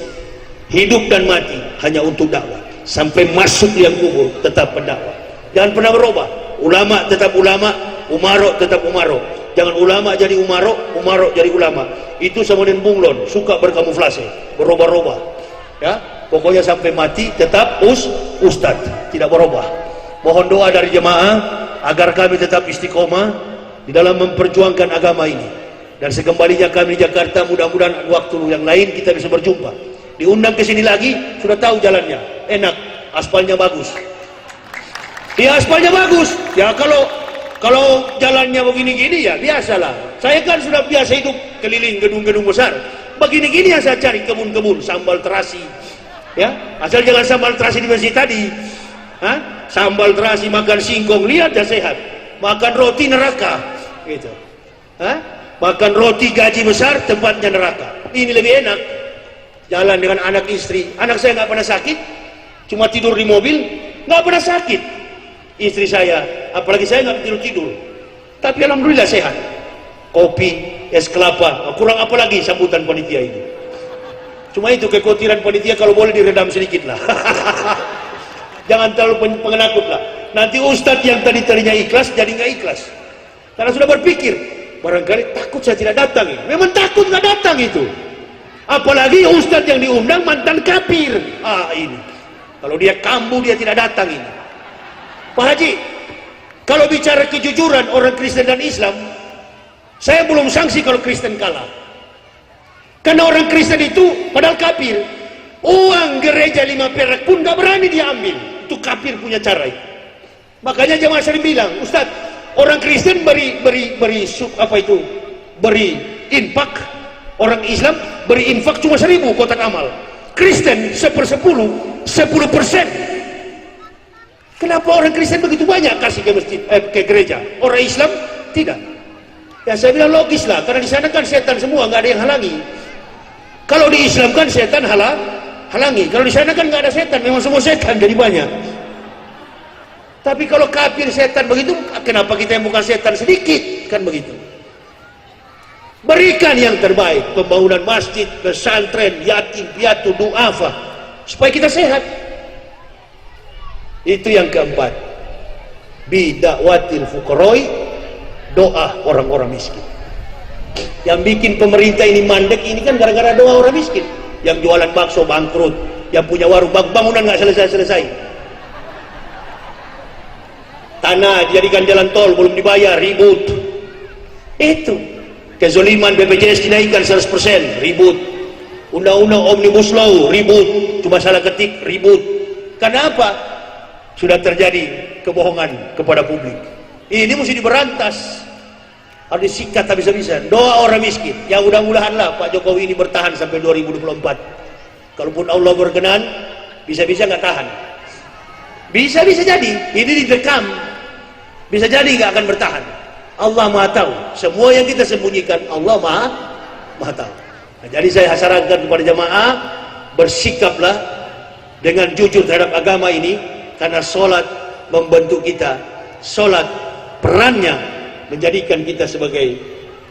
hidup dan mati hanya untuk dakwah, sampai masuk liang kubur tetap pendakwah. Jangan pernah berubah. Ulama tetap ulama, umarok tetap umarok. Jangan ulama jadi umarok, umarok jadi ulama. Itu sama dengan bunglon, suka berkamuflase, berubah-ubah. Ya, pokoknya sampai mati tetap ustad, tidak berubah. Mohon doa dari jemaah agar kami tetap istiqomah di dalam memperjuangkan agama ini. Dan sekembalinya kami di Jakarta, mudah-mudahan waktu yang lain kita bisa berjumpa. Diundang ke sini lagi, sudah tahu jalannya, enak, aspalnya bagus. Ya aspalnya bagus. Ya kalau jalannya begini-gini ya biasalah. Saya kan sudah biasa hidup keliling gedung-gedung besar. Begini-gini yang saya cari, kebun-kebun, sambal terasi. Ya, asal jangan sambal terasi di masjid tadi. Sambal terasi makan singkong, lihat ya sehat. Makan roti neraka, gitu. Makan roti gaji besar, tempatnya neraka. Ini lebih enak. Jalan dengan anak istri. Anak saya nggak pernah sakit, cuma tidur di mobil, nggak pernah sakit. Istri saya, apalagi saya nggak tidur, tapi alhamdulillah sehat. Kopi, es kelapa, kurang apa lagi sambutan panitia ini. Cuma itu kekhawatiran panitia, kalau boleh diredam sedikit lah. Jangan terlalu penakut lah. Nanti ustadz yang tadinya ikhlas jadi nggak ikhlas, karena sudah berpikir barangkali takut saya tidak datang. Memang takut nggak datang itu. Apalagi ustadz yang diundang mantan kafir. Ini kalau dia kambuh dia tidak datang ini. Pak Haji, kalau bicara kejujuran orang Kristen dan Islam, saya belum sanksi kalau Kristen kalah. Karena orang Kristen itu padahal kafir, uang gereja 5 perak pun gak berani dia ambil. Itu kafir punya cara itu. Makanya jemaah sering bilang, Ustaz, orang Kristen beri infak, orang Islam beri infak cuma 1000 kotak amal. Kristen 1/10, 10%. Kenapa orang Kristen begitu banyak kasih ke masjid, ke gereja? Orang Islam tidak. Ya saya bilang logis lah, karena di sana kan setan semua, nggak ada yang halangi. Kalau di Islam kan setan halangi. Kalau di sana kan nggak ada setan, memang semua setan jadi banyak. Tapi kalau kafir setan begitu, kenapa kita yang bukan setan sedikit? Kan begitu. Berikan yang terbaik, pembangunan masjid, pesantren, yatim piatu, du'afa, supaya kita sehat. Itu yang keempat, bida'watil fuqaroi, doa orang-orang miskin. Yang bikin pemerintah ini mandek ini kan gara-gara doa orang miskin. Yang jualan bakso bangkrut, yang punya warung bangunan nggak selesai-selesai, tanah dijadikan jalan tol belum dibayar, ribut. Itu kezoliman BPJS dinaikkan 100%, ribut. Undang-undang Omnibus Law, ribut. Cuma salah ketik, ribut. Kenapa? Sudah terjadi kebohongan kepada publik. Ini mesti diberantas, harus disikat habis-habisan. Doa orang miskin, yang mudah-mudahanlah Pak Jokowi ini bertahan sampai 2024. Kalaupun Allah berkenan, bisa-bisa nggak tahan. Bisa-bisa jadi, ini direkam. Bisa jadi nggak akan bertahan. Allah Maha tahu. Semua yang kita sembunyikan, Allah Maha tahu. Nah, jadi saya sarankan kepada jemaah, bersikaplah dengan jujur terhadap agama ini. Karena sholat membentuk kita, sholat perannya menjadikan kita sebagai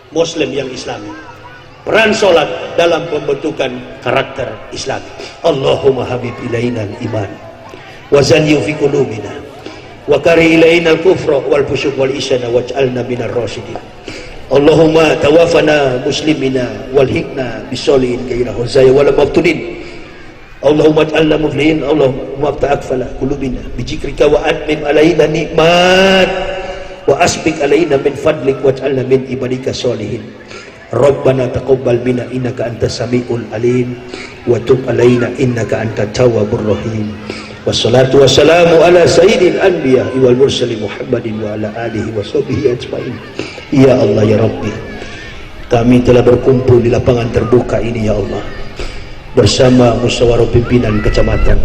muslim yang islami. Peran sholat dalam pembentukan karakter islami. Allahumma habib ilaina al-iman wa zanyu fi qulubina wa kari ilaina al-kufra wal fusyuq wal isyana waj'alna minar rasyidin. Allahumma tawafana muslimina wal hikna bisolihin gairah wazaya wal mabtudin. Allahumma ij'alna muflihin. Allahumma ta'akfala qulubina bijikrika wa admim alaina nikmat wa asbik alaina min fadlik waj'alna min ibadika sholihin. Rabbana taqabbal minna innaka antas samiul alim wa tub alaina innaka antat tawwabur rahim. Wassalatu wassalamu ala sayyidil anbiya wal mursalin Muhammadin wa ala alihi wa sahbihi ajmain. Ya Allah ya Rabbi, kami telah berkumpul di lapangan terbuka ini ya Allah, bersama musyawarah pimpinan kecamatan,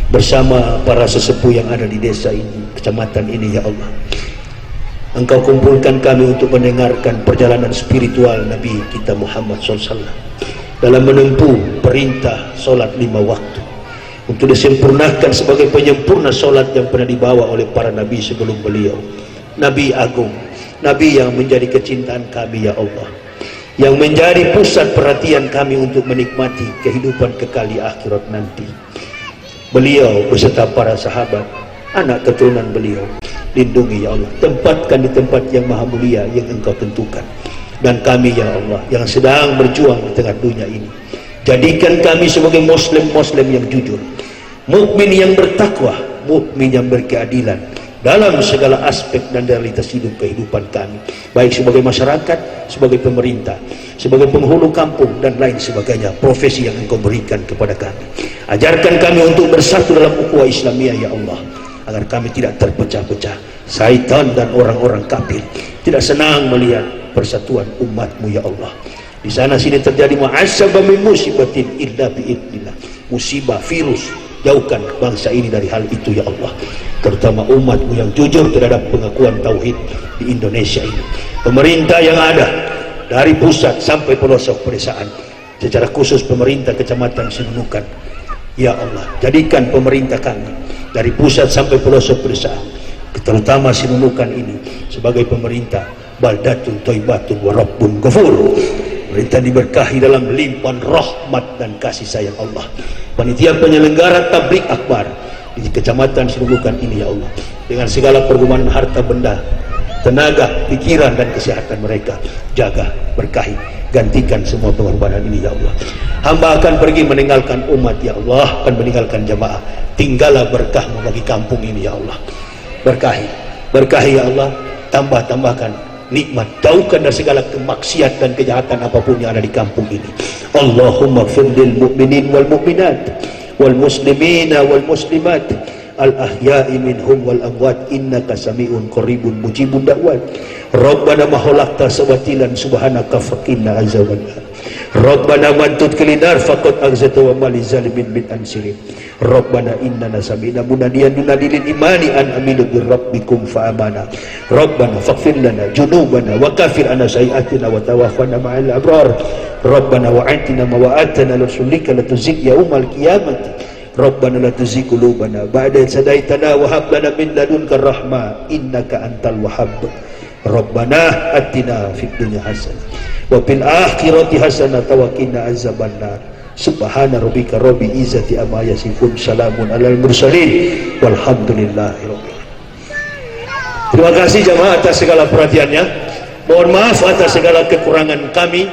bersama para sesepuh yang ada di desa ini, kecamatan ini ya Allah. Engkau kumpulkan kami untuk mendengarkan perjalanan spiritual Nabi kita Muhammad SAW dalam menempuh perintah solat 5 waktu, untuk disempurnakan sebagai penyempurna solat yang pernah dibawa oleh para Nabi sebelum beliau. Nabi agung, Nabi yang menjadi kecintaan kami ya Allah, yang menjadi pusat perhatian kami untuk menikmati kehidupan kekal di akhirat nanti. Beliau beserta para sahabat, anak keturunan beliau, lindungi ya Allah, tempatkan di tempat yang maha mulia yang engkau tentukan. Dan kami ya Allah yang sedang berjuang di tengah dunia ini, jadikan kami sebagai muslim-muslim yang jujur, mukmin yang bertakwa, mukmin yang berkeadilan dalam segala aspek dan realitas hidup kehidupan kami, baik sebagai masyarakat, sebagai pemerintah, sebagai penghulu kampung dan lain sebagainya, profesi yang engkau berikan kepada kami. Ajarkan kami untuk bersatu dalam ukhuwah Islamiyah ya Allah, agar kami tidak terpecah-pecah. Syaitan dan orang-orang kafir tidak senang melihat persatuan umatmu ya Allah. Di sana sini terjadi ma'asaba min musibatin illa bi'idnillah, musibah, virus, jauhkan bangsa ini dari hal itu ya Allah, terutama umatmu yang jujur terhadap pengakuan tauhid di Indonesia ini. Pemerintah yang ada dari pusat sampai pelosok pedesaan, secara khusus pemerintah kecamatan Sinunukan ya Allah, jadikan pemerintah kami dari pusat sampai pelosok pedesaan, terutama Sinunukan ini, sebagai pemerintah baldatun thayyibatun wa rabbun ghafur. Pemerintah diberkahi dalam limpahan rahmat dan kasih sayang Allah. Panitia penyelenggara tabligh akbar di kecamatan Sinunukan ini ya Allah, dengan segala pergumulan harta benda, tenaga, pikiran dan kesehatan mereka, jaga, berkahi, gantikan semua pengorbanan ini ya Allah. Hamba akan pergi meninggalkan umat ya Allah, akan meninggalkan jamaah, tinggallah berkahmu bagi kampung ini ya Allah. Berkahi, berkahi ya Allah, tambahkan nikmat, jauhkan dari segala kemaksiatan dan kejahatan apapun yang ada di kampung ini. Allahumma ighfir lil mu'minin wal mu'minat wal muslimina wal muslimat al ahya'i minhum wal amwat innaka sami'un qaribun mujibud da'wat. Rabbana ma khalaqta sawatilan subhanaka faqina azabannar. Rabbana man tudkhilin nar faqad aghzata wa ma lizalimin min ansirin. Rabbana innana sami'na munadiyan yunadi lil imani an aminu bir rabbikum fa amana. Rabbana faghfir lana junubana wa kafir anna sayi'atina wa tawaffana ma'al abrar. Rabbana wa'atina ma wa'atana rasulika la tuzigh yaumal qiyamati. Rabbana la tuzigh qulubana ba'da idh hadaitana wa hab lana min ladunka rahmah innaka antal wahhab. Rabbana atina fid dunya hasanah wa fil akhirati hasanah wa qina azabannar. Subhana rabbika rabbil izzati amma yasifun, salamun alal mursalin walhamdulillahi rabbil alamin. Terima kasih jamaah atas segala perhatiannya. Mohon maaf atas segala kekurangan kami.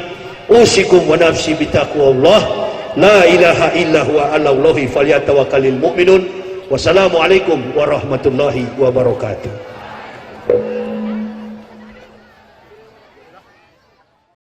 Usikum wa nafsi bitaqwallah, la ilaha illa huwa alallahi falyatawakkalul mu'minun. Wassalamualaikum warahmatullahi wabarakatuh.